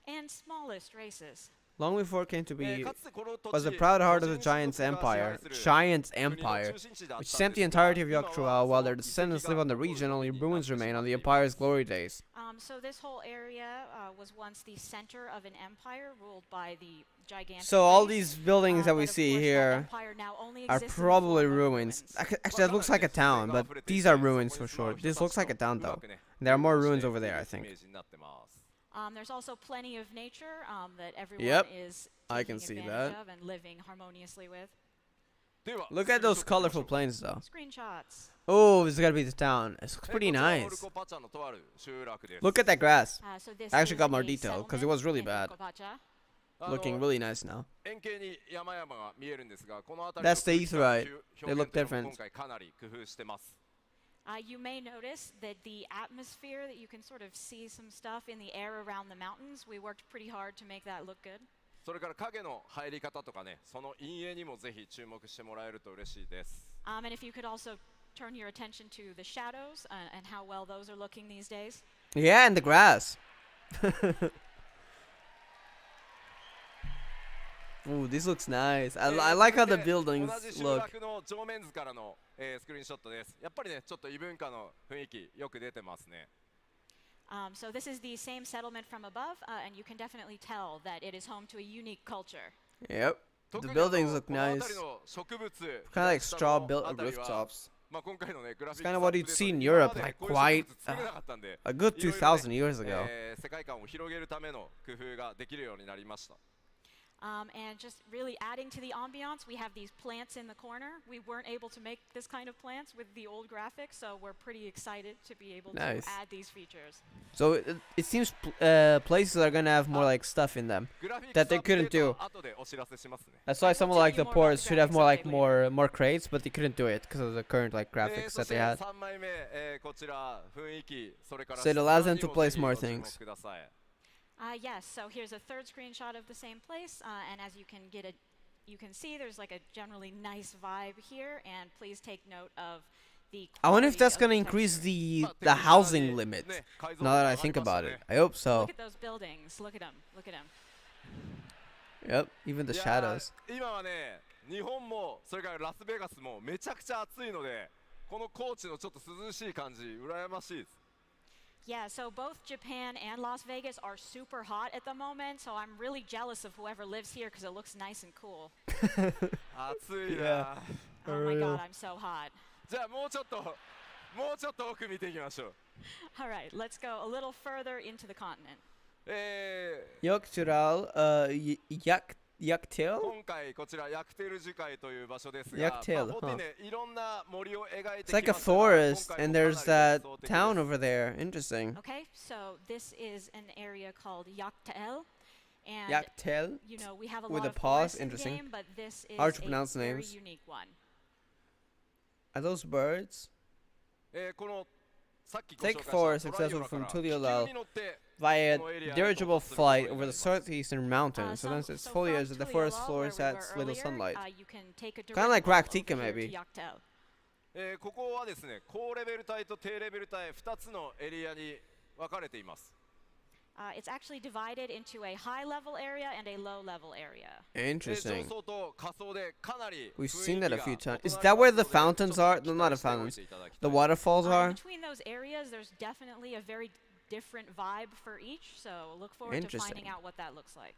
and smallest races. Long before it came to be かつてこの土地 was the proud heart of the 個人 Giants 種族が支配 Empire, する Giants 国の Empire, 中心地だったん which です sent the が entirety of 今は Yogg-Turall while their その descendants 遺跡 live が on the 残る region, only 国になって ruins しまって remain on the いる Empire's glory days. So this whole area was once the center of an empire ruled by the gigantic So all race. these buildings that But we of see course, that here empire now only are exists in the probably form of ruins. Actually, that looks like a town, but these are ruins for sure. This looks like a town though. There are more ruins over there, I think. There's also plenty of nature that everyone Yep, is I taking can see advantage that. of and living harmoniously with. Look at those colorful planes though. Screenshots. Oh, this is gotta be the town. It looks pretty nice. Look at that grass. So this I actually is got more a detail, 'cause it settlement was really in bad. Urkopacha. Looking really nice now. 円形に山々が見えるんですが、この辺り That's の the 空気 Etherite. 感 They look 表現というの different. も今回かなり工夫してます。You may notice that the atmosphere, that you can sort of see some stuff in the air around the mountains. We worked pretty hard to make that look good. それから影の入り方とかね、その陰影にもぜひ注目してもらえると嬉しいです。And if you could also turn your attention to the shadows and how well those are looking these days. Yeah, and the grass. Ooh, this looks nice. I like how the 続いて buildings 同じ集 look. 落の正面図からの、スクリーンショットです。やっぱりね、ちょっと異文化の雰囲気よく出てますね。So this is the same settlement from above, and you can definitely tell that it is home to a unique culture. Yep. The 特に buildings look この nice. 辺りの植物 Kind of like 下 straw の built あたりは rooftops. まあ今回のねグラフィッ It's ク kind of スアッ what プ you'd デート see in で今ま Europe で like こういう植 quite 物作れなかったんで a good いろいろね 2,000 years ago. 世界観を広げるための工夫ができるようになりました。And just really adding to the ambiance, we have these plants in the corner. We weren't able to make this kind of plants with the old graphics, so we're pretty excited to be able Nice. to add these features. So it seems places are gonna have more like stuff in them that they couldn't do. That's why some of like the ports should have more like more crates, but they couldn't do it because of the current like graphics that they had. So it allows them to place more things. Yes, so here's a third screenshot of the same place, and as you can see there's like a generally nice vibe here, and please take note of the I wonder if quality that's of gonna the increase textures. the housing limit. Now that I think about it, I hope so. Look at those buildings. Look at them. Look at them. Yep, even the shadows. 今はね、日本もそれからラスベガスもめちゃくちゃ暑いので、この高知のちょっと涼しい感じ羨ましいです。 Yeah, so both Japan and Las Vegas are super hot at the moment, so I'm really jealous of whoever lives here because it looks nice and cool. 暑いな。 Oh my god, I'm so hot. じゃあもうちょっと奥見ていきましょう。 All right, let's go a little further into the continent. Yoktural, Yaktil? 今回こちらヤクテル樹海という場所ですが、Yaktil, ボティね、いろんな森を描いてきましたが、 It's like a forest, and there's that town over there. Interesting. Okay, so this is an area called Yaktael. And Yaktil? you know, we have a With lot a of pause, forests in the interesting. game, but this is Hard to a pronounce very names. unique one. Are those birds? このさっきご紹 Thick 介した forest トライオ successful ラか from ら気球 Tuliolal に乗って via dirigible flight over the southeastern mountains. So that's its so foliage from that the forest Tuliolal, floors where we has were little earlier, sunlight. you can take a Kinda like direct Raktika, over here to maybe. Yaktael. ここはですね、高レベル帯と低レベル帯2つのエリアに分かれています。 It's actually divided into a high level area and a low level area. 上 Interesting. 層と下層でかなり We've 雰囲 seen 気 that a が few 異 times. な Is り that ま where す the ので fountains ちょっ are? と No, not the 期待しておい fountains. ていただきた The い。 waterfalls are? Between those areas, there's definitely a very different vibe for each, so look forward to Interesting. finding out what that looks like.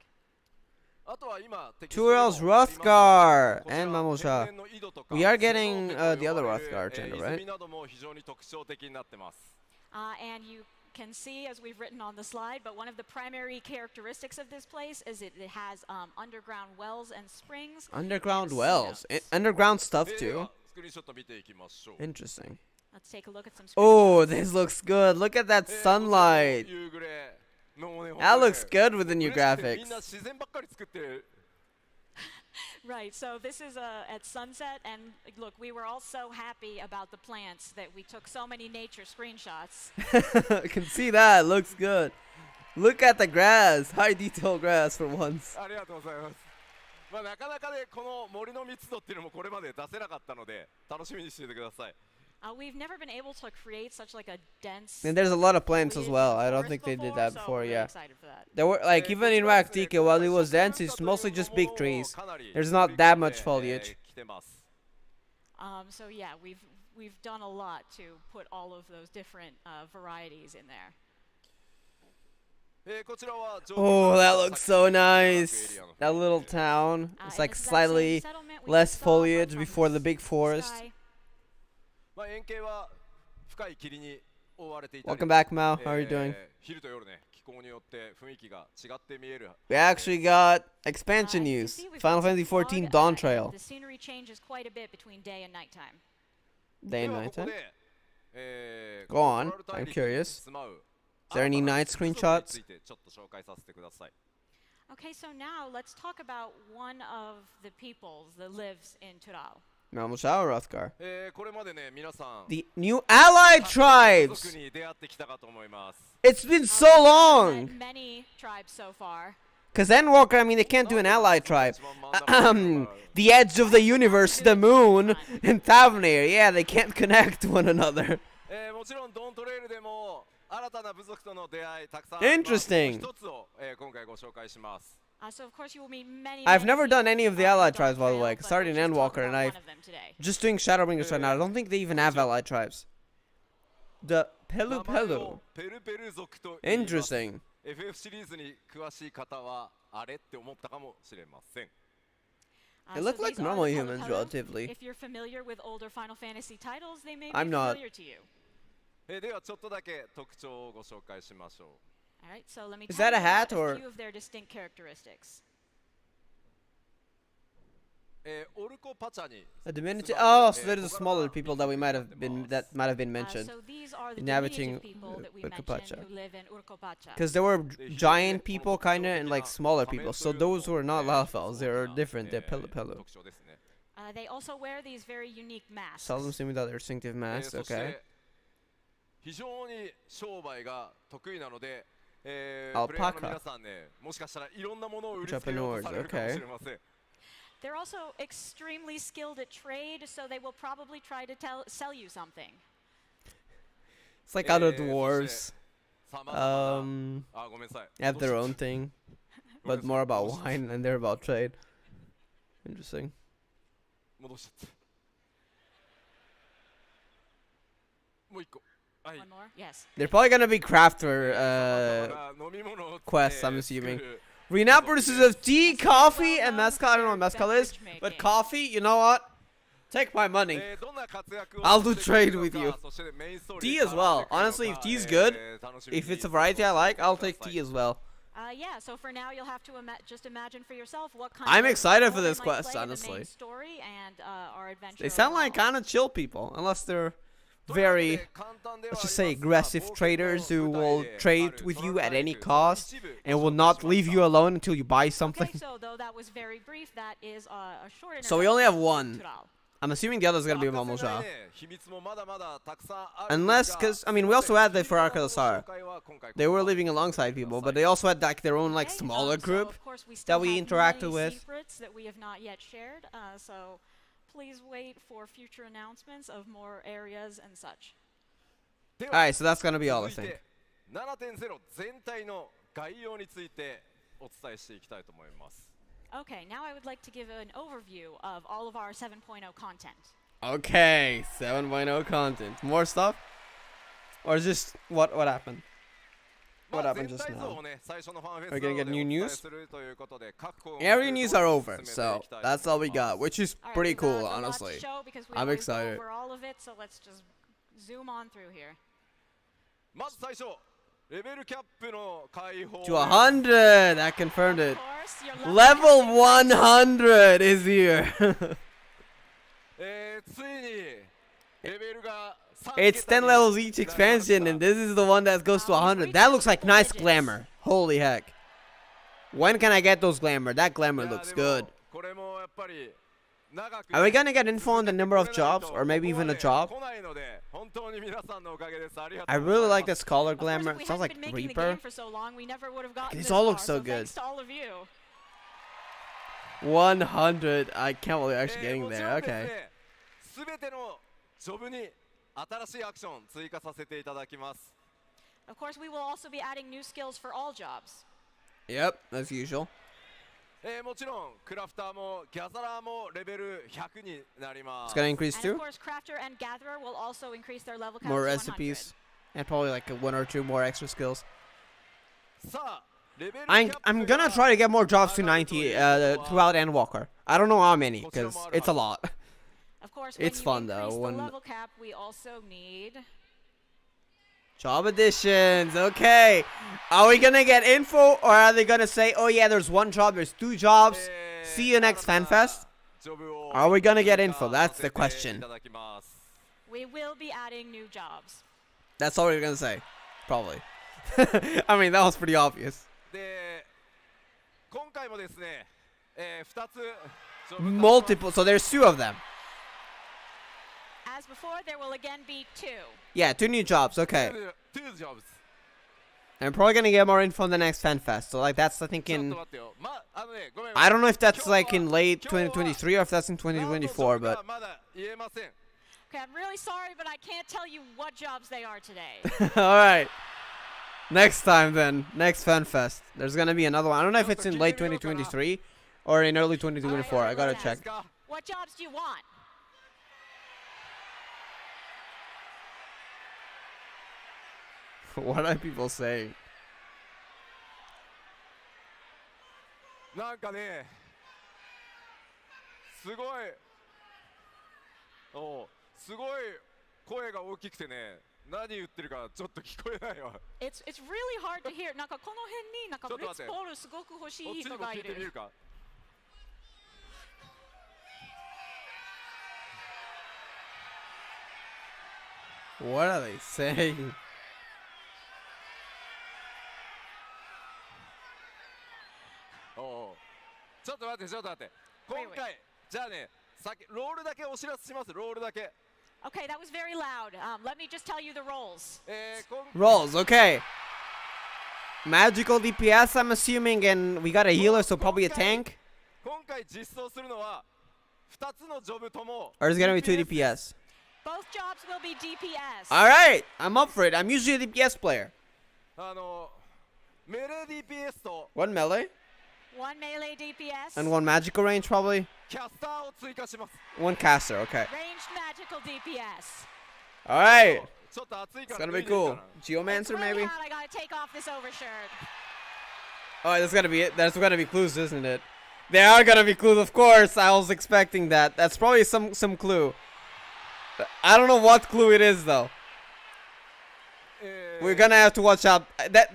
あとは今 Turel's テキストにもありますが Rothgar こちら and Mamosha. 天然の井戸とか We are 瀬戸 getting 手と the 呼ば other れる Rothgar channel, right? 泉なども非常に特徴的になってます。 And you can see, as we've written on the slide, but one of the primary characteristics of this place is it has underground wells and springs. Underground and wells. cenotes. Underground stuff で too. はスクリーンショット見ていきましょう。 Interesting. Let's take a look at some Oh, screenshots. this looks good. Look at that こちらの sunlight. 夕暮れもうね That looks good with the new 嬉しくてみ graphics. んな自然ばっかり作ってる。 Right, so this is at sunset, and look, we were all so happy about the plants that we took so many nature screenshots. I can see that. Looks good. Look at the grass. High detail grass for once. ありがとうございます。まあなかなかねこの森の密度っていうのもこれまで出せなかったので楽しみにしていてください。 We've never been able to create such like a dense. And there's a lot of plants as foliage well. in I don't forest think they did before, that so before, we're really yeah. excited for that. There were, like, even in Raktika, while it was dense, it's mostly just big trees. There's not that much foliage. So yeah, we've done a lot to put all of those different varieties in there. Oh, that looks so nice. That little town. It's And like this is that slightly same settlement we less just saw, but foliage from before the the big forest. sky. Welcome back, Mao. How are you doing? 昼と夜ね、気候によって雰囲気が違って見える。 We actually got expansion You can news. see we've Final got some Fantasy XIV fog, Dawn and Trail. The scenery changes quite a bit between day and nighttime. Day and では night ここ time. で Go on. コロラド大 I'm 陸に curious. 住まう Is there any 新たな night 部族に screenshots? ついてちょっと紹介させてください。 Okay, so now let's talk about one of the peoples that lives in Tural. Mamushao Rothgar. これまでね、皆さん The new allied 部 tribes. 族に出会ってきたかと思います。 It's been so Met long. many tribes so far. Because Endwalker, I mean, they can't do an allied tribe. The edge of the universe, the moon, and Thavnir. Yeah, they can't connect one another. もちろんドントレイルでも新たな部族との出会いたくさんあります。 Interesting. 一つを、今回ご紹介します。 So of course you will meet many. I've many never done any of the allied Dawn tribes, by the Trail, way. but Started let's in just talk Endwalker, and about I one of them today. just doing Shadowbringers right now. I don't think they even have allied tribes. The Pelu 名前 Pelu. をペルペル族と言います。 Interesting. FF シリーズに詳しい方はあれって思ったかもしれません。 They So look like these are normal the humans, Pelu Pelu. relatively. If you're familiar with older Final Fantasy titles, they may be I'm not. familiar to you. ではちょっとだけ特徴をご紹介しましょう。 All right, so let me Is tell that a you about hat or- a few of their distinct characteristics. オルコパチャに A diminutive. Oh, so there's the smaller people that might have been mentioned. So these are the Inhabiting diminutive people that we Urkopacha. mentioned who live in Urkopacha. Because there were giant people, kinda, and like smaller people. So those who are not Lalafels, they are different. They're Pelu Pelu. 特徴ですね。 They also wear these very unique masks. Seldom seen without their distinctive masks. そし Okay. て非常に商売が得意なので、プレイ Alpaca. ヤーの皆さんね、もしかしたらいろんなものを売りつけようとされるかもしれません。 They're also extremely skilled at trade, so they will probably try to sell you something. It's like other dwarves さまざま um なあ、ごめんなさい。 have their own thing, but more about wine and they're about trade. Interesting. 戻しちゃった。もう一個。はい。 One more? Yes. They're probably gonna be crafter 飲み物を quests, I'm assuming. Renowned producers of tea, coffee, and mezcal. I don't know what mezcal is, but coffee, you know what? Take my money. I'll do trade with you. Tea as well. Honestly, if tea's good, if it's a variety I like, I'll take tea as well. Yeah, so for now you'll have to just imagine for yourself what kind I'm of excited role for they this might quest, play in the honestly. main story and our adventure They sound like overall. kind of chill people, unless they're very, let's just say, aggressive traders who will trade with you at any cost and will not leave you alone until you buy something. Okay, so though that was very brief, that is a short So we only have introduction one. to Tural. I'm assuming the other's gonna be Mamoja. 秘密もまだまだたくさんあるん Unless, ですが because, I mean, we also had the Ferraka Sar. 紹介は今回 They were living alongside people, but they also had like their own like Okay, smaller so group of course we still that we have interacted many with. secrets that we have not yet shared, so please wait for future announcements of more areas and such. では Alright, so that's gonna be all, I 続い think. て 7.0 全体の概要についてお伝えしていきたいと思います。 Okay, now I would like to give an overview of all of our 7.0 content. Okay, 7.0 content. More stuff? Or just what happened? ま What あ happened 全 just 体像 now? をね、最初のファンフェス Are we gonna な get ど new でお伝え news? するということで、各項目 Area news are を over, 進めてい so きたいと that's all we 思います got, which is All right, pretty we've cool, got a lot to honestly. show because we I'm always go excited. over all of it, so let's just zoom on through here. まず最初、レベルキャップの解放 To 100! I confirmed Of it. course, your Level 100 is here! ついにレベルが It's 10 levels each expansion, and this is the one that goes to 100. That looks like nice glamour. Holy heck. When can I get those glamour? That glamour looks good. これもやっぱり長く Are we gonna get info on the number of jobs, or maybe even a job? 来ないので本当に皆さんのおかげです。ありがと I うござい really ます like this color Of course, glamour. if we It sounds hadn't like been making the Reaper. game for so long, we never would have gotten These this all far, look so good. thanks to all of you. 100. I can't believe actually も getting ち there. ろんです Okay. ね、すべてのジョブに新しいアクション追加させていただきます。 Of course, we will also be adding new skills for all jobs. Yep, as usual. もちろんクラフターもギャザラーもレベル100になりま It's す。 gonna increase And of too. course, Crafter and Gatherer will also increase their level count More to 100. recipes, and probably like one or two more extra skills. さあ、レベル I'm gonna try to get more jobs to 90 throughout Endwalker. I don't know how many, because it's a lot. Of course, when It's you fun, though, increase the when- level cap, we also need... Job additions. Okay. Are we gonna get info, or are they gonna say, oh yeah, there's one job, there's two jobs. See you next FanFest. Are we gonna get info? That's the question. We will be adding new jobs. That's all we're gonna say. Probably. I mean, that was pretty obvious. で、今回もですね、2つジョブ Multiple. So there's two of them. As before, there will again be 2. Yeah, two new jobs. Okay. 2 ジョブ I'm probably gonna get more info on the next FanFest. So like that's I think ちょっ in と待ってよ。あのね、ごめん。 I don't know if that's like in late 2023 or if that's in 2024, but まだ言えません。 Okay, I'm really sorry, but I can't tell you what jobs they are today. all right. Next time then, next FanFest. There's gonna be another one. I don't know if it's in late 2023 or in early 2024. I gotta check. What jobs do you want? What are people saying? なんかね、すごい、すごい声が大きくてね、何言ってるかちょっと聞こえないわ。 It's really hard to hear. なんかこの辺になんかブリッツポールすごく欲しいこっちに人がいも聞いてみるる。か。What are they saying? おうちょっと待ってちょっと待って今回じゃあねロールだけお知らせしますロールだけ Okay, that was very loud. Let me just tell you the roles. Rolls, okay. Magical DPS, I'm assuming, and we got a healer, so probably a tank? 今回実装するのは2つのジョブとも Or is it gonna be 2 DPS? Both jobs will be DPS. Alright, I'm up for it. I'm usually a DPS player. メレー DPS と One melee, One melee DPS. and one magical range, probably. キャスターを追加します One caster, okay. Ranged magical DPS. Alright, ちょっと暑い it's から gonna 脱 be いでいいか cool. な Geomancer, Really maybe? hot, I gotta take off this overshirt. Oh, that's gotta be it. That's gotta be clues, isn't it? They are gonna be clues, of course. I was expecting that. That's probably some clue. I don't know what clue it is, though. We're gonna have to watch out.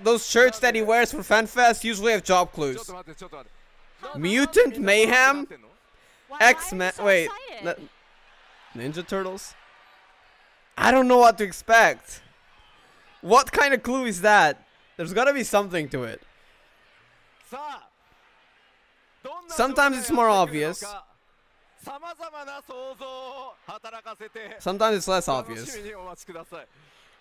Those shirts that he wears for FanFest usually have job ちょっ clues. と待ってちょっと待って Mutant Mayhem? Why are you X-Men. so Wait. excited? Ninja Turtles? I don't know what to expect. What kind of clue is that? There's gotta be something to it. さあどんな Sometimes it's more obvious. さまざまな想像を働かせて Sometimes it's less 楽 obvious. しみにお待ちください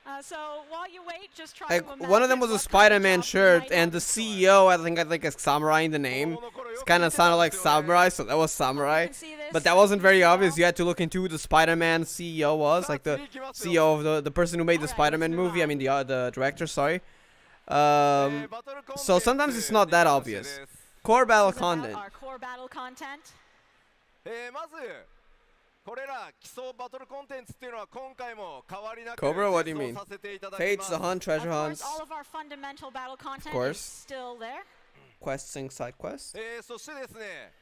So while you wait, just try Like, to imagine one of them was a what kind of Spider-Man jobs you shirt, might and have the in store. CEO, I think, had like a samurai in the name. It kind of sounded like samurai, so that was samurai. You can see this But that wasn't very as well. obvious. You had to look into who the Spider-Man CEO was, like the CEO of the person who made the Alright, Spider-Man let's move movie. I on. mean, the director, sorry. バトルコンテンツ So sometimes it's not that に関 obvious. してです Core battle This is about content. our core battle content. まずこれら基礎バトルコンテンツっていうのは今回も変わりなく Cobra, what do you 実 mean? 装させていただき Fates, ます the hunt, Of treasure course, hunts, all of our fundamental battle content is course. still there. questing, side quests. そしてですね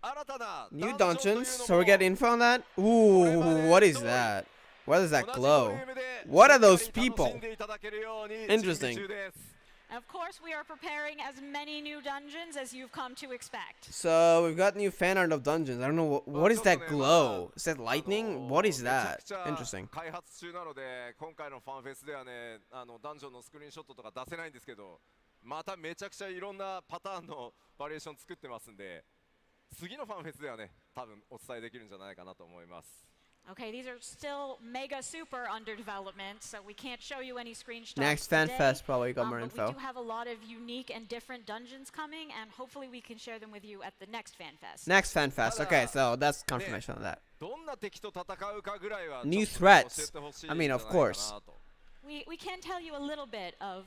新たな New ダンジョン dungeons. というの So も we get info on that? Ooh, what is that? What does that 同じ glow? ボリュームで What are those しっかり people? 楽しんでいただけるように Interesting. 準備中です Of course, we are preparing as many new dungeons as you've come to expect. So we've got new fan art of dungeons. I don't know what is that glow? Is that lightning? What is めちゃ that? くちゃ Interesting. 開発中なので今回のファンフェスではねダンジョンのスクリーンショットとか出せないんですけどまためちゃくちゃいろんなパターンのバリエーション作ってますんで次のファンフェスではね多分お伝えできるんじゃないかなと思います Okay, these are still mega super under development, so we can't show you any screenshots Next today. FanFest probably got more But info. we do have a lot of unique and different dungeons coming, and hopefully we can share them with you at the next FanFest. Next FanFest. Okay, so that's confirmation on that. どんな敵と戦うかぐらいは New ちょっと教え threats. てほしい I んじ mean, ゃ of ないかな course. と We can tell you a little bit of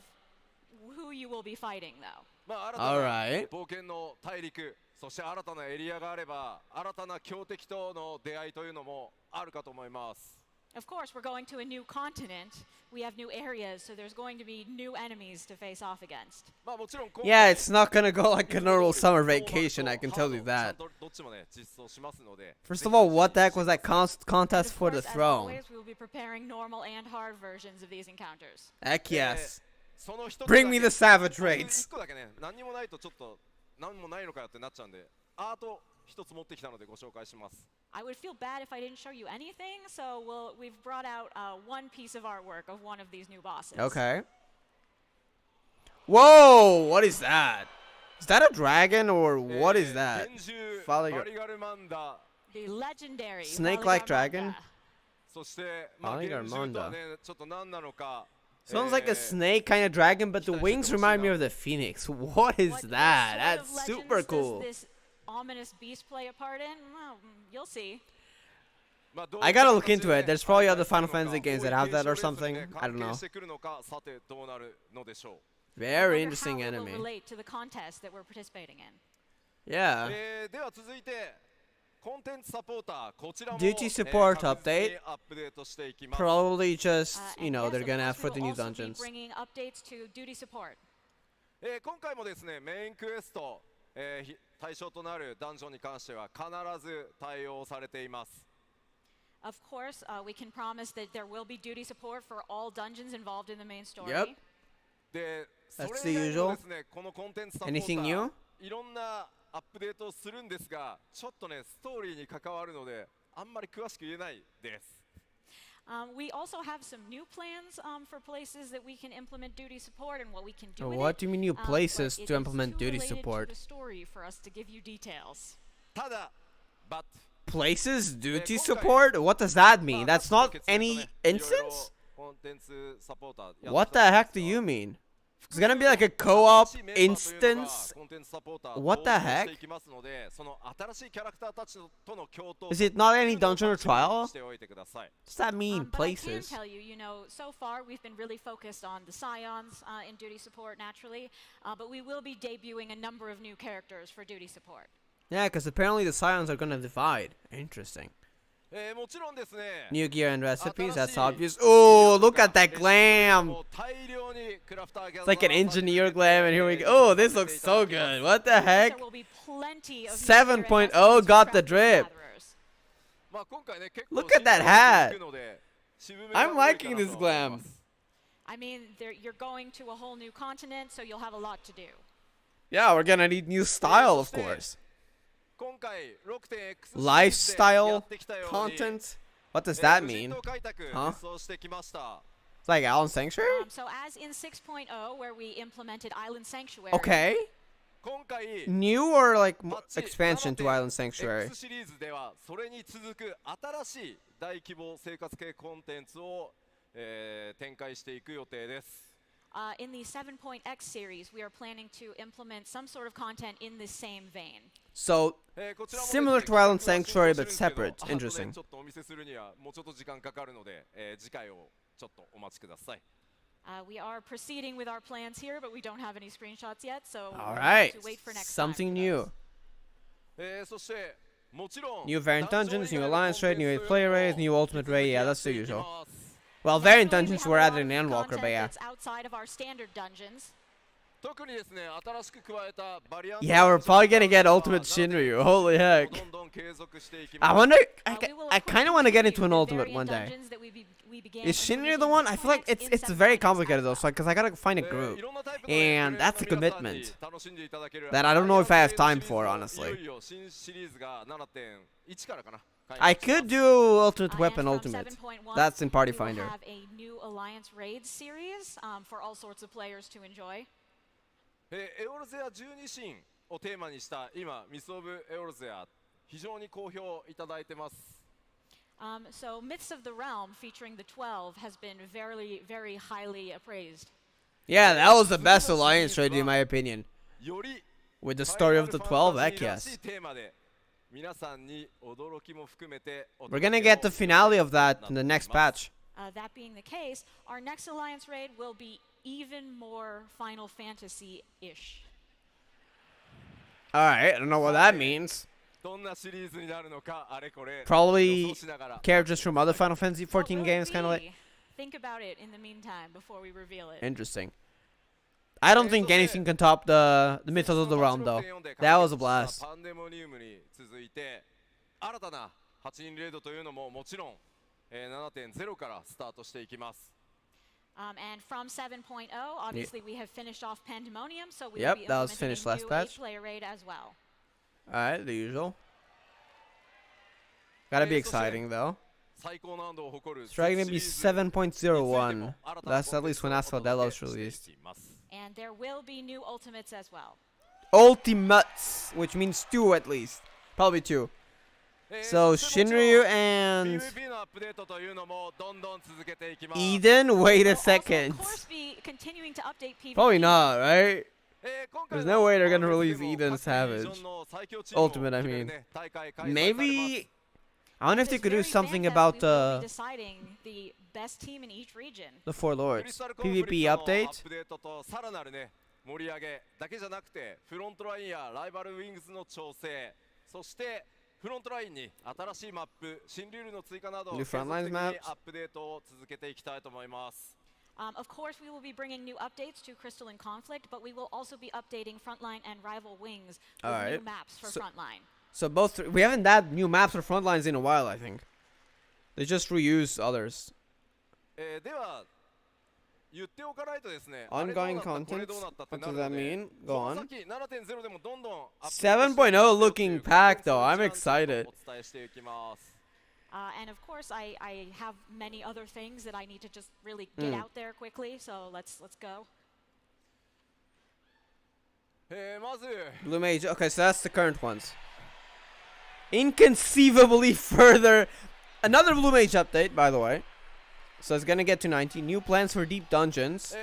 who you will be fighting, though. まあ新たな Alright. 冒険の大陸そして新たなエリアがあれば新たな強敵との出会いというのもあるかと思います Of course, we're going to a new continent. We have new areas, so there's going to be new enemies to face off against. まあもちろん今 Yeah, 回 it's not gonna go like a normal summer vacation, I can tell you ちゃん that. とどっちもね実装しますので First of all, what the heck was that contest But of for the course, as throne? always, we will be preparing normal and hard versions of these encounters. Heck yes. その一つだ Bring け me the savage 一 raids. 個だけね何にもないとちょっと何もないのかよってなっちゃうんでアート一つ持ってきたのでご紹介します I would feel bad if I didn't show you anything, so we've brought out one piece of artwork of one of these new bosses. Okay. Whoa! What is that? Is that a dragon or what is that? 幻獣 Follow バ your- リガルマンダ The legendary Snake-like Valigarmanda. dragon? そしてまあ Baligar 幻獣とは Manda. ねちょっと何なのか Sounds like a snake kind of dragon, but the wings remind me of the phoenix. What is What that? sort of That's super legends cool. Does this ominous beast play a part in? Well, you'll see. まあどう I いった gotta look 形 into で it. There's probably other 開 Final 催するのか Fantasy games that 多 have い that or 継承列 something. で I don't 関係 know. してくるのかさてどうなるのでしょう Very Wonder interesting how it will enemy. relate to the contest that we're participating in. Yeah. では続いてコンテンツサポーターこちらも Duty support 確実に update. アップデートしていきます Probably just, And you know, yes, they're of gonna course, have for we the will new also be dungeons. bringing updates to duty support. 今回もですねメインクエスト、対象となるダンジョンに関しては必ず対応されています Of course, we can promise that there will be duty support for all dungeons involved in the main story. Yep. でそ That's れ the 以外にも usual. ですねこのコンテンツサポータ Anything ー new? いろんなアップデートをするんですがちょっとねストーリーに関わるのであんまり詳しく言えないです We also have some new plans for places that we can implement duty support and what we can do with What it. do you mean new But places it to is implement too duty related to support? the story for us to give you details. ただ but Places duty 今回 support? What does that ま mean? あ That's 各 not 決定と any ねいろいろ instance? コンテンツサポーターやって What the たん heck で do す you が mean? It's gonna be like a co-op 新しいメンバーというのが instance? コンテンツサポーター What the 登場 heck? していきますのでその新しいキャラクターたちとの共闘 Is it not any というのを dungeon or 楽しみに trial? しておいてください What does that mean, But I can places? tell you, so far we've been really focused on the Scions in duty support naturally, but we will be debuting a number of new characters for duty support. Yeah, because apparently the Scions are gonna divide. Interesting. もちろんですね New gear and recipes, that's 新しい obvious. Oh, 料理 look と at か that レシピ glam! も大量にクラフターギャ It's ザー like an させて engineer glam, and here we go. Oh, this looks so good. What the There heck? will be plenty of 7.0 7.0 got the drip. まあ今回ね結構 Look at that 進化 hat. していくので渋めが I'm 多いかな liking と this は思いま glam. す I mean, you're going to a whole new continent, so you'll have a lot to do. Yeah, we're gonna need new style, of そして course. 今回 6.X シリーズでや Lifestyle ってきたように content? What does that 無人 mean? 島開拓 Huh? 実装してきました It's like Alan Sanctuary? So as in 6.0, where we implemented Island Sanctuary, Okay. 今回 New or like マッチ expansion to Island 7.X Sanctuary? シリーズではそれに続く新しい大規模生活系コンテンツを、展開していく予定です in the 7.x series, we are planning to implement some sort of content in this same vein. So こちらもですね similar to Island 企画は進 Sanctuary 行して but るんですけど separate. あとね Interesting. ちょっとお見せするにはもうちょっと時間かかるので、次回をちょっとお待ちください We are proceeding with our plans here, but we don't have any screenshots yet, so All we'll right. have to wait for next time Something for new. those. そしてもちろん New variant ダンジョン dungeons, 以 new 外の alliance raid, コン new テンツ player raids, とい new うのを ultimate raid. Yeah, 引 that's き the 続きや usual. っていきます Well, variant Naturally, we dungeons have were a lot added in of Endwalker, content but yeah. that's outside of our standard dungeons. 特にですね新しく加えたバリアント Yeah, we're probably gonna get ダン Ultimate ジョン Shinryu. Holy heck. どんどん継続していきます I wonder. We will, of I course, kind of want to get into continue an the ultimate variant one day. dungeons that we began Is Shinryu implementing the in one? I feel like 7.x it's in very 7.x complicated as though, well. so because I gotta find a い group ろんなタイプの and プレイヤー that's a の皆さんに commitment 楽しんでいただける that I don't know if I have バリアン time ト for レイド honestly. シリーズをいよいよ新シリーズが 7.1 からかな I could do Ultimate And Weapon from Ultimate. 7.1, That's in Party we will Finder. have a new alliance raid series for all sorts of players to enjoy. エオルゼア12神をテーマにした今ミス・オブ・エオルゼア非常に好評いただいてます So Myths of the Realm featuring the 12 has been very, very highly appraised. Yeah, that was the best alliance raid in my opinion. より With the story of the 12, ファイナ heck ルファンタジーらし yes. いテーマで皆さんに驚きも含めてお We're 届け gonna get the を finale of that in the な next っています patch. That being the case, our next alliance raid will be even more Final Fantasy-ish. Alright, I don't know what that means. どんなシリーズになるのかあれこれ Probably 予想しながら characters from other Final Fantasy What XIV will it games, kind of like be? Think about it in the meantime before we reveal it. interesting. I don't think anything can top the Mythos of the Realm though. That was a blast. パンデモニウムに続いて新たな8人レードというのももちろん、7.0 からスタートしていきます And from 7.0, obviously we have finished off Pandemonium, so we Yep, will be that was implementing finished a last new patch. 8-player raid as well. Alright, the usual. Gotta be exciting though. 最高難度を誇る It's probably gonna be シリーズについても 7.01. 新たな That's at least when コンテンツを Asphalt お届 Delos けしてい released. きます And there will be new ultimates as well. Ultimates, which means 2 at least. Probably 2. そ So してもちろん Shinryu and PVP のアップデートというのもどんどん続けていきます Eden? Wait a We'll also, second. of course, be continuing to update PvP. Probably not, right? 今回 There's の no way they're gonna ワンフェ release スでも Eden 各 Savage. リージョンの最強チームを Ultimate, I 決める mean. ね大会開催されます Maybe. I wonder if they This could do very something FanFest, about we will be the deciding the best team in each region. Four クリ Lords スタルコンフリクト PvP のア update. ップデートとさらなるね盛り上げだけじゃなくてフロントラインやライバルウィングスの調整そしてフロントラインに新しいマップ新ルールの追加など New 継続 frontlines 的に maps. アップデートを続けていきたいと思います Of course, we will be bringing new updates to Crystal and Conflict, but we will also be updating Frontline and Rival Wings with Alright. new maps for So- Frontline. So both we haven't had new maps or frontlines in a while, I think. They just reuse others. では言っておかないとですね Ongoing あれどうなったこれ contents? どうなったって What な does る that ので mean? そ Go の on. 先 7.0 でもどんどんアップデートしていく 7.0 looking という packed though. コン I'm テンツを excited. お伝えしていきます And of course, I have many other things that I need to just really get out there quickly. So let's go. まず Blue Mage. Okay, so that's the current ones. Inconceivably further. Another Blue Mage update, by the way. So it's gonna get to 90. New plans for deep dungeons.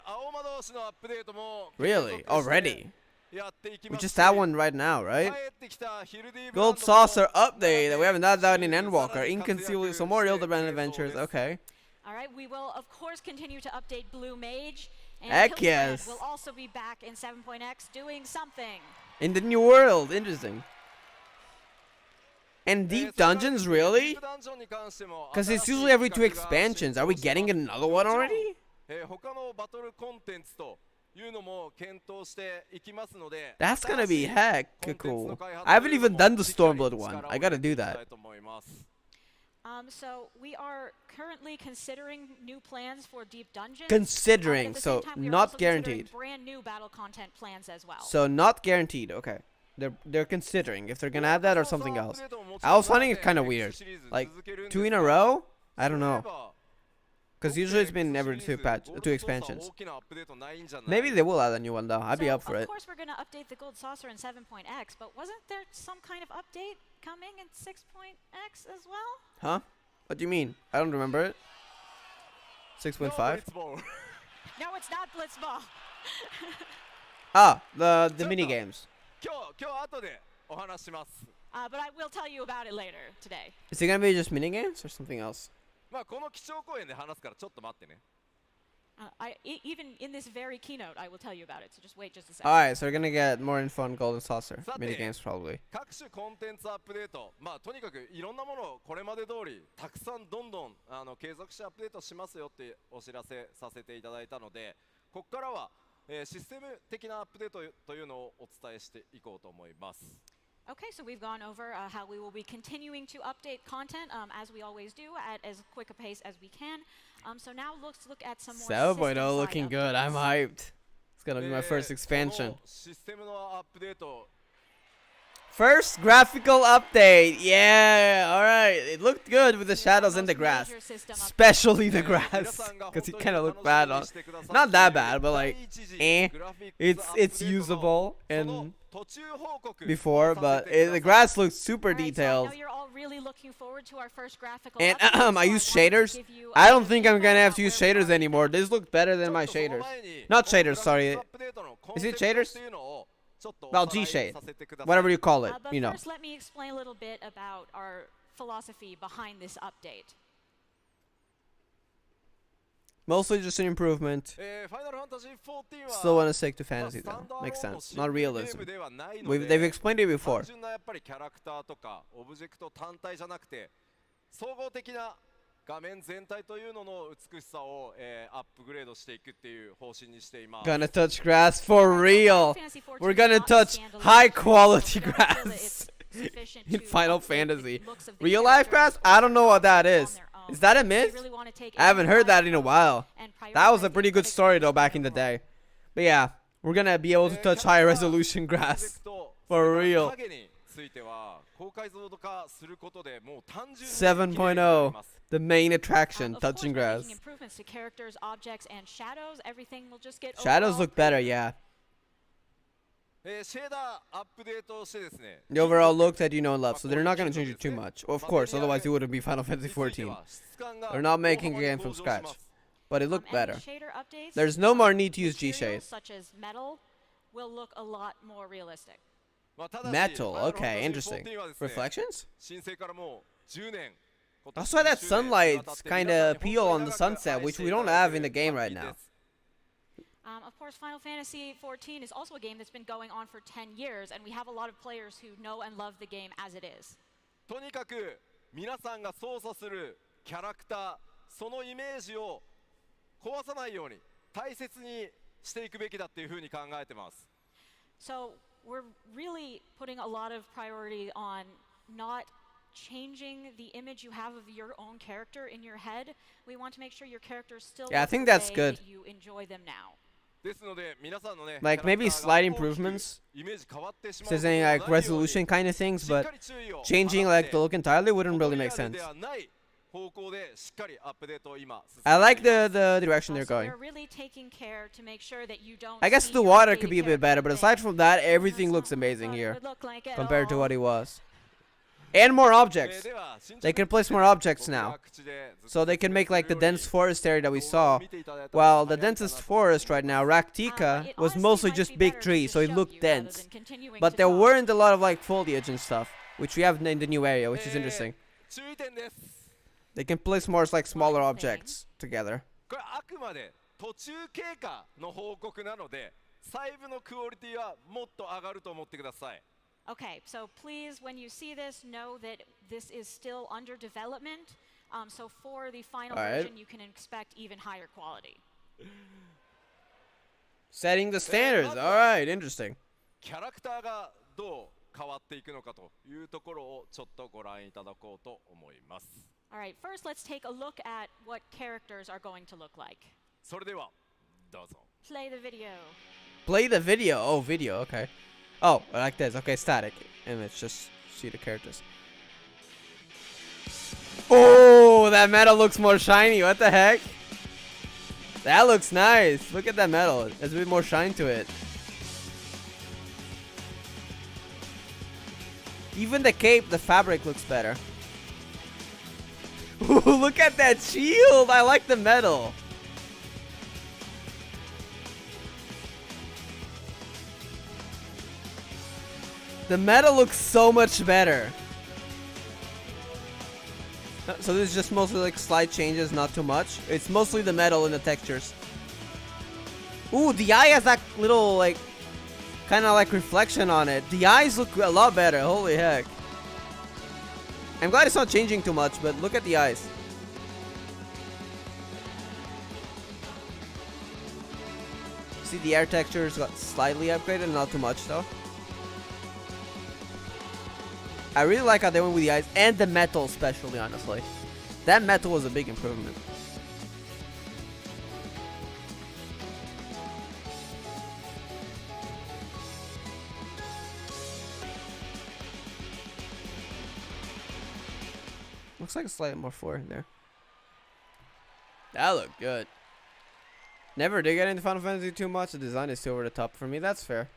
青魔導士のアップデートも Really? Already? やっていき We ます just had one right now, right? 帰ってきたヒルディ Gold Saucer update. We haven't had that in Endwalker. Inconceivably some more Hildebrand adventures. Okay. All right, we will of course continue to update Blue Mage. And Heck Hildebrand yes. will also be back in 7.x doing something. In the new world. Interesting. And deep dungeons, really? Because it's usually every 2 expansions. Are we getting another one already? 他のバトルコンテンツというのも検討していきますので That's gonna be heck cool. I haven't even done the Stormblood one. I gotta do that. So we are currently considering new plans for deep dungeons. Considering, At the so same time, we are not also considering guaranteed. Brand new battle content plans as well. So not guaranteed. Okay. They're considering if they're gonna add that or something else. I was finding it kind of weird. Like 2 in a row? I don't know. Because usually it's been every 2 expansions. Maybe they will add a new one though. I'd be up for it. Of course, we're going to update the Gold Saucer in 7.x, but wasn't there some kind of update coming in 6.x as well? Huh? What do you mean? I don't remember it. 6.5? No, it's not Blitzball. Ah, the mini games. 今日後でお話します But I will tell you about it later today. Is it gonna be just mini games or something else? まあこの基調講演で話すからちょっと待ってね Even in this very keynote, I will tell you about it. So just wait just a second. Alright, so we're gonna get more info on Golden Saucer. Mini games probably. 各種コンテンツアップデートまあとにかくいろんなものをこれまで通りたくさんどんどん継続してアップデートしますよってお知らせさせていただいたのでここからはシステム的なアップデートというのをお伝えしていこうと思います Okay, so we've gone over how we will be continuing to update content as we always do at as quick a pace as we can. So now let's look at some more 7.0 looking good. I'm hyped. It's gonna be my first expansion. システムのアップデート First graphical update. Yeah, alright. It looked good with the shadows and the grass. Especially the grass. Because it kind of looked bad on. Not that bad, but like, eh. It's usable and before, but the grass looks super detailed. And I use shaders. I don't think I'm gonna have to use shaders anymore. This look better than my shaders. Not shaders, sorry. Is it shaders? Well, G-shade. Whatever you call it, you know. First, let me explain a little bit about our philosophy behind this update. Mostly just an improvement. Still want to stick to fantasy though. Makes sense. Not realism. They've explained it before. 単純なやっぱりキャラクターとかオブジェクト単体じゃなくて総合的な画面全体というのの美しさをアップグレードしていくっていう方針にしています。 Gonna touch grass for real. We're gonna touch high quality grass in Final Fantasy. Real life grass? I don't know what that is. Is that a myth? I haven't heard that in a while. That was a pretty good story though back in the day. But yeah, we're gonna be able to touch high resolution grass for real. 7.0, the main attraction, touching grass. Shadows look better, yeah. The overall look that you know and love, so they're not going to change it too much. Of course, otherwise it wouldn't be Final Fantasy 14. They're not making a game from scratch. But it looked better. There's no more need to use G-Shade. Such as metal will look a lot more realistic. Metal, okay, interesting. Reflections? That's why that sunlight's kind of peel on the sunset, which we don't have in the game right now. Of course, Final Fantasy 14 is also a game that's been going on for 10 years, and we have a lot of players who know and love the game as it is. とにかく皆さんが操作するキャラクター、そのイメージを壊さないように大切にしていくべきだっていうふうに考えてます。So we're really putting a lot of priority on not changing the image you have of your own character in your head. We want to make sure your characters still I think that's good. that you enjoy them now. Like maybe slight improvements, saying like resolution kind of things, but changing like the look entirely wouldn't really make sense. I like the direction they're going. They're really taking care to make sure that you don't I guess see the your water updated could be a bit character better, but thing. aside from that, everything looks amazing here compared to what he was. And more objects. They can place more objects now. So they can make like the dense forest area that we saw. While the densest forest right now, Raktika, It was honestly mostly might just be big better trees, to so it show looked you rather dense. than continuing But to there talk. weren't a lot of like foliage and stuff, which we have in the new area, which is interesting. They can place more like smaller One thing. objects together. これあくまで途中経過の報告なので細部のクオリティはもっと上がると思ってください。 Okay, so please, when you see this, know that this is still under development. So for the final Alright. version, you can expect even higher quality. Setting the standards. Alright, interesting. キャラクターがどう変わっていくのかというところをちょっとご覧いただこうと思います。 All right, first let's take a look at what characters are going to look like. それではどうぞ。 Play the video. Play the video. Oh, video. Okay. Oh, like this. Okay, static image. Just see the characters. Oh, that metal looks more shiny. What the heck? That looks nice. Look at that metal. There's a bit more shine to it. Even the cape, the fabric looks better. Ooh, look at that shield. I like the metal. The metal looks so much better. So this is just mostly like slight changes, not too much. It's mostly the metal and the textures. Ooh, the eye has that little like kind of like reflection on it. The eyes look a lot better. Holy heck. I'm glad it's not changing too much, but look at the eyes. See, the air textures got slightly upgraded, not too much though. I really like how they went with the eyes and the metal, especially, honestly. That metal was a big improvement. Looks like a slightly more four in there. That looked good. Never did get into Final Fantasy too much. The design is too over the top for me. That's fair.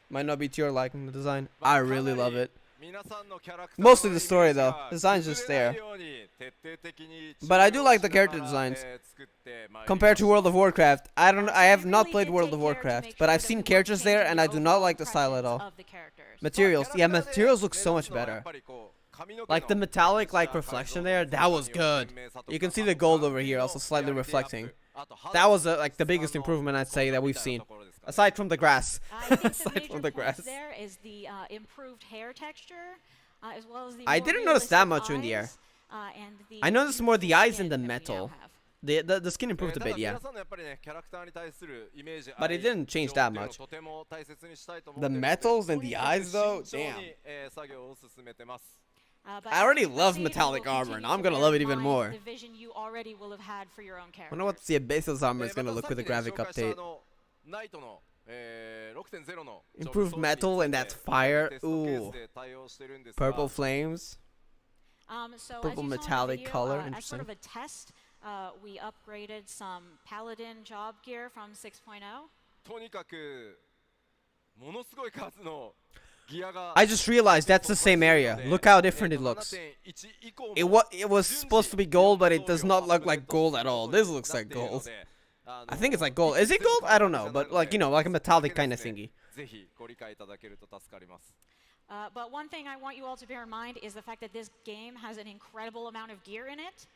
Might not be to your liking, the design. I really love it. Mostly the story though. Design's just there. But I do like the character designs. Compared to World of Warcraft, I have not played World of Warcraft, but I've seen characters there and I do not like the style at all. Materials. Yeah, materials look so much better. Like the metallic like reflection there, that was good. You can see the gold over here also slightly reflecting. That was like the biggest improvement I'd say that we've seen. Aside from the grass. Aside from the grass. There is the improved hair texture, as well as the I more didn't notice that realistic much in the air. eyes, and the I noticed more the eyes and the skin that we now metal. have. The skin improved a bit, yeah. But it didn't change that much. The metals and the eyes though, damn. But I already as love you can see, metallic we'll armor, continue and to I'm gonna bear love it in even mind more. The vision you already will have had for your own characters. I wonder what the Abyssal armor is gonna look with the graphic update. Improved metal and that fire. Ooh. Purple flames. So Purple as you saw in the metallic video, color, as interesting. sort of a test, we upgraded some Paladin job gear from 6.0. とにかくものすごい数の I just realized that's the same area. Look how different it looks. It was supposed to be gold, but it does not look like gold at all. This looks like gold. I think it's like gold. Is it gold? I don't know, but like, you know, like a metallic kind of thingy. But one thing I want you all to bear in mind is the fact that this game has an incredible amount of gear in it.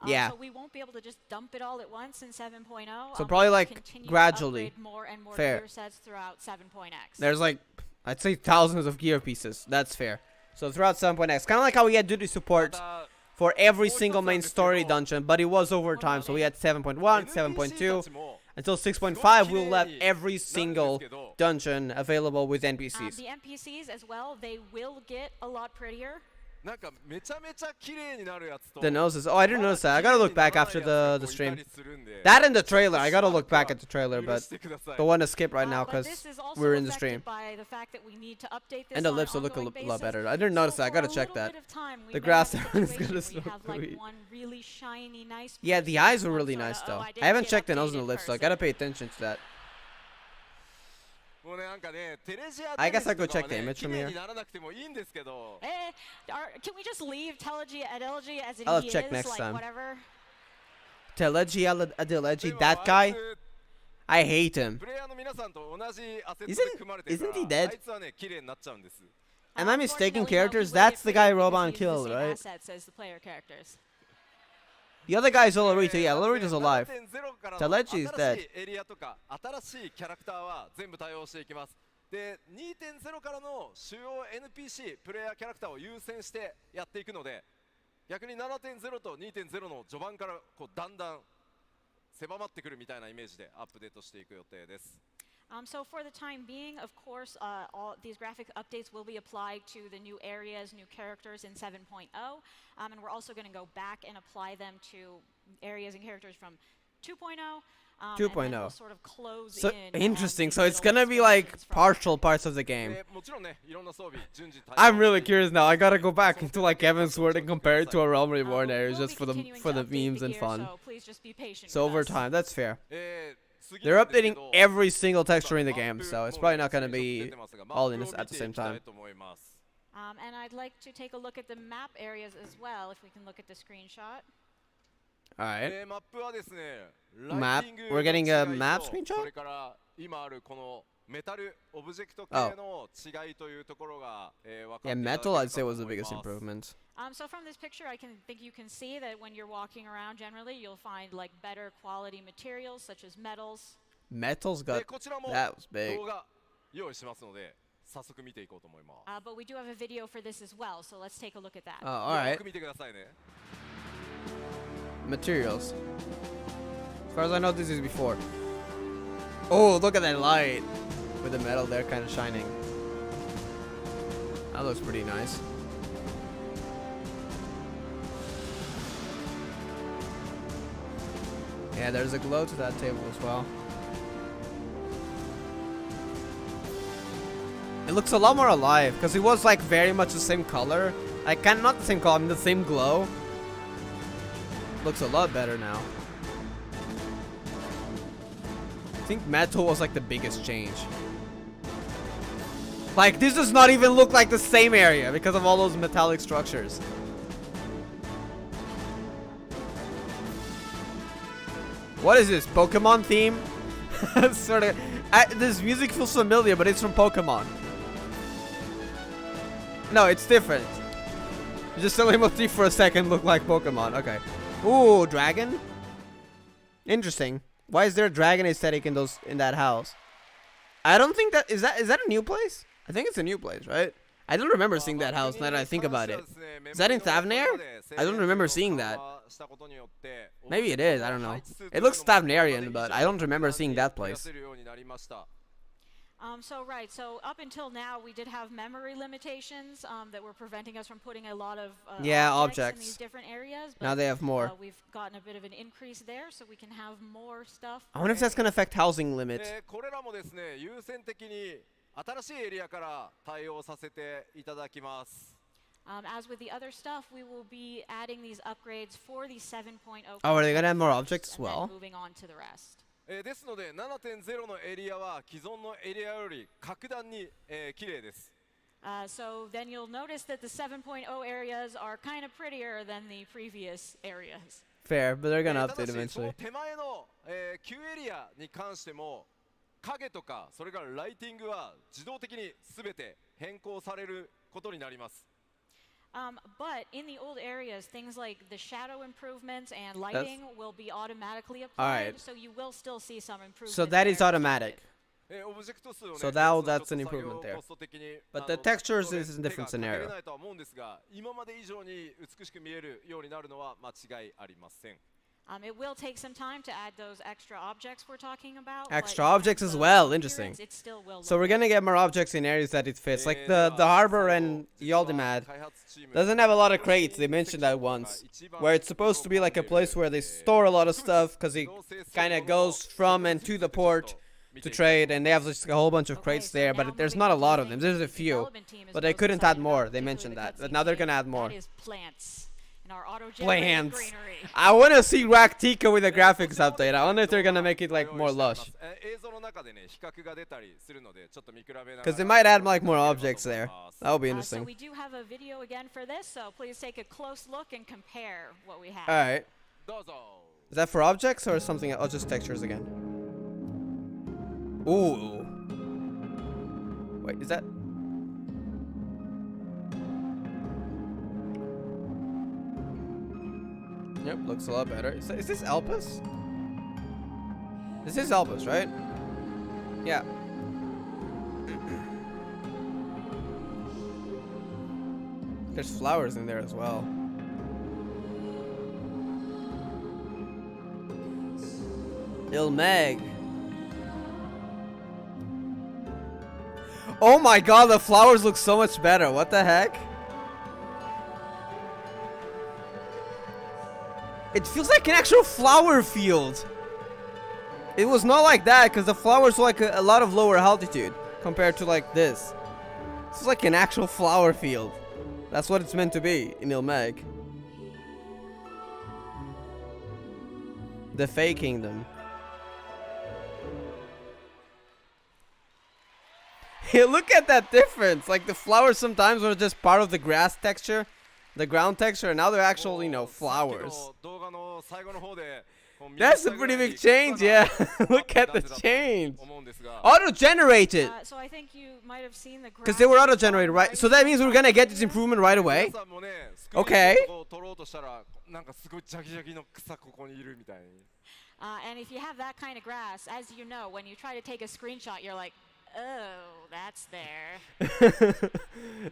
Yeah. So we won't be able to just dump it all at once in 7.0. So probably we'll like continue to gradually. upgrade more and more Fair. gear sets throughout 7.x. There's like, I'd say thousands of gear pieces. That's fair. So throughout 7.x, kind of like how we had duty support for every single main story dungeon, but it was over time. So we had 7.1, 7.2, until 6.5. We'll have every single dungeon available with NPCs. The NPCs as well, they will get a lot prettier. なんかめちゃめちゃ綺麗になるやつと The noses. Oh, I didn't notice that. I gotta look back after the stream. That and the trailer. I gotta look back at the trailer, but don't want to skip right now But because this is also we're in the affected stream. by the fact that we need to update this And the on an lips will look a ongoing lot basis. better. I didn't notice that. I So gotta for a check little that. bit of time, we The may grass have a everyone's situation gonna where you smoke have, like, weed. one really shiny, nice Yeah, piece the and eyes were one really sorta, nice oh, though. I I didn't haven't get checked the nose and updated the lips, so I person. gotta pay attention to that. もうねなんかねテレジア I テレ guess I ビ could とかは check the ね image 綺 from 麗 here. にならなくてもいいんですけど Can we just leave Telegy at Elegy as it I'll he check is, next like time. whatever? Telegy, で Adelegy, も that あい guy, つ I hate him. プレイヤーの皆さんと同じアセット Isn't- で組まれてるから isn't he dead? あいつはね綺麗になっちゃうんです Am I mistaken Unfortunately, no, characters? he That's wouldn't the fit guy in because Robon he uses the killed, same right? assets as the player characters. The other guy is Olorito. Yeah, だって Olorito's alive. 7.0 からの Telechi is 新 dead. しいエリアとか新しいキャラクターは全部対応していきますで 2.0 からの主要 NPC プレイヤーキャラクターを優先してやっていくので逆に 7.0 と 2.0 の序盤からこうだんだん狭まってくるみたいなイメージでアップデートしていく予定です So for the time being, of course, all these graphic updates will be applied to the new areas, new characters in 7.0, and we're also going to go back and apply them to areas and characters from 2.0. And then 2.0. we'll sort of close So in interesting. the So it's middle gonna be like expansions from- partial parts of the game. でもちろんねいろんな装備順次対応 I'm really してい curious く now. I gotta go back into like Evan's Sword and compare it to a Realm But Reborn we area will just be for continuing the to update memes and gear, fun. So please just be patient So with over us. time, that's fair. 次 They're なんですけ updating ど every single texture in the マッ game, プ so it's もう probably not gonna 出 be てますが all マ in ッ this プを at the 見てい same きた time. いと思います And I'd like to take a look at the map areas as well, if we can look at the screenshot. All right. マップはですね Map. ライティング We're getting a の違い map と screenshot? それから今あるこのメタルオブジェクト系の違いというところが分かって Yeah, いただけ metal る I'd か say と was the 思い biggest ます improvement. So from this picture, I think you can see that when you're walking around, generally you'll find like better quality materials such as metals. Metal's で got こちらも that was big. 動画用意しますので早速見ていこうと思います But we do have a video for this as well, so let's take a look at that. Oh, all right. よく見てくださいね Materials. As far as I know, this is before. Oh, look at that light with the metal there, kind of shining. That looks pretty nice. Yeah, there's a glow to that table as well. It looks a lot more alive because it was like very much the same color. Like, kind of not the same color, I mean the same glow. Looks a lot better now. I think metal was like the biggest change. Like, this does not even look like the same area because of all those metallic structures. What is this? Pokemon theme? Sort of. This music feels familiar, but it's from Pokemon. No, it's different. Just the motif for a second looked like Pokemon. Okay. Ooh, dragon? Interesting. Why is there a dragon aesthetic in that house? I don't think that is that a new place? I think it's a new place, right? I don't remember seeing that house now that I think about it. Is that in Thavnair? I don't remember seeing that. Maybe it is, I don't know. It looks Thavnarian, but I don't remember seeing that place. So up until now, we did have memory limitations that were preventing us from putting a lot of objects in these different areas. But now they have more. We've gotten a bit of an increase there, so we can have more stuff. I wonder if that's going to affect housing limit. これらもですね優先的に新しいエリアから対応させていただきます As with the other stuff, we will be adding these upgrades for the 7.0. Oh, are they going to have more objects as and then well? moving on to the rest. ですので 7.0 のエリアは既存のエリアより格段に綺麗です So then you'll notice that the 7.0 areas are kind of prettier than the previous areas. Fair, but they're going to た update だしそ eventually. の手前の旧エリアに関しても影とかそれからライティングは自動的に全て変更されることになります But in the old areas, things like the shadow improvements and lighting will be automatically applied, Alright. so you will still see some improvement. So that is there. automatic. オブジェクト数をね So 増やすのは that's ちょっ an と作業 improvement there. コスト的に But the textures is a 手 different がかけれ scenario. ないとは思うんですが今まで以上に美しく見えるようになるのは間違いありません It will take some time to add those extra objects we're talking about. Extra but in objects terms as of well, interesting. appearance, it still will So look we're gonna get more objects in areas that it fits, like the harbor and Yaldimad doesn't have a lot of crates. They mentioned that once, where it's supposed to be like a place where they store a lot of stuff because it kind of goes from and to the port to trade, and they have just a whole bunch of crates there, but there's not a lot of them. There's a few, but they couldn't add more. They mentioned that, but now they're gonna add more. That is plants. In our auto-generated Plants. greenery. I want to see Raktika with a graphics update. I wonder if they're gonna make it like more lush, because they might add like more objects there. That would be So interesting. we do have a video again for this, so please take a close look and compare what we have. All right. Is that for objects or something else? Oh, just textures again. Ooh. Wait, is that? Yep, looks a lot better. Is this Elpis? This is Elpis, right? Yeah. There's flowers in there as well. Ilmeg. Oh my god, the flowers look so much better. What the heck? It feels like an actual flower field. It was not like that because the flowers were like a lot of lower altitude compared to like this. This is like an actual flower field. That's what it's meant to be in Ilmeg. The Fey Kingdom. Hey, look at that difference. Like the flowers sometimes were just part of the grass texture, the ground texture, and now they're actual, you know, flowers. That's a pretty big change, yeah. Look at the change. Auto-generated. So I think you might have seen the because they were auto-generated, right? So that means we're gonna get this improvement right away. Okay. And if you have that kind of grass, as you know, when you try to take a screenshot, you're like, oh, that's there.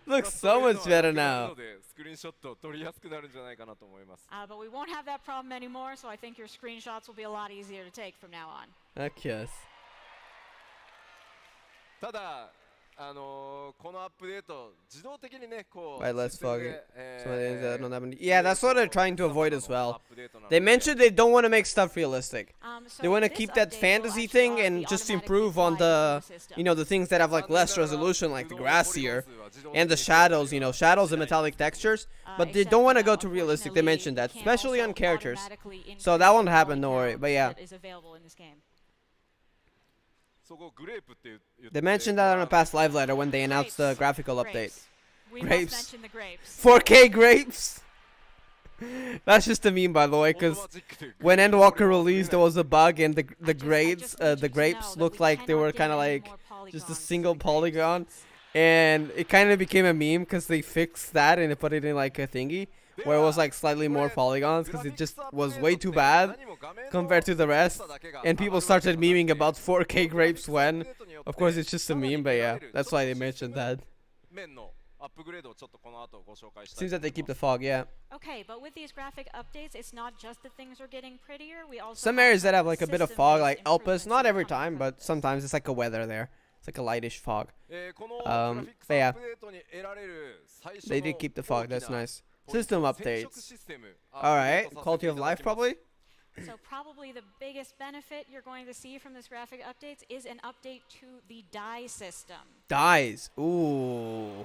Looks so much better now. But we won't have that problem anymore, so I think your screenshots will be a lot easier to take from now on. Heck yes. Right, let's fuck it. Yeah, that's what they're trying to avoid as well. They mentioned they don't want to make stuff realistic. So They want to this keep that update will fantasy actually thing already and just automatically improve on apply the, to system. you know, the things that have like less resolution, like the grass here, and the shadows, you know, shadows and metallic textures. But they Except, don't want to you know, go to realistic. They unfortunately, mentioned that, you can't especially also on characters. automatically So that won't increase the happen, don't poly worry. count But yeah, that is available in this game. they mentioned that on a past live letter when they announced the graphical update. Grapes. We Grapes. must mention the grapes. 4K grapes. That's just a meme, by the way, because when Endwalker released, there was a bug, and the grapes looked like they were kind of like just a single polygon, and it kind of became a meme because they fixed that and they put it in like a thingy where it was like slightly more polygons because it just was way too bad compared to the rest, and people started memeing about 4K grapes when, of course, it's just a meme, but yeah, that's why they mentioned that. Seems that they keep the fog, yeah. Okay, but with these graphic updates, it's not just that things are getting prettier. We also Some areas that have like a bit of fog, like systems Elpis, improvements not that are every coming time, from but this. sometimes it's like a weather there. It's like a lightish fog. But yeah, they did keep the fog. That's nice. System updates. All right, quality of life probably. So probably the biggest benefit you're going to see from this graphic updates is an update to the die system. Dies. Ooh.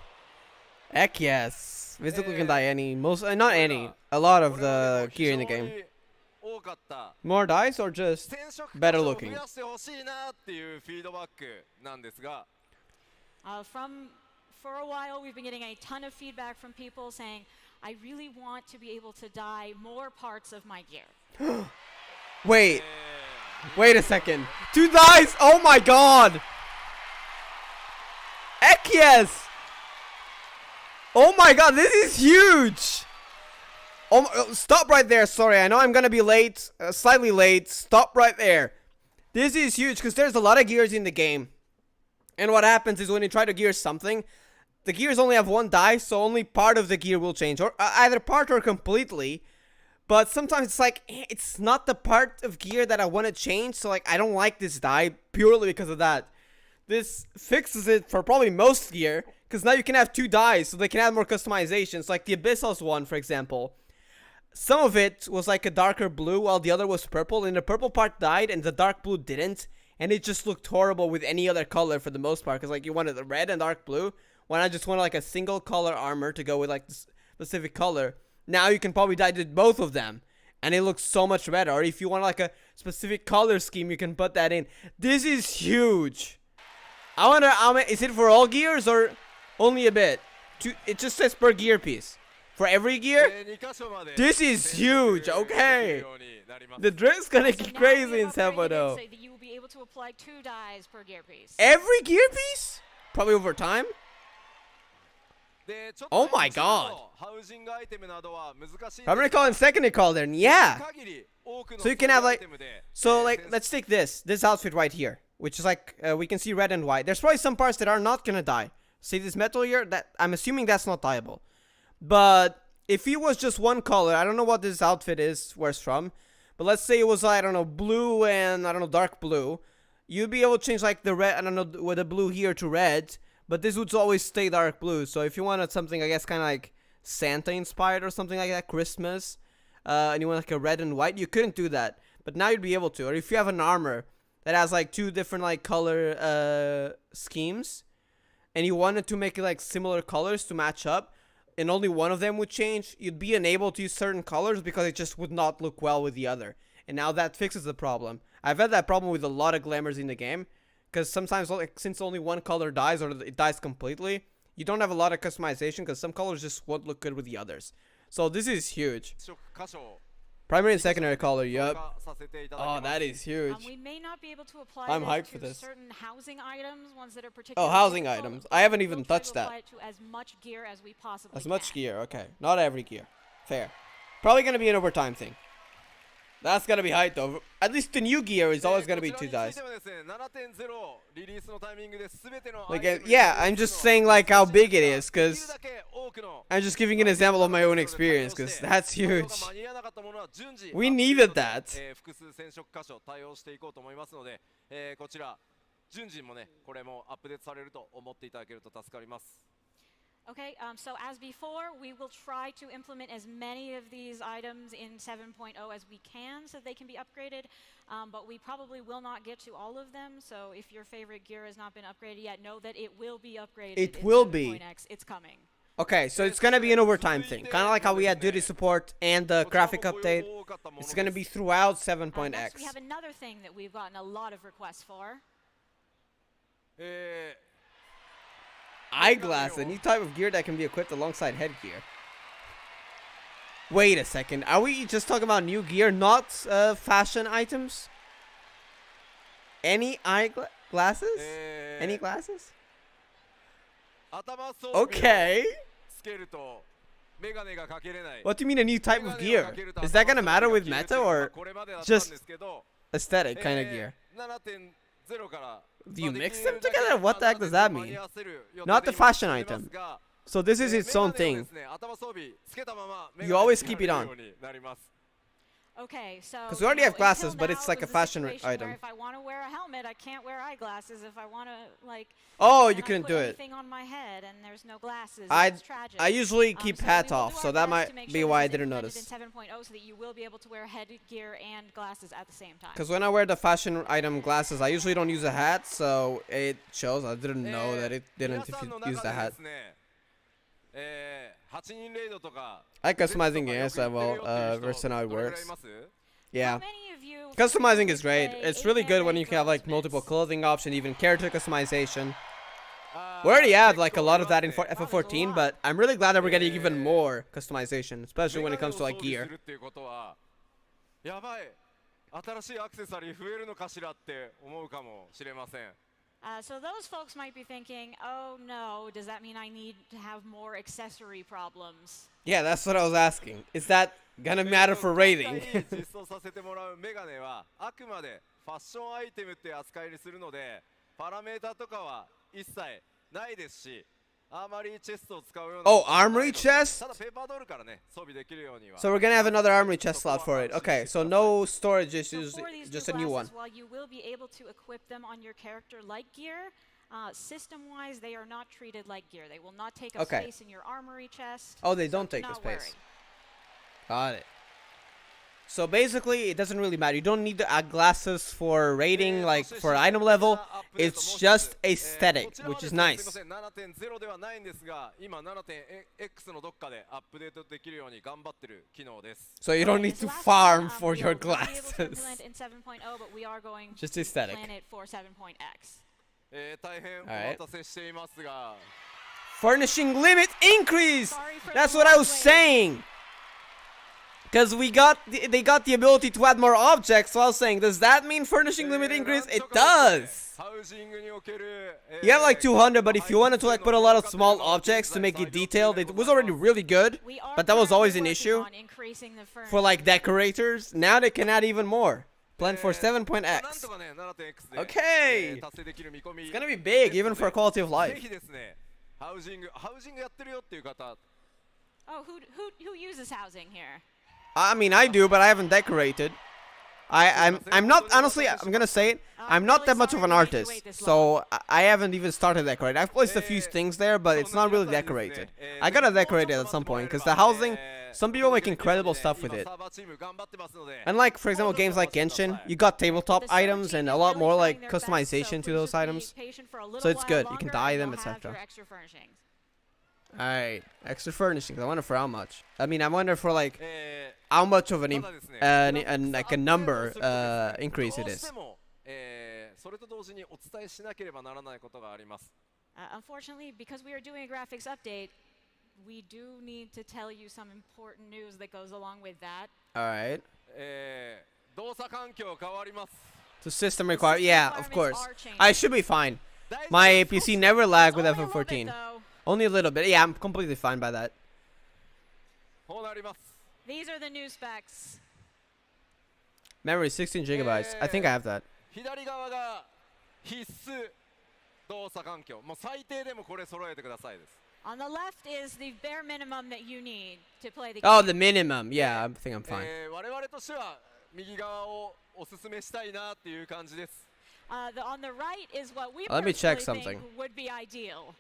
Heck yes. Basically can die any, not any, a lot of the gear in the game. More dice or just better looking? For a while, we've been getting a ton of feedback from people saying, I really want to be able to dye more parts of my gear. Wait a second. 2 dice. Oh my god. Heck yes. Oh my god, this is huge. Oh, stop right there. Sorry, I know I'm gonna be late, slightly late. Stop right there. This is huge because there's a lot of gears in the game. And what happens is when you try to gear something, the gears only have 1 die, so only part of the gear will change. Or either part or completely. But sometimes it's like, it's not the part of gear that I want to change. So like, I don't like this die purely because of that. This fixes it for probably most gear, because now you can have 2 dies, so they can add more customizations. Like the Abyssals one, for example. Some of it was like a darker blue, while the other was purple, and the purple part died, and the dark blue didn't. And it just looked horrible with any other color for the most part, because like you wanted the red and dark blue. When I just wanted like a single color armor to go with like this specific color. Now you can probably dye both of them, and it looks so much better. Or if you want like a specific color scheme, you can put that in. This is huge. I wonder how many, is it for all gears or only a bit? It just says per gear piece. For every gear? This is huge. Okay. The drift's gonna get crazy in Sempo though. So that you will be able to apply 2 dyes per gear piece. Every gear piece? Probably over time. Oh my god. I'm gonna call it secondary call then. Yeah. So you can have like, so like, let's take this outfit right here, which is like, we can see red and white. There's probably some parts that are not gonna die. See this metal here? That I'm assuming that's not dyeable. But if it was just one color, I don't know what this outfit is, where it's from. But let's say it was, I don't know, blue and, I don't know, dark blue. You'd be able to change like the red, I don't know, with the blue here to red. But this would always stay dark blue. So if you wanted something, I guess, kind of like Santa inspired or something like that, Christmas, and you want like a red and white, you couldn't do that. But now you'd be able to. Or if you have an armor that has like 2 different like color schemes, and you wanted to make it like similar colors to match up, and only one of them would change, you'd be unable to use certain colors because it just would not look well with the other. And now that fixes the problem. I've had that problem with a lot of glamours in the game. Because sometimes, like, since only one color dies or it dies completely, you don't have a lot of customization because some colors just won't look good with the others. So this is huge. Primary and secondary color, yup. Oh, that is huge. We may not be able to apply I'm this hyped to for this. certain housing items, ones that are particularly Oh, housing difficult, items. but I haven't we even will try to touched that. apply it to as much gear as we possibly As much can. gear, okay. Not every gear. Fair. Probably going to be an overtime thing. That's going to be hyped though. At least the new gear is always going to be 2 dice. Like, yeah, I'm just saying like how big it is, because I'm just giving an example of my own experience, because that's huge. We needed that. 順次もね、これもアップデートされると思っていただけると助かります。 Okay, so as before, we will try to implement as many of these items in 7.0 as we can so they can be upgraded, but we probably will not get to all of them, so if your favorite gear has not been upgraded yet, know that it will be upgraded. It will be. It's coming. Okay, so it's gonna be an overtime thing, kind of like how we had duty support and the graphic update. It's gonna be throughout 7.x. Next, we have another thing that we've gotten a lot of requests for. Eyeglass, a new type of gear that can be equipped alongside headgear. Wait a second, are we just talking about new gear, not fashion items? Any eyeglasses? Any glasses? Okay. What do you mean a new type of gear? Is that gonna matter with meta or just aesthetic kind of gear? Do you mix them together? What the heck does that mean? Not the fashion item. So this is its own thing. You always keep it on. Okay, so because we already have glasses, but it's like a fashion item. If I want to wear a helmet, I can't wear eyeglasses. If I want to, like, oh, you couldn't do it. On my head and there's no glasses. I usually keep so hat off, so that might be why I didn't notice. In 7.0, so that you will be able to wear headgear and glasses at the same time. Because when I wear the fashion item glasses, I usually don't use a hat, so it shows. I didn't know that it didn't if you use the hat. I like customizing games as well, versus how it works. Yeah. Customizing is great. It's really good when you can have like multiple clothing options, even character customization. We already had like a lot of that in FF14, but I'm really glad that we're getting even more customization, especially when it comes to like gear. So those folks might be thinking, oh no, does that mean I need to have more accessory problems? Yeah, that's what I was asking. Is that gonna matter for rating? 実装させてもらうメガネはあくまでファッションアイテムって扱いにするので、パラメータとかは一切ないですし、アーマリーチェストを使うような Oh, armory chest? ただペーパードールからね装備できるようには So we're gonna have another armory chest slot for it. Okay, so no storage issues, So for these just a new new one. glasses, while you will be able to equip them on your character like gear, system-wise, they are not treated like gear. They will not take up Okay. space in your armory chest. Oh, they so don't do take the not worry. space. Got it. So basically, it doesn't really matter. You don't need the glasses for rating, like for item level. It's just aesthetic, which is nice. 7.0 ではないんですが今 7.x のどっかでアップデートできるように頑張ってる機能です So you don't need This to last farm one, for we your will not be able to glasses. implement in 7.0, but we are going Just to aesthetic. plan it for 7.x. 大変お Alright. 待たせしていますが Furnishing limit increase. Sorry for That's the what I long was wait. saying. Because they got the ability to add more objects. So I was saying, does that mean furnishing limit increase? It does. ハウジングにおける You have like 200, but if you wanted to like put a lot of small objects to make it detailed, it was already really good. We are But that was always an currently issue working on increasing the for like decorators. Now they can add even more. Plan for なん 7.x. とかね 7.x で Okay. 達成できる見込み It's gonna be big, even for quality of ぜ life. ひですねハウジングやってるよっていう方 Oh, who uses housing here? I mean, I do, but I haven't decorated. I'm not, honestly, I'm gonna say it, I'm not that much of an artist, so I haven't even started decorating. I've placed a few things there, but it's not really decorated. I gotta decorate it at some point, because the housing, some people make incredible stuff with it. サーバーチーム頑張ってますので And like, for example, games like Genshin, you got tabletop The search items team and is a lot really more trying like their best, so customization to please those just be items. patient for a little So it's while good, you can longer dye and them, you'll have etc. your extra furnishings. Alright, extra furnishings, I wonder for how much. I mean, I wonder for like, え how much of ー an, ただですね like a number, increase it どうして is. もそれと同時にお伝えしなければならないことがあります Unfortunately, because we are doing a graphics update, we do need to tell you some important news that goes along with that. Alright. 動作環境変わります So system require, yeah, of course. Requirements are changing. I should be fine. My PC never lagged with Only a little bit, FF14. though. Only a little bit. Yeah, I'm completely fine by that. こうなります These are the new specs. Memory 16 gigabytes. I think I have that. 左側が必須動作環境もう最低でもこれ揃えてくださいです On the left is the bare minimum that you need to play the Oh, game. the minimum. Yeah, I think I'm fine. 我々としては右側をおすすめしたいなっていう感じです On the right is what we Let me check personally something. think would be ideal.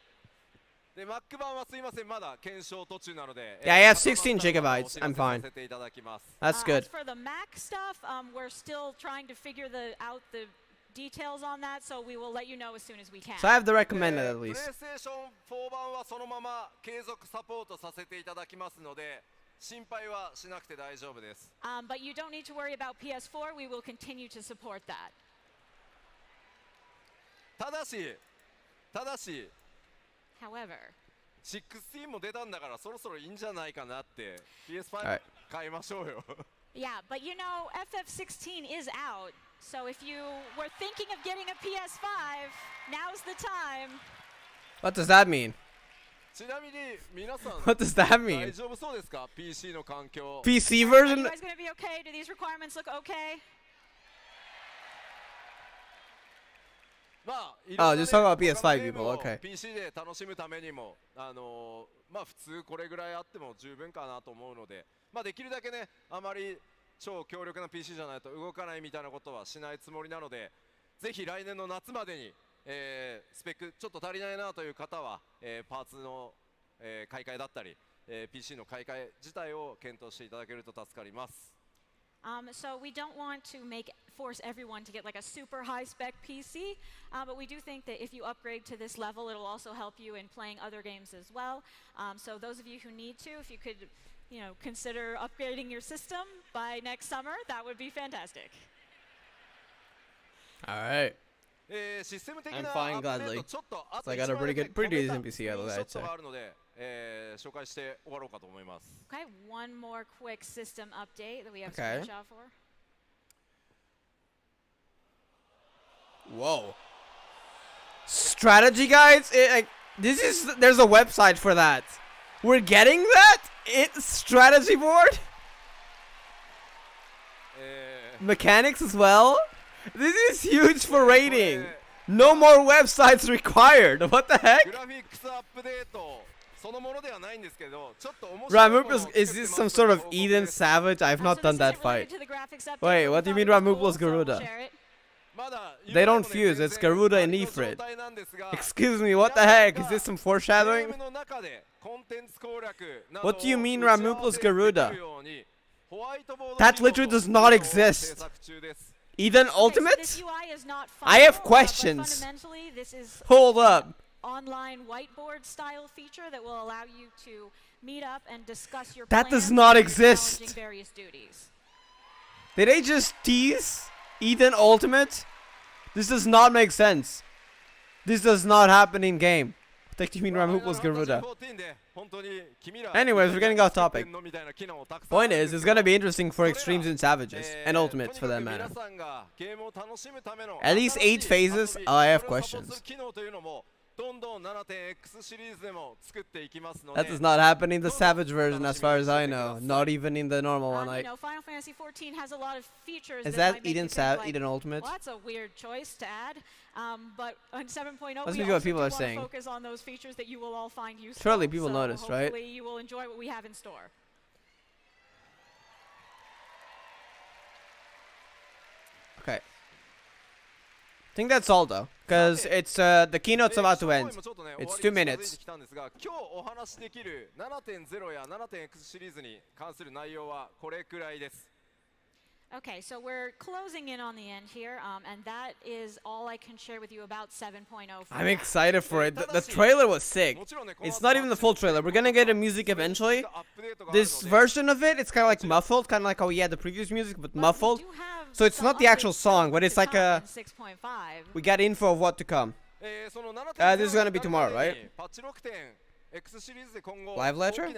で Mac 版はすいませんまだ検証途中なので Yeah, I have 固まった 16 gigabytes. らお知ら I'm せさ fine. せていただきます That's good. As for the Mac stuff, we're still trying to figure out the details on that, so we will let you know as soon as we can. So I have the recommended at プレイ least. ステーション4版はそのまま継続サポートさせていただきますので心配はしなくて大丈夫です But you don't need to worry about PS4. We will continue to support that. ただし However, 16も出たんだからそろそろいいんじゃないかなって PS5 はい買いましょうよ yeah, but you know, FF16 is out, so if you were thinking of getting a PS5, now's the time. What does that mean? ちなみに皆さん What does that 大 mean? 丈夫そうですか PC の環境 PC Are you version? guys gonna be okay? Do these requirements look okay? まあ、い Oh, ろんなね just talk about 他の PS5 ゲーム people, を okay. PC で楽しむためにもまあ普通これぐらいあっても十分かなと思うのでまあできるだけねあまり超強力な PC じゃないと動かないみたいなことはしないつもりなのでぜひ来年の夏までに、スペックちょっと足りないなという方は、パーツの、買い替えだったり、PC の買い替え自体を検討していただけると助かります So we don't want to force everyone to get like a super high spec PC, but we do think that if you upgrade to this level, it'll also help you in playing other games as well. So those of you who need to, if you could, consider upgrading your system by next summer, that would be fantastic. Alright. システム的な I'm ア fine ップデー gladly. トちょっとあ So と I 1 got a 枚だけ pretty 込めた decent PC スクリーン out of ショ that, ット I'd が say. あるので、紹介して終わろうかと思います Okay, one more quick system update that we have Okay. to screenshot for. Whoa. Strategy guides? There's a website for that. We're getting that? It's strategy board? Mechanics as well? This is huge for rating. No more websites required. What the heck? グラフィックスアップデートそのものではないんですけど、ちょっと面白いものを作ってます。 Ramuplos, is this some sort of Eden Savage? I've not done that fight. Wait, what do you mean Ramuplos Garuda? まだ They don't fuse, it's Garuda and Ifrit. Excuse me, what the heck? Is this some foreshadowing? ゲームの中でコンテンツ攻略などを What do you mean 打ち合わ Ramuplos せできる Garuda? ようにホワイトボード That に literally does not 制 exist. 作中です。 Eden Ultimate? I have questions. Fundamentally, this is Hold up. online whiteboard style feature that will allow you to meet up and discuss your That does plans not for exist. challenging various duties. Did they just tease Eden Ultimate? This does not make sense. This does not happen in game. What do you mean Ramuplos Garuda? Anyways, we're getting off topic. Point is, it's gonna be interesting for extremes and savages, and ultimates for that matter. At least 8 phases. Oh, I have questions. That does not happen in the Savage version, as far as I know. Not even in the normal one. You know, Final Fantasy XIV has a lot of features. Is that that might make Eden you think, like, Eden Ultimate? well, that's a weird choice to add. But on 7.0, Let's we see what also people do are wanna saying. focus on those features that you will all find useful. Surely people so noticed, right? hopefully you will enjoy what we have in store. Okay. I think that's all though, because it's the keynote's about to end. It's 2 minutes. 今日お話しできる 7.0 や 7.x シリーズに関する内容はこれくらいです。 Okay, so we're closing in on the end here, and that is all I can share with you about 7.0. I'm excited for it. The trailer was sick. It's not even the full trailer. We're gonna get a music eventually. This version of it, it's kind of like muffled, kind of like how we had the previous music, but muffled. So it's not the actual song, but it's like a... We got info of what to come. This is gonna be tomorrow, right? Live lecture?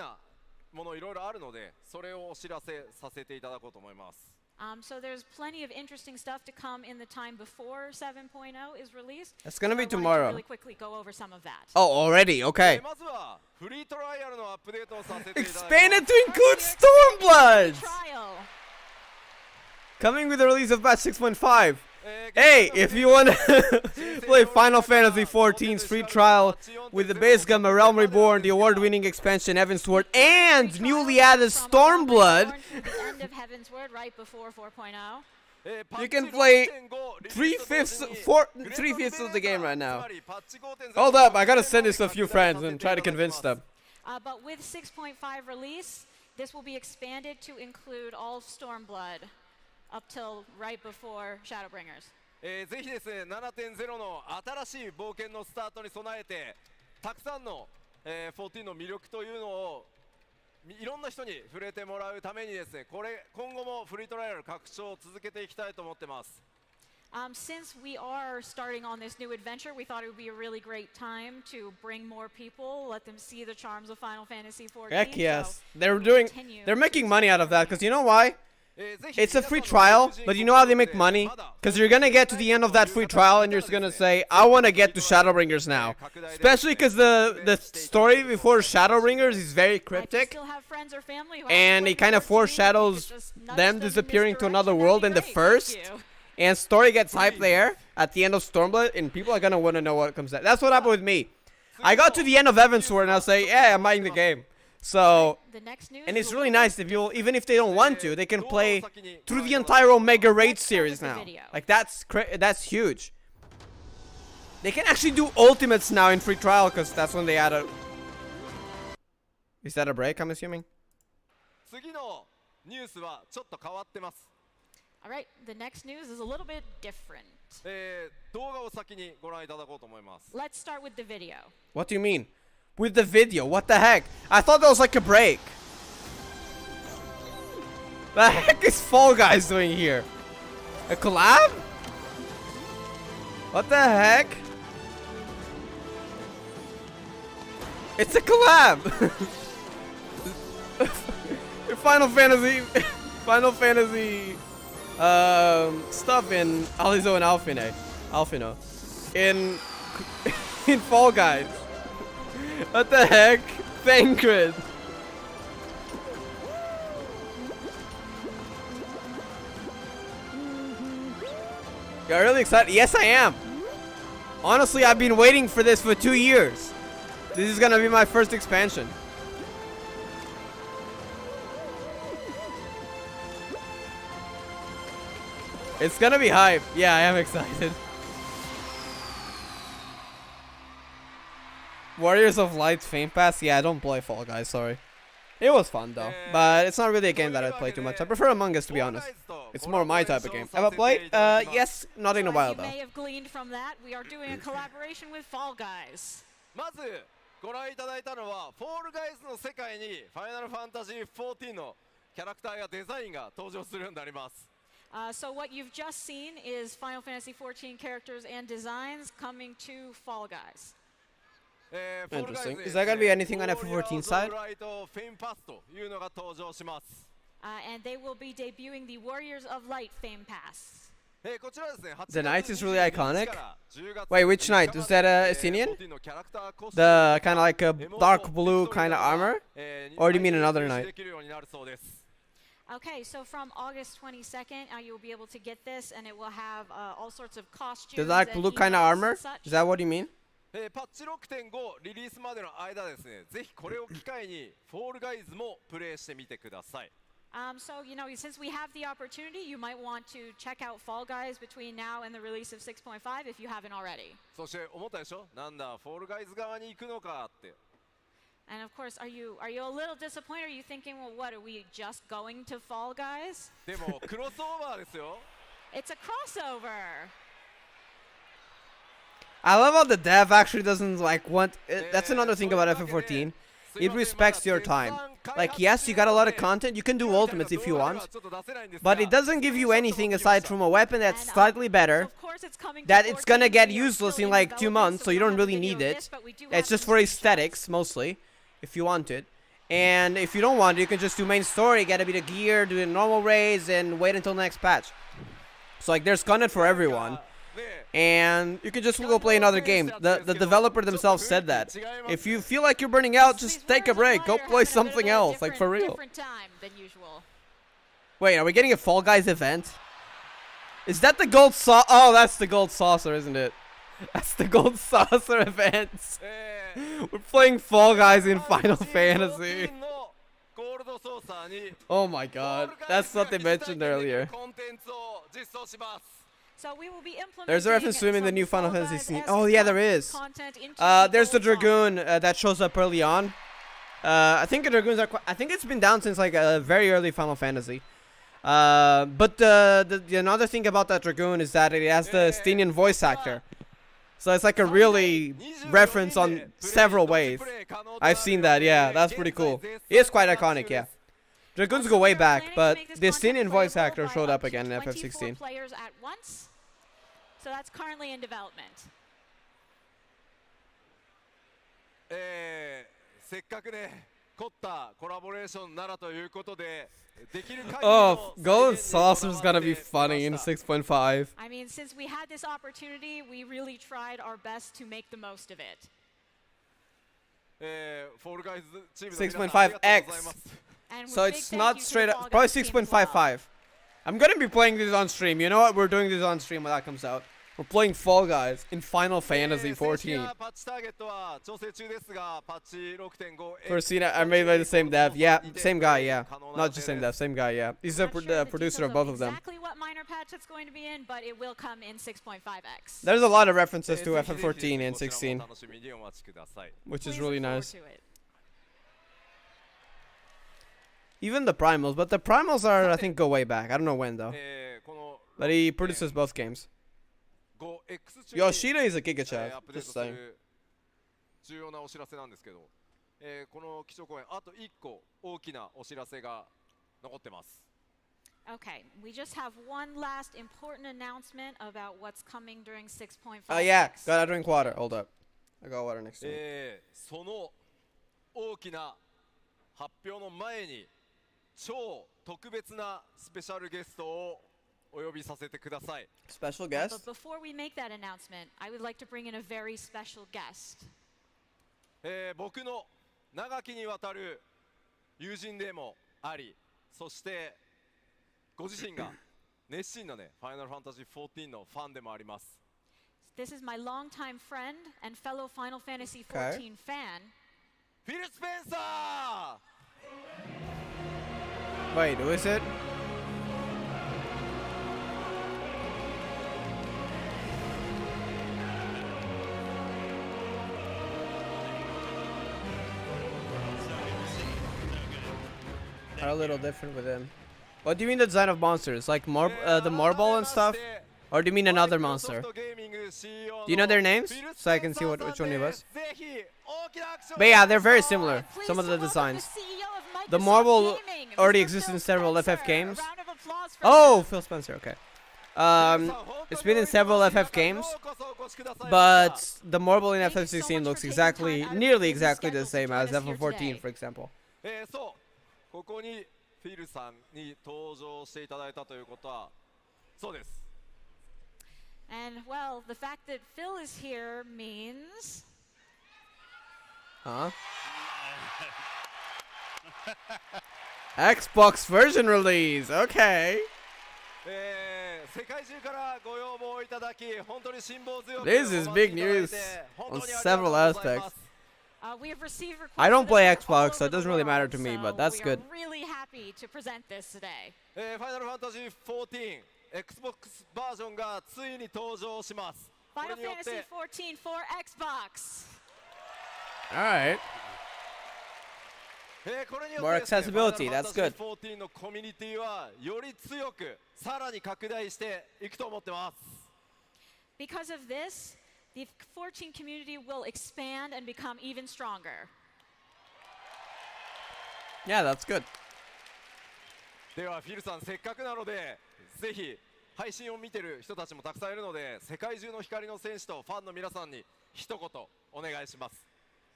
So there's plenty of interesting stuff to come in the time before 7.0 is released. It's gonna So be I wanted to tomorrow. really quickly go over some of that. Oh, already? Okay. まずはフリートライアルのアップデートをさせていただきます。 Expanded to include Stormbloods! Trial. Coming with the release of patch 6.5. Hey, if you want to play Final Fantasy XIV's free trial with the base gun, Realm Reborn, the award-winning expansion Heaven's Sword, and newly added Stormblood, End of Heaven's Word right before 4.0. you can play 3/5 of the game right now. Hold up, I gotta send this to a few friends and try to convince them. But with 6.5 release, this will be expanded to include all Stormblood up till right before Shadowbringers. ぜひですね、7.0 の新しい冒険のスタートに備えて、たくさんの、14の魅力というのをいろんな人に触れてもらうためにですね、今後もフリートライアル拡張を続けていきたいと思ってます。Since we are starting on this new adventure, we thought it would be a really great time to bring more people, let them see the charms of Final Fantasy XIV. Heck yes. So They're making money out of that, because you know why? It's a free trial, but you know how they make money? Because you're gonna get to the end of that free trial and you're just gonna say, I wanna get to Shadowbringers now. Especially because the story before Shadowbringers is very cryptic. And it kind of foreshadows them disappearing to another world in the first. And story gets hyped there at the end of Stormblood, and people are gonna wanna know what comes next. That's what happened with me. I got to the end of Heaven's Sword and I'll say, yeah, I'm buying the game. So, and it's really nice if you, even if they don't want to, they can play through the entire Omega Raid series now. Like that's huge. They can actually do ultimates now in free trial because that's when they added. Is that a break? I'm assuming. 次のニュースはちょっと変わってます。 All right, the next news is a little bit different. 動画を先にご覧いただこうと思います。 Let's start with the video. What do you mean? With the video? What the heck? I thought that was like a break. The heck is Fall Guys doing here? A collab? What the heck? It's a collab! Final Fantasy stuff in Alizo and Alfino. In Fall Guys. What the heck? Thancred. You're really excited? Yes, I am. Honestly, I've been waiting for this for 2 years. This is gonna be my first expansion. It's gonna be hype. Yeah, I am excited. Warriors of Light Fame Pass? Yeah, I don't play Fall Guys, sorry. It was fun though, but it's not really a game that I play too much. I prefer Among Us, to be honest. It's more my type of game. Have I played? Yes, not in a while You may though. have gleaned from that, we are doing a collaboration with Fall Guys. まずご覧いただいたのはフォールガイズの世界にファイナルファンタジー14のキャラクターやデザインが登場するようになります。 So what you've just seen is Final Fantasy XIV characters and designs coming to Fall Guys. Interesting. Is that gonna be anything on F14 side? And they will be debuting the Warriors of Light Fame Pass. The knight is really iconic. Wait, which knight? Is that Estinian? The kind of like a dark blue kind of armor? Or do you mean another knight? Okay, so from August 22nd, you will be able to get this, and it will have all sorts of costumes. The dark blue kind of armor? Is that what you mean? パッチ6.5リリースまでの間ですね、ぜひこれを機会にフォールガイズもプレイしてみてください。So, you know, since we have the opportunity, you might want to check out Fall Guys between now and the release of 6.5 if you haven't already. そして思ったでしょ、なんだフォールガイズ側に行くのかって。And of course, are you a little disappointed? Are you thinking, well, what are we just going to Fall Guys? でもクロスオーバーですよ。It's a crossover. I love how the dev actually doesn't like want. That's another thing about FF14. It respects your time. Like, yes, you got a lot of content. You can do ultimates if you want, but it doesn't give you anything aside from a weapon that's slightly better. That it's gonna get useless in like 2 months, so you don't really need it. It's just for aesthetics mostly, if you want it. And if you don't want it, you can just do main story, get a bit of gear, do the normal raids, and wait until the next patch. So like, there's content for everyone. And you can just go play another game. The developer themselves said that. If you feel like you're burning out, just take a break. Go play something else, like for real. Wait, are we getting a Fall Guys event? Is that the gold saucer? Oh, that's the gold saucer, isn't it? That's the gold saucer event. We're playing Fall Guys in Final Fantasy. Oh my god, that's what they mentioned earlier. So we will be implementing. There's a reference to him in the new Final Fantasy scene. Oh yeah, there is. There's the Dragoon that shows up early on. I think the Dragoons are. I think it's been down since like a very early Final Fantasy. But the another thing about that Dragoon is that it has the Estinian voice actor. So it's like a really reference on several ways. I've seen that. Yeah, that's pretty cool. It is quite iconic. Yeah. Dragoons go way back, but the Estinian voice actor showed up again in FF16. Players at once. So that's currently in development. せっかくね、凝ったコラボレーションならということで、できる限り Oh, Golden Saucer's gonna be funny in 6.5. I mean, since we had this opportunity, we really tried our best to make the most of it. フォールガイズチームの皆さんあり 6.5X. がとうございます。 And So with big it's thank not you to straight the up. Fall Probably Guys team as well. 6.55. I'm gonna be playing this on stream. You know what? We're doing this on stream when that comes out. We're playing Fall Guys in Final Fantasy 14. パッチターゲットは調整中ですが、パッチ 6.5 For Cena, I made by the same dev. Yeah, same guy. Yeah, not just same dev, same guy. Yeah, he's the Not sure the producer of details both of them. Exactly what minor patch it's going to be in, but it will come in 6.5x. There's a lot of references to FF14 and 16, 楽しみにお待ちください。 which is Please really look forward nice. to it. Even the primals, but the primals are, I think, go way back. I don't know when though. この But he produces both games. 5X 中に Yoshida is a Giga ア Chef. ップデー Just トす saying. る重要なお知らせなんですけど、この基調講演あと1個大きなお知らせが残ってます。 Okay, we just have one last important announcement about what's coming during 6.5. Oh yeah, gotta drink water. Hold up, I got water next to me. その大きな発表の前に超特別なスペシャルゲストをお呼びさせてください。 Special But guest. before we make that announcement, I would like to bring in a very special guest. 僕の長きにわたる友人でもあり、そしてご自身が熱心なね、ファイナルファンタジー14のファンでもあります。This is my longtime friend and fellow Final Fantasy Okay. 14 fan. フィル・スペンサ Wait, who is it? Are a little different with him. What do you mean the design of monsters? Like the marble and stuff? Or do you mean another monster? Do you know their names? So I can see which one it was. But yeah, they're very similar. Please Some of the welcome designs. CEO of The Microsoft marble Gaming, already Mr. exists in Phil several FF Spencer. games. A round of applause for Oh, him. Phil Spencer, okay. It's been in several FF games, but the marble in Thank you so FF16 much looks for taking exactly, time out of nearly your busy exactly the schedule to same join as us here FF14, today. for example. そうここにフィルさんに登場していただいたということはそうです And well, the fact that Phil is here means Huh? Xbox version release, okay. 世界中からご要望いただき本当に辛抱強く This is big お待ちいただい news て本 on 当にありがとう several ござい aspects. ます we have received requests I don't for play this from all Xbox, so it over the doesn't really matter world, to me, so but that's we good. are really happy to present this today. ファイナルファンタジー14 Xbox バージョンがついに登場しますこ Final れによっ Fantasy て 14 for Xbox. Alright. これによ More ってですね accessibility, ファイナル that's ファン good. タジー14のコミュニティはより強くさらに拡大していくと思ってます Because of this, the 14 community will expand and become even stronger. Yeah, that's good. ではフィルさんせっかくなのでぜひ配信を見てる人たちもたくさんいるので世界中の光の戦士とファンの皆さんに一言お願いします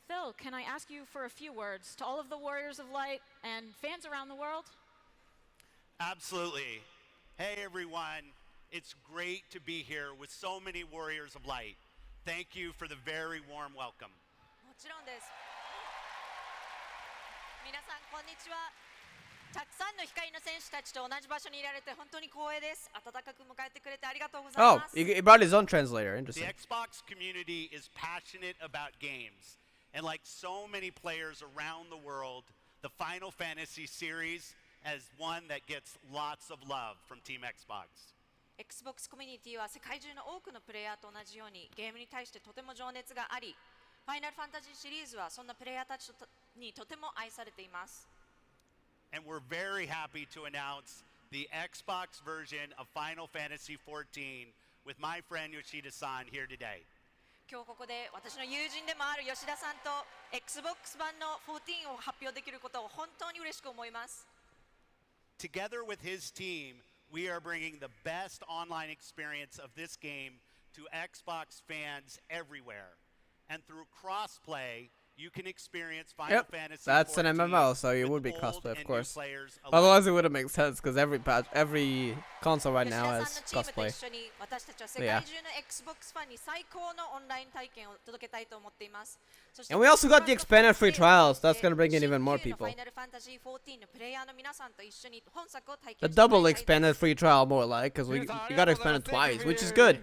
Phil, can I ask you for a few words to all of the Warriors of Light and fans around the world? Absolutely. Hey, everyone. It's great to be here with so many Warriors of Light. Thank you for the very warm welcome. もちろんです皆さんこんにちはたくさんの光の戦士たちと同じ場所にいられて本当に光栄です温かく迎えてくれてありがとうござい Oh, ます he brought his own translator. The Interesting. Xbox community is passionate about games. And like so many players around the world, the Final Fantasy series is one that gets lots of love from Team Xbox. Xbox コミュニティは世界中の多くのプレイヤーと同じようにゲームに対してとても情熱がありファイナルファンタジーシリーズはそんなプレイヤーたちにとても愛されています And we're very happy to announce the Xbox version of Final Fantasy 14 with my friend Yoshida-san here today. 今日ここで私の友人でもある吉田さんと Xbox 版の14を発表できることを本当に嬉しく思います Together with his team, we are bringing the best online experience of this game to Xbox fans everywhere. And through crossplay, you can experience Final Yep, Fantasy that's an 14 MMO, so it with would be old crossplay, of and new course. players alike. Otherwise, it wouldn't make sense because every console right 吉 now 田 has さんのチームと crossplay. 一緒に私たちは世界中の Xbox ファンに最高のオンライン体験を届けたいと思っています。そして And we also got the expanded free trials. That's gonna bring in even more 新旧の people. ファイナルファンタジー14のプレイヤーの皆さんと一緒に本作を体 The 験しても double らいたいです expanded free trial, more like, because we got expanded twice, which is good.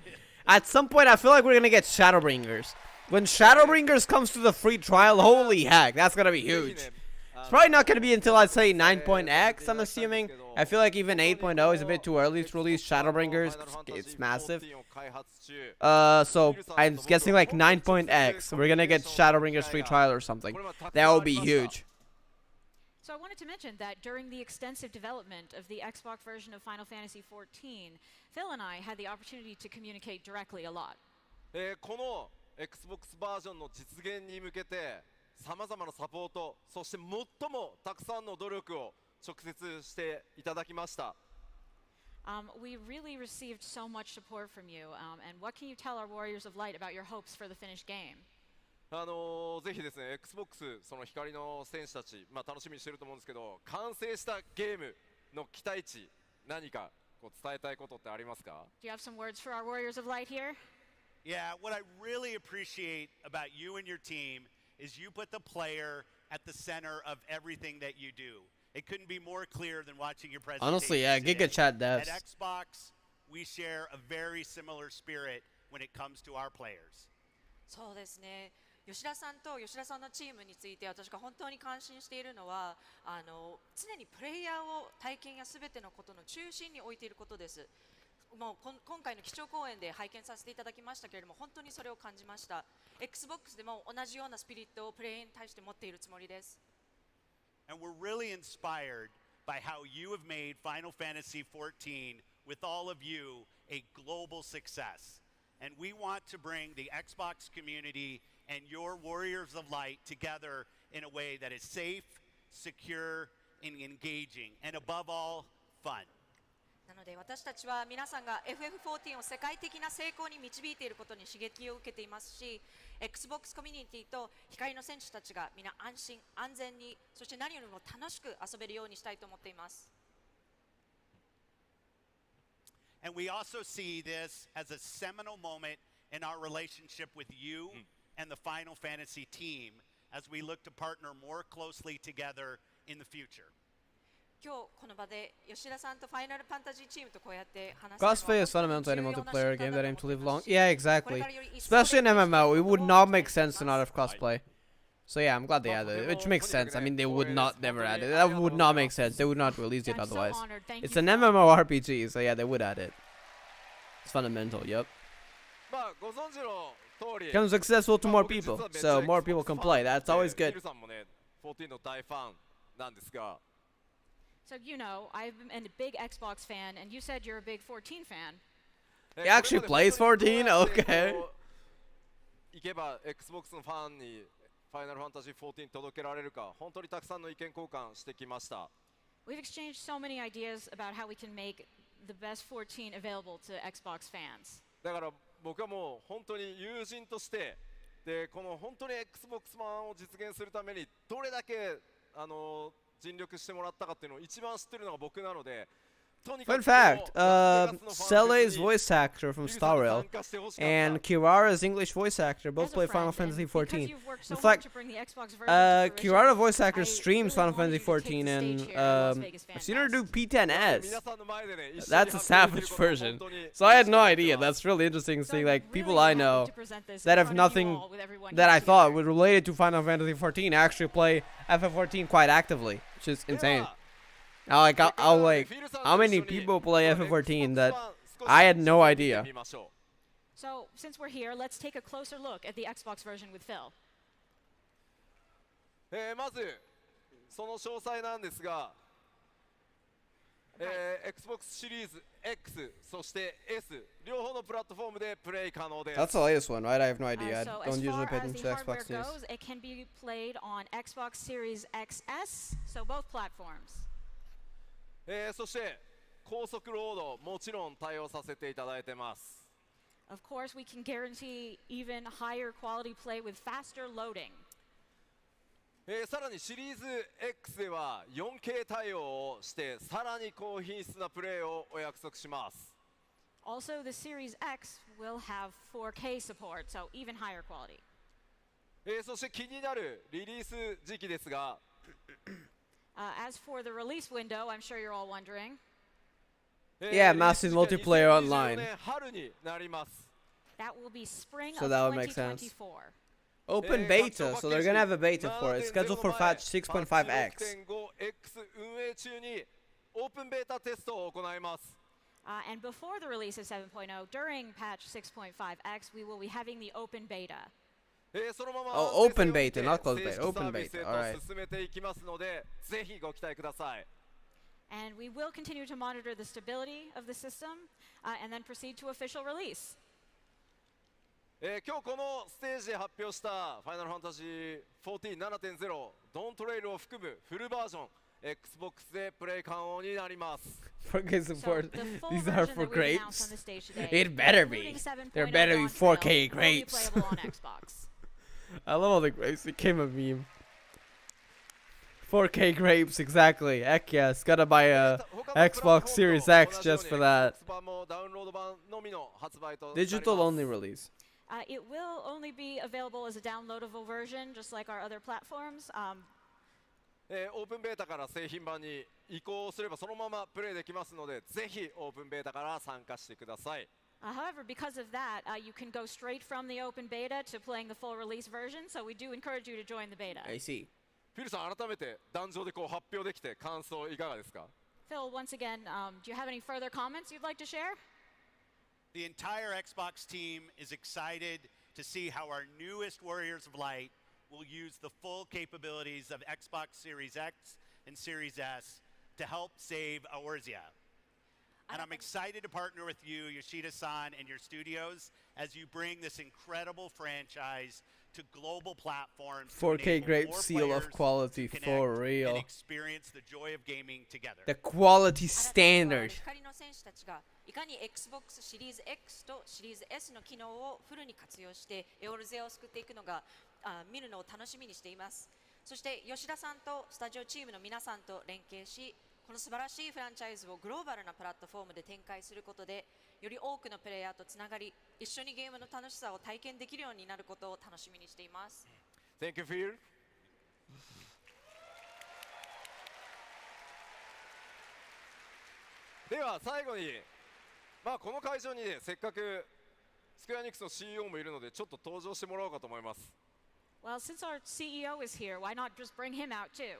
At some point, I feel like we're gonna get Shadowbringers. When Shadowbringers comes to the free trial, holy heck, that's gonna be huge. It's probably not gonna be until I'd say 9.x, I'm assuming. I feel like even 8.0 is a bit too early to release Shadowbringers. It's massive. So I'm guessing like 9.x, we're gonna get Shadowbringers free trial or something. That would be huge. So I wanted to mention that during the extensive development of the Xbox version of Final Fantasy XIV, Phil and I had the opportunity to communicate directly a lot. この Xbox バージョンの実現に向けてさまざまなサポートそして最もたくさんの努力を直接していただきました We really received so much support from you. And what can you tell our Warriors of Light about your hopes for the finished game? ぜひですね Xbox その光の戦士たち、楽しみにしてると思うんですけど完成したゲームの期待値何かこう伝えたいことってありますか Do you have some words for our Warriors of Light here? Yeah, what I really appreciate about you and your team is you put the player at the center of everything that you do. It couldn't be more clear than watching your presentation. Honestly, yeah, today. Giga Chat devs. At Xbox, we share a very similar spirit when it comes to our players. そうですね。吉田さんと吉田さんのチームについて私が本当に感心しているのは常にプレイヤーを体験やすべてのことの中心に置いていることです。もう今回の基調講演で拝見させていただきましたけれども本当にそれを感じました。 XBOX でも同じようなスピリットをプレイに対して持っているつもりです。 And we're really inspired by how you have made Final Fantasy XIV with all of you a global success. And we want to bring the Xbox community and your Warriors of Light together in a way that is safe, secure, and engaging, and above all, fun. なので私たちは皆さんが FF14 を世界的な成功に導いていることに刺激を受けていますし XBOX コミュニティと光の戦士たちが皆安心安全にそして何よりも楽しく遊べるようにしたいと思っています。 And we also see this as a seminal moment in our relationship with you and the Final Fantasy team as we look to partner more closely together in the future. 今日この場で吉田さんとファイナルファンタジーチームとこうやって話すのは Crossplay is fundamental in any 重要な multiplayer 瞬間 game だ that と aim 思 to ってい live ます long. し Yeah, これ exactly. からより一層 Especially in 連携して MMO, it would not make sense to not have はい crossplay. So yeah, I'm glad they added it, which makes sense. I mean, they would not never add it. That would not make sense. They would not release it I'm so otherwise. honored. Thank It's you an for- MMORPG, so yeah, they would add it. It's fundamental. Yep. まあご存知の通り Becomes accessible to まあ more 僕実 people, はめっちゃ so more people Xbox can ファン play. That's で always ミ good. ルさんもね14の大ファンなんですが So you know, I've been a big Xbox fan, and you said you're a big 14 fan. He actually plays 14? Okay. 行けば Xbox のファンにファイナルファンタジー14届けられるか本当にたくさんの意見交換してきました。 We've exchanged so many ideas about how we can make the best 14 available to Xbox fans. だから僕はもう本当に友人としてでこの本当に Xbox 版を実現するためにどれだけ尽力してもらったかっていうのを一番知ってるのが僕なので Fun fact, Cele's voice actor from Star Rail and Kirara's English voice actor both As a play friend, Final Fantasy and because XIV. you've worked so In hard fact, to bring the Xbox version to fruition, Kirara voice actor I streams really Final wanted Fantasy you to take the XIV, and stage here at Las Vegas I've seen her do Fan P10S. 皆さんの前でね一緒に That's a 発表でき Savage ることを version. 本当に So I had no 嬉しく idea. 思ってます That's really interesting So seeing I'm like really people I happy know to present this in that have front of you nothing all with everyone that here I thought together. were related to Final Fantasy XIV actually play FF14 quite actively, which is insane. I'll like how many people play FF14 that I had no idea. So since we're here, let's take a closer look at the Xbox version with Phil. まずその詳細なんですが、Xbox シリーズ X そして S 両方のプラットフォームでプレイ可能です。 That's the latest one, right? I have no idea. I So as don't usually far pay as attention the to hardware Xbox news. goes, it can be played on Xbox Series XS, so both platforms. そして高速ロードもちろん対応させていただいてます。 Of course, we can guarantee even higher quality play with faster loading. さらにシリーズ X では 4K 対応をしてさらに高品質なプレイをお約束します。 Also, the Series X will have 4K support, so even higher quality. そして気になるリリース時期ですが、As for the release window, I'm sure you're all wondering. Yeah, massive multiplayer 2024 online. 年春になります。 That will be spring So of that would make sense. 2024. Open beta, so they're gonna have a beta for it. Scheduled for patch 6.5x. 6.5X 運営中にオープンベータテストを行います。 And before the release of 7.0, during patch 6.5x, we will be having the open beta. そのまま Oh, open 安定性 beta, を not 見て closed beta. 正式 Open サービス beta. へと Alright. 進めていきますので、ぜひご期待ください。 And we will continue to monitor the stability of the system and then proceed to official release. 今日このステージで発表したファイナルファンタジー 14.7.0 ドントレイルを含むフルバージョン Xbox でプレイ可能になります。 4K So support. the full These are version for that we announced on grapes. the stage today, It better including be. 7.0 There better be on 4K sale, will be grapes. playable on Xbox. I love all the grapes. It became a meme. 4K grapes, exactly. Heck yes. Gotta buy a Xbox Series X just for that. Digital only release. It will only be available as a downloadable version, just like our other platforms. オープンベータから製品版に移行すればそのままプレイできますので、ぜひオープンベータから参加してください。However, because of that, you can go straight from the open beta to playing the full release version, so we do encourage you to join the beta. I see. フィルさん、改めて壇上でこう発表できて感想いかがですか？ Phil, once again, do you have any further comments you'd like to share? The entire Xbox team is excited to see how our newest Warriors of Light will use the full capabilities of Xbox Series X and Series S to help save Eorzea. And I'm excited to partner with you, Yoshida-san, and your studios as you bring this incredible franchise to global platforms. 4K great seal of quality for And real. experience the joy of gaming together. The quality standard. 光の選手たちがいかに Xbox シリーズ X とシリーズ S の機能をフルに活用してエオルゼアを救っていくのが見るのを楽しみにしています。そして吉田さんとスタジオチームの皆さんと連携し、この素晴らしいフランチャイズをグローバルなプラットフォームで展開することで、より多くのプレイヤーとつながり、一緒にゲームの楽しさを体験できるようになることを楽しみにしています。Thank you, Phil. では最後に、この会場にね、せっかくスクエアエニックスの CEO もいるので、ちょっと登場してもらおうかと思います。Well, since our CEO is here, why not just bring him out too?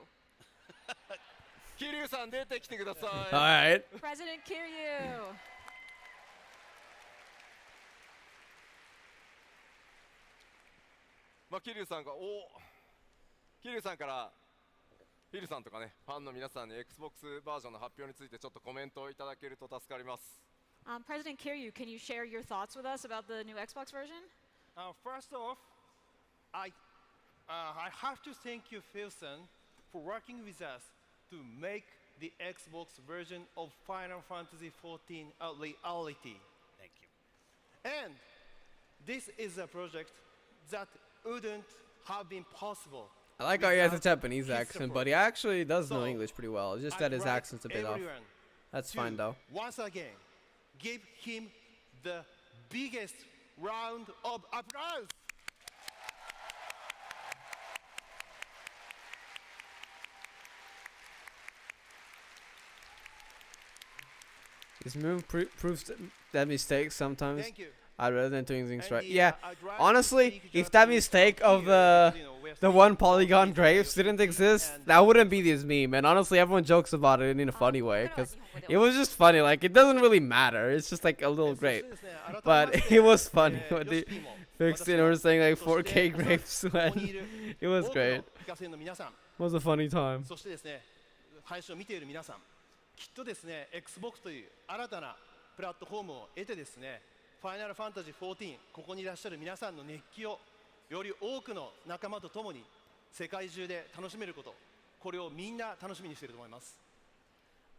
桐生さん出てきてください。Alright. President Kiryu! 桐生さんが桐生さんからフィルさんとかね、ファンの皆さんに Xbox バージョンの発表についてちょっとコメントをいただけると助かります。President Kiryu, can you share your thoughts with us about the new Xbox version? First off, I have to thank you, Philson, for working with us to make the Xbox version of Final Fantasy XIV a reality. Thank you. And this is a project that wouldn't have been possible. I like how he has a without Japanese his accent, support. but he actually does know So, English pretty well. It's just I'd that his like accent's a bit off. everyone That's to fine though. Once again, give him the biggest round of applause. This move proves that mistakes sometimes Thank you. are rather than doing things And right. the, Yeah, I'd rather honestly, speak if that Japanese mistake from of here, we're the speaking one polygon Japanese graves here, didn't exist, and that wouldn't be this meme. And honestly, everyone jokes about it in a funny way because it was just funny. Like, it doesn't really matter. It's just like a little grape. But it was funny when they fixed it or saying like 4K grapes when it was great. It was a funny time. そしてですね、配信を見ている皆さん、きっとですね、Xbox という新たなプラットフォームを得てですね、ファイナルファンタジー14、ここにいらっしゃる皆さんの熱気をより多くの仲間と共に世界中で楽しめること、これをみんな楽しみにしていると思います。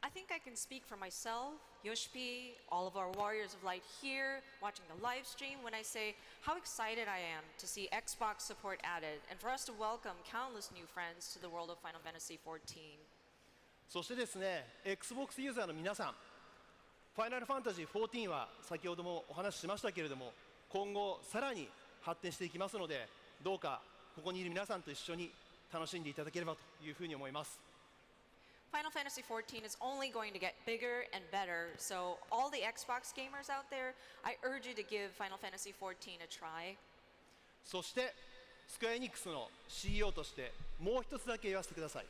I think I can speak for myself, Yoshpi, all of our Warriors of Light here, watching the live stream, when I say how excited I am to see Xbox support added and for us to welcome countless new friends to the world of Final Fantasy XIV. そしてですね、Xbox ユーザーの皆さん、ファイナルファンタジー14は先ほどもお話ししましたけれども、今後さらに発展していきますので、どうかここにいる皆さんと一緒に楽しんでいただければというふうに思います。Final Fantasy XIV is only going to get bigger and better, so all the Xbox gamers out there, I urge you to give Final Fantasy XIV a try. そしてスクエアエニックスの CEO としてもう一つだけ言わせてください。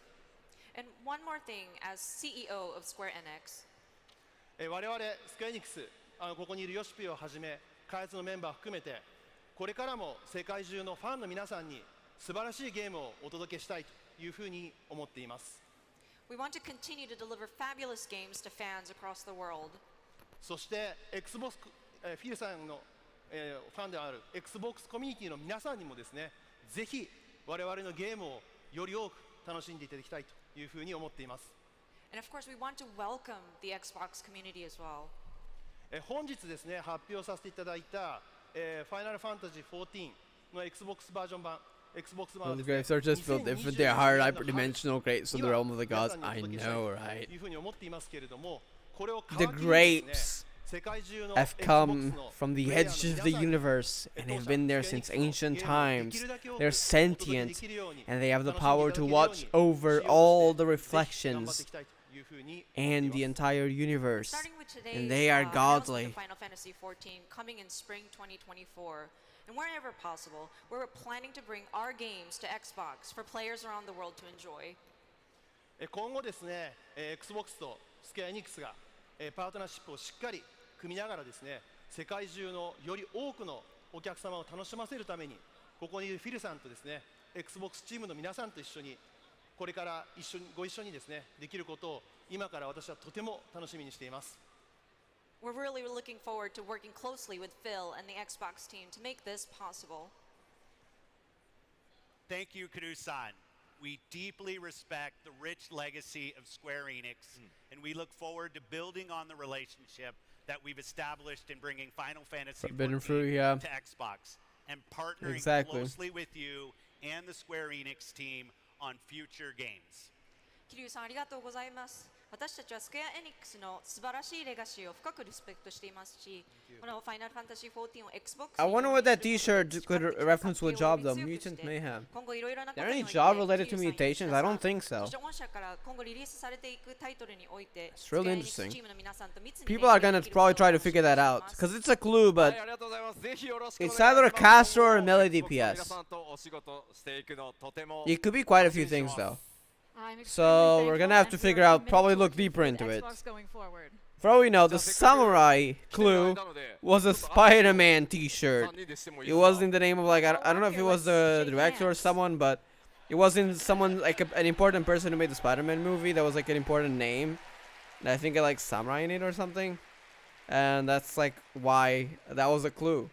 And one more thing, as CEO of Square Enix, 我々スクエアエニックス、ここにいるヨシピをはじめ開発のメンバー含めて、これからも世界中のファンの皆さんに素晴らしいゲームをお届けしたいというふうに思っています。we want to continue to deliver fabulous games to fans across the world. そして Xbox、フィルさんの、ファンである Xbox コミュニティの皆さんにもですね、ぜひ我々のゲームをより多く楽しんでいただきたいというふうに思っています。And of course, we want to welcome the Xbox community as well. 本日ですね、発表させていただいた、ファイナルファンタジー14の Xbox バージョン版、Xbox 版 Those ですね、 graves are just filled if they're hard hyperdimensional graves from the realm of the gods. I know, right? いうふうに思っていますけれども、これを The 皮切りにですね、 grapes 世界中の have come Xbox の from the プレイヤーの edge of 皆 the さんに universe and have been there since ancient ゲームをで times. きるだけ多く They're お届けで sentient きるように and they have the 楽しんでいただけ power る to ように watch over 使用して all the ぜひ頑張ってい reflections きたいというふうに and the entire universe. Starting with today's And they are announcement godly. of Final Fantasy XIV coming in spring 2024. And wherever possible, we're planning to bring our games to Xbox for players around the world to enjoy. 今後ですね、Xbox とスクエアエニックスが、パートナーシップをしっかり組みながらですね、世界中のより多くのお客様を楽しませるために、ここにいるフィルさんとですね、Xbox チームの皆さんと一緒に、これからご一緒にですね、できることを今から私はとても楽しみにしています。We're really looking forward to working closely with Phil and the Xbox team to make this possible. Thank you, Kuru-san. We deeply respect the rich legacy of Square Enix, and we look forward to building on the relationship that we've established in bringing Final Fantasy Forbidden XIV Fruit, yeah. to Xbox and partnering Exactly. closely with you and the Square Enix team on future games. 桐生さんありがとうございます。私たちはスクエアエニックスの素晴らしいレガシーを深くリスペクトしていますし、このファイナルファンタジー14を Xbox I wonder what that t-shirt could reference to a job though. Mutant Mayhem. 今後いろいろな There こと any において job related to 桐生さん mutations? I don't think so. そして御社から今後リリースされていくタイトルにおいて It's really スクエアエニックス interesting. チームの皆さんと密に People are 連 gonna 携できる probably こと try を to figure that 楽 out しみにしています because it's a clue, は but い、ありがとうございます。ぜひよろしくお願い it's します。 either cast or 今後 melee 皆 DPS. さんとお仕事していくのとても It could be quite a few things though. I'm extremely So we're gonna have thankful to and figure we are out, probably committed look to deeper working into with it. Xbox going forward. For all we know, the samurai clue was a Spider-Man t-shirt. It wasn't the name of like, I don't know if it was the director or someone, but it wasn't someone like an important person who made the Spider-Man movie. That was like an important name. And I think it like samurai in it or something. And that's like why that was a clue.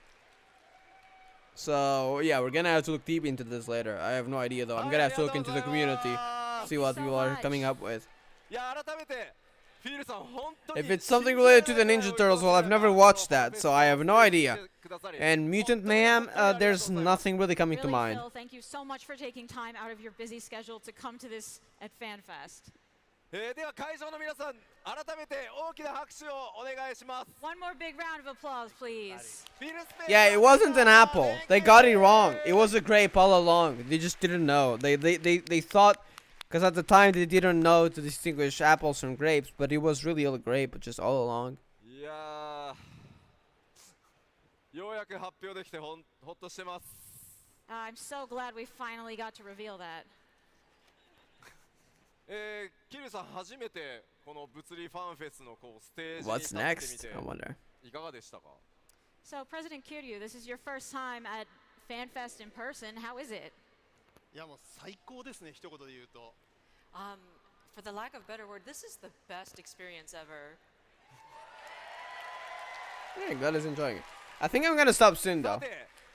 So yeah, we're gonna have to look deep into this later. I have no idea though. I'm gonna have to look into the community, see what people are coming up with. いや改めてフィールさん本当に If it's something related to the Ninja Turtles, well, I've never watched that, so I have no idea. And Mutant Mayhem, there's nothing really coming to Really, mind. Phil, thank you so much for taking time out of your busy schedule to come to this at FanFest. では会場の皆さん改めて大きな拍手をお願いします。 One more big round of applause, please. フィルスペース Yeah, it wasn't an apple. They got it wrong. It was a grape all along. They just didn't know. They thought, because at the time they didn't know to distinguish apples from grapes, but it was really a grape just all along. いやようやく発表できてほっとしてます。 I'm so glad we finally got to reveal that. キルさん初めてこの物理ファンフェスのこうステージに What's 立ってみ next? て I wonder. いかがでしたか？ So, President Kiryu, this is your first time at FanFest in person. How is it? いやもう最高ですね、一言で言うと。For the lack of a better word, this is the best experience ever. Yeah, glad he's enjoying it. I think I'm gonna stop soon さ though.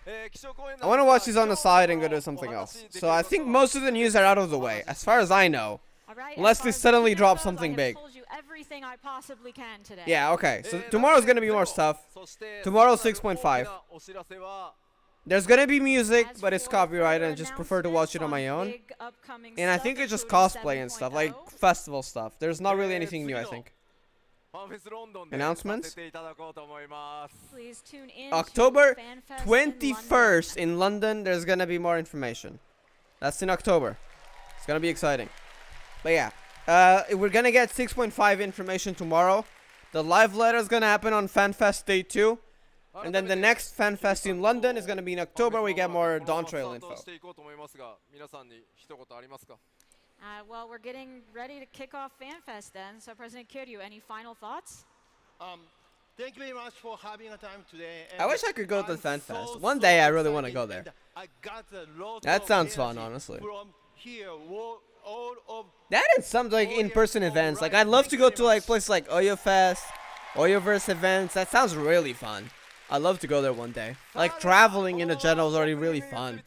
て、気象公園 I want to watch these on the side and go do something else. So I think most of the news are out of the way, as far as I know. All right. Unless as they far as suddenly the drop goes, something I have big. told you everything I possibly can today. Yeah, okay. So tomorrow's gonna be more stuff. Tomorrow 6.5. There's gonna be music, As but it's for copyrighted, further and just prefer to watch it on my announcements own. big upcoming And I stuff, think it's just including cosplay and stuff, 7.0. like festival stuff. There's not really anything new, I think. Announcements? Please tune in to October FanFest in 21st London. in London, there's gonna be more information. That's in October. It's gonna be exciting. But yeah, we're gonna get 6.5 information tomorrow. The live letter is gonna happen on FanFest Day 2. And then the next FanFest in London is gonna be in October. We get more Dawn Trail info. Well, we're getting ready to kick off FanFest then. So, President Kiryu, any final thoughts? Thank you very much for having a time today. I wish I could go to the I'm FanFest. so, One so day I really wanna excited, go there. and I got a lot That of sounds fun, energy honestly. From here, all of That and some like in-person events. Like I'd love to go to like places like Oyo Fest, Oyoverse events. That sounds really fun. I'd love to go there one day. Like traveling in general is already really fun.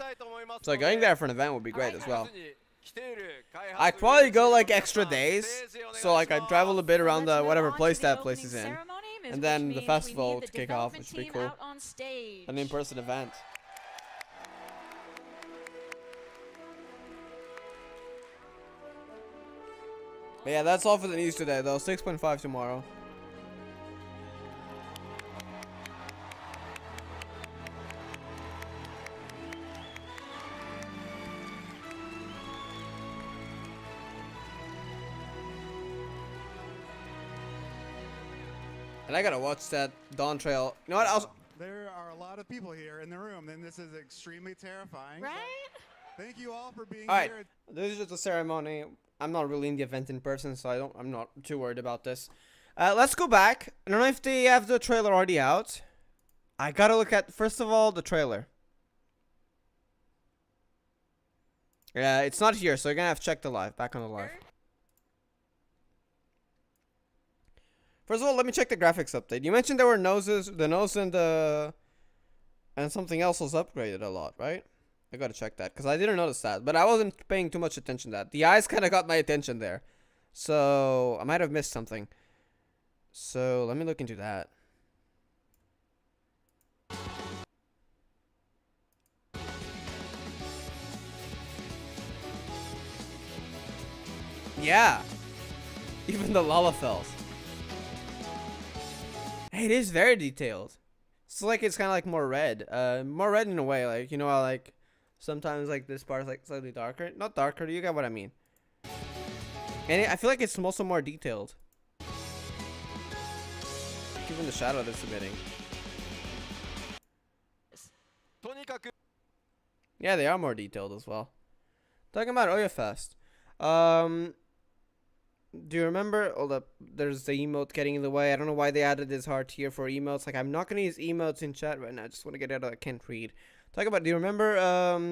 So going there for an event would be great as well. I'd probably go like extra days. So like I'd travel a bit around the whatever place that place is in. And then the festival to kick off, which would be cool. An in-person event. But yeah, that's all for the news today though. 6.5 tomorrow. And I gotta watch that Dawn Trail. You know what? There are a lot of people here in the room, and this is extremely terrifying. Right? Thank you all for being All right, here. this is just a ceremony. I'm not really in the event in person, so I'm not too worried about this. Let's go back. I don't know if they have the trailer already out. I gotta look at, first of all, the trailer. Yeah, it's not here, so you're gonna have to check the live. Back on the live. First of all, let me check the graphics update. You mentioned there were noses, the nose and something else was upgraded a lot, right? I gotta check that because I didn't notice that, but I wasn't paying too much attention to that. The eyes kind of got my attention there, so I might have missed something. So let me look into that. Yeah, even the Lalafels. It is very detailed. It's like it's kind of like more red in a way. Like, you know how like sometimes like this part is like slightly darker, not darker. You get what I mean. And I feel like it's also more detailed. Given the shadow that's emitting. Yeah, they are more detailed as well. Talking about Oyafest. Do you remember? Hold up. There's the emote getting in the way. I don't know why they added this heart here for emotes. Like, I'm not going to use emotes in chat right now. I just want to get it out. I can't read. Talk about, do you remember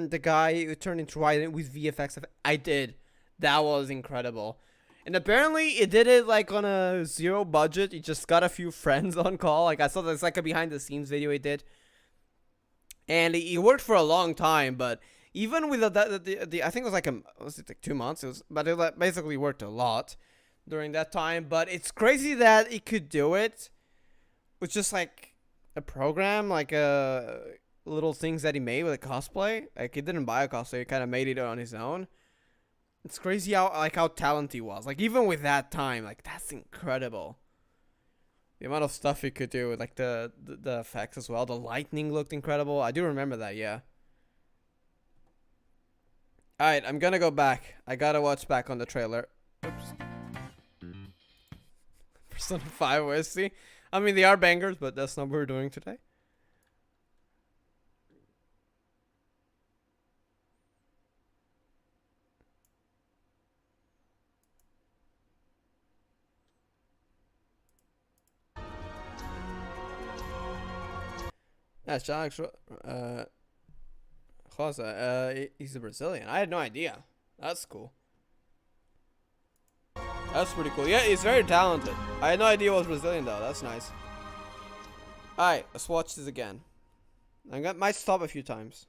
the guy who turned into Raiden with VFX? I did. That was incredible. And apparently it did it like on a 0 budget. He just got a few friends on call. Like, I saw there's like a behind the scenes video he did. And he worked for a long time, but even with the I think it was like was it like 2 months? But it basically worked a lot during that time. But it's crazy that he could do it with just like a program, like little things that he made with a cosplay. Like, he didn't buy a cosplay, he kind of made it on his own. It's crazy how talented he was. Like, even with that time, like, that's incredible. The amount of stuff he could do with like the effects as well. The lightning looked incredible. I do remember that, yeah. Alright, I'm gonna go back. I gotta watch back on the trailer. Oops. Persona 5 OST. I mean, they are bangers, but that's not what we're doing today. That's John Rosa. He's a Brazilian. I had no idea. That's cool. That's pretty cool. Yeah, he's very talented. I had no idea he was Brazilian though. That's nice. Alright, let's watch this again. Might stop a few times.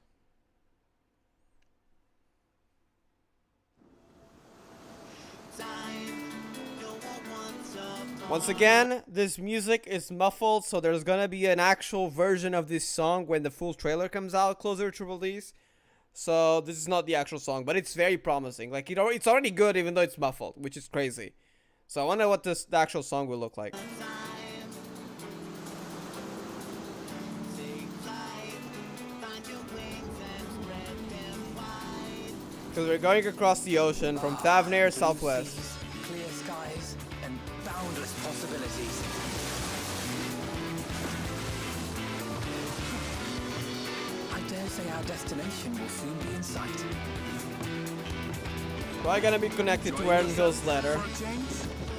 Once again, this music is muffled, so there's gonna be an actual version of this song when the full trailer comes out closer to release. So this is not the actual song, but it's very promising. Like, it's already good even though it's muffled, which is crazy. So I wonder what the actual song will look like. Because we're going across the ocean from Thavnair southwest. Clear skies and boundless possibilities. I dare say our destination will soon be in sight. Probably gonna be connected to Aaronville's letter.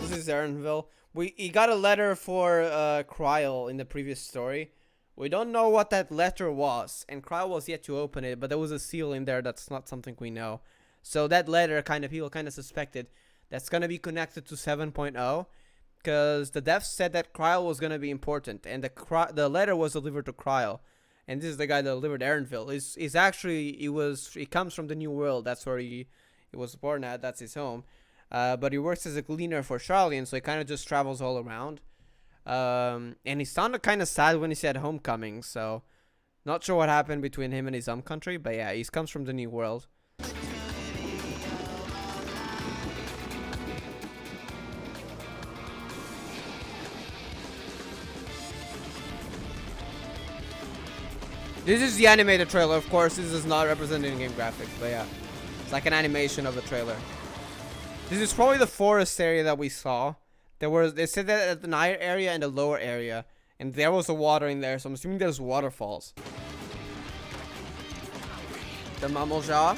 This is Aaronville. He got a letter for Kryl in the previous story. We don't know what that letter was, and Kryl was yet to open it, but there was a seal in there that's not something we know. So that letter, people kind of suspected that's gonna be connected to 7.0, because the devs said that Kryl was gonna be important, and the letter was delivered to Kryl, and this is the guy that delivered Aaronville. He comes from the New World. That's where he was born at. That's his home. But he works as a cleaner for Charlie, and so he kind of just travels all around. And he sounded kind of sad when he said homecoming, so not sure what happened between him and his home country, but yeah, he comes from the New World. This is the animated trailer, of course. This is not representing in-game graphics, but yeah, it's like an animation of the trailer. This is probably the forest area that we saw. They said that at the higher area and the lower area, and there was a water in there, so I'm assuming there's waterfalls. The Mammal Jaw.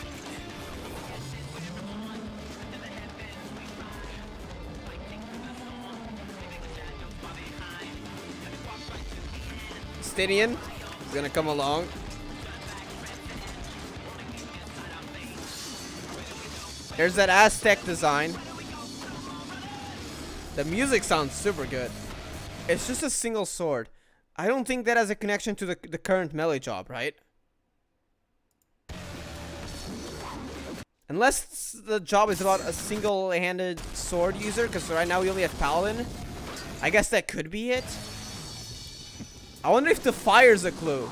Stidian is gonna come along. There's that Aztec design. The music sounds super good. It's just a single sword. I don't think that has a connection to the current melee job, right? Unless the job is about a single-handed sword user, because right now we only have Paladin. I guess that could be it. I wonder if the fire's a clue.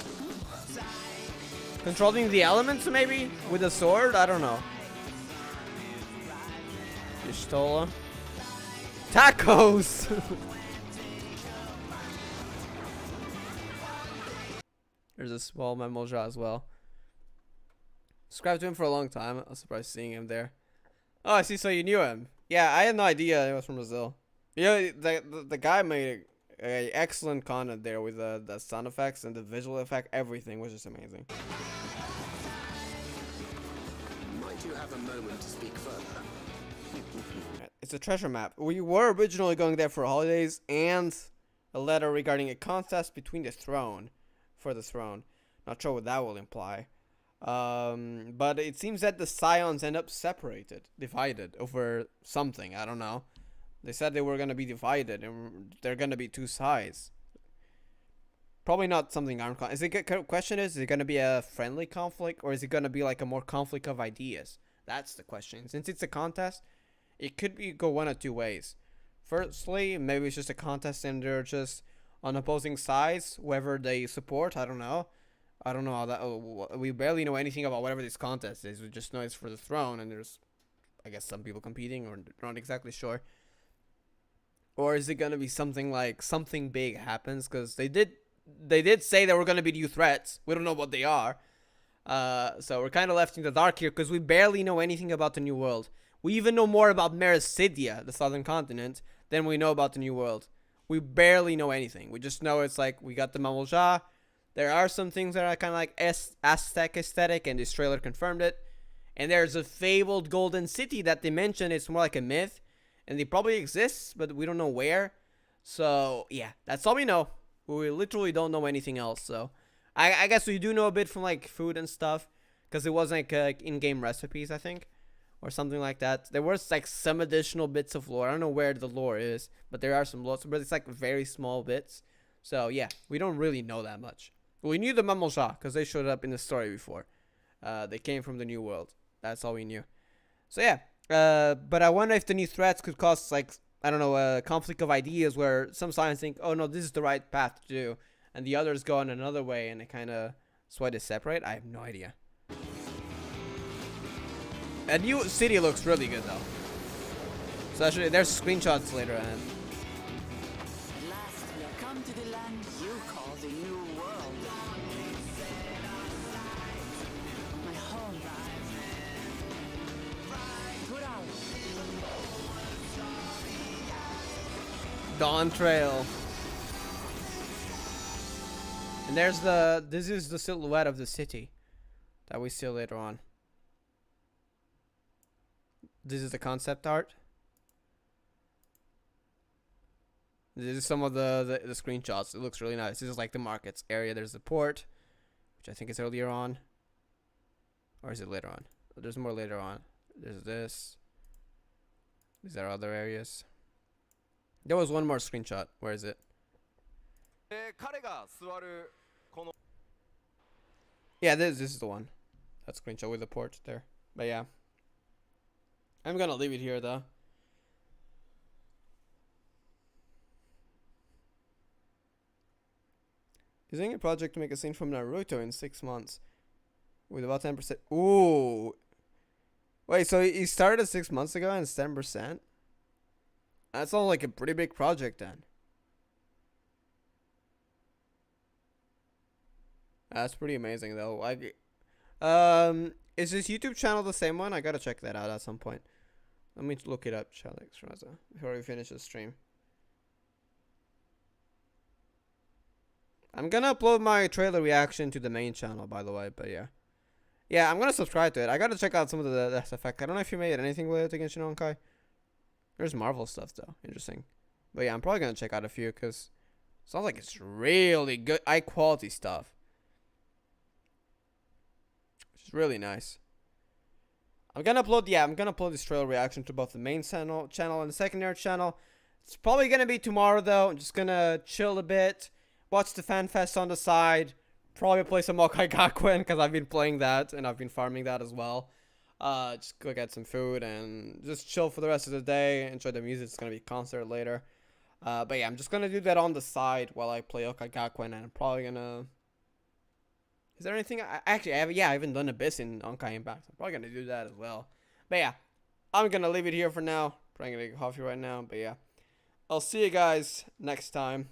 Controlling the elements, maybe? With a sword? I don't know. Pistola. Tacos! There's a small Mammal Jaw as well. Subscribed to him for a long time. I was surprised seeing him there. Oh, I see. So you knew him. Yeah, I had no idea he was from Brazil. Yeah, the guy made a excellent content there with the sound effects and the visual effect. Everything was just amazing. Might you have a moment to speak further? It's a treasure map. We were originally going there for holidays and a letter regarding a contest between the throne. For the throne. Not sure what that will imply. But it seems that the Scions end up separated, divided over something. I don't know. They said they were going to be divided and they're going to be two sides. Probably not something armed conflict. Question is it going to be a friendly conflict or is it going to be like a more conflict of ideas? That's the question. Since it's a contest, it could go one of two ways. Firstly, maybe it's just a contest and they're just on opposing sides, whoever they support. I don't know how that. We barely know anything about whatever this contest is. We just know it's for the throne, and there's, I guess, some people competing, or not exactly sure. Or is it gonna be something like something big happens? Because they did say there were gonna be new threats. We don't know what they are. So we're kind of left in the dark here because we barely know anything about the New World. We even know more about Mericidia, the southern continent, than we know about the New World. We barely know anything. We just know it's like we got the Mammal Jaw. There are some things that are kind of like Aztec aesthetic, and this trailer confirmed it. And there's a fabled golden city that they mentioned. It's more like a myth, and it probably exists, but we don't know where. So yeah, that's all we know. We literally don't know anything else. So I guess we do know a bit from like food and stuff, because it was like in-game recipes, I think, or something like that. There was like some additional bits of lore. I don't know where the lore is, but there are some lore, but it's like very small bits. So yeah, we don't really know that much. We knew the Mammal Jaw because they showed up in the story before. They came from the New World. That's all we knew. So yeah, but I wonder if the new threats could cause like, I don't know, a conflict of ideas where some science think, oh no, this is the right path to do, and the others go in another way, and it kind of why they separate. I have no idea. A new city looks really good though. So actually, there's screenshots later on. At last, we have come to the land you call the New World. My home. Dawn Trail. And this is the silhouette of the city that we see later on. This is the concept art. This is some of the screenshots. It looks really nice. This is like the markets area. There's the port, which I think is earlier on. Or is it later on? There's more later on. There's this. These are other areas. There was one more screenshot. Where is it? Yeah, this is the one. That screenshot with the port there. But yeah. I'm gonna leave it here though. Using a project to make a scene from Naruto in 6 months. With about 10%. Ooh. Wait, so he started 6 months ago and it's 10%? That's all like a pretty big project then. That's pretty amazing though. Is this YouTube channel the same one? I gotta check that out at some point. Let me look it up, Chalex Raza, before we finish the stream. I'm gonna upload my trailer reaction to the main channel, by the way. But yeah. Yeah, I'm gonna subscribe to it. I gotta check out some of the effect. I don't know if you made anything related to Genshin Honkai. There's Marvel stuff though. Interesting. But yeah, I'm probably gonna check out a few because it sounds like it's really good, high quality stuff. Which is really nice. I'm gonna upload this trailer reaction to both the main channel and the secondary channel. It's probably gonna be tomorrow though. I'm just gonna chill a bit, watch the fan fest on the side, probably play some Okai Gakuen because I've been playing that and I've been farming that as well. Just go get some food and just chill for the rest of the day. Enjoy the music. It's gonna be a concert later. But yeah, I'm just gonna do that on the side while I play Okai Gakuen, and I'm probably gonna. Is there anything? I haven't done Abyss in Honkai Impact. I'm probably gonna do that as well. But yeah, I'm gonna leave it here for now. Probably gonna get coffee right now. But yeah, I'll see you guys next time.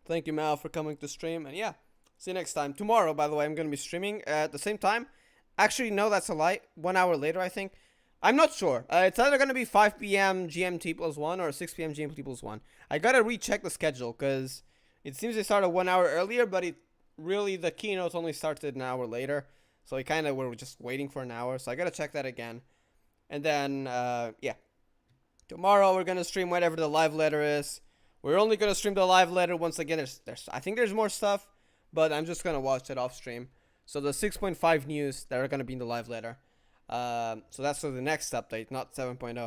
Thank you, Mal, for coming to stream, and yeah, see you next time. Tomorrow, by the way, I'm gonna be streaming at the same time. Actually, no, that's a lie. 1 hour later, I think. I'm not sure. It's either gonna be 5 p.m. GMT +1 or 6 p.m. GMT +1. I gotta recheck the schedule because it seems they started 1 hour earlier, but really the keynotes only started an hour later, so we kind of were just waiting for an hour. So I gotta check that again. And then yeah, tomorrow we're gonna stream whatever the live letter is. We're only gonna stream the live letter once again. I think there's more stuff, but I'm just gonna watch it off stream. So the 6.5 news that are gonna be in the live letter. So that's for the next update, not 7.0.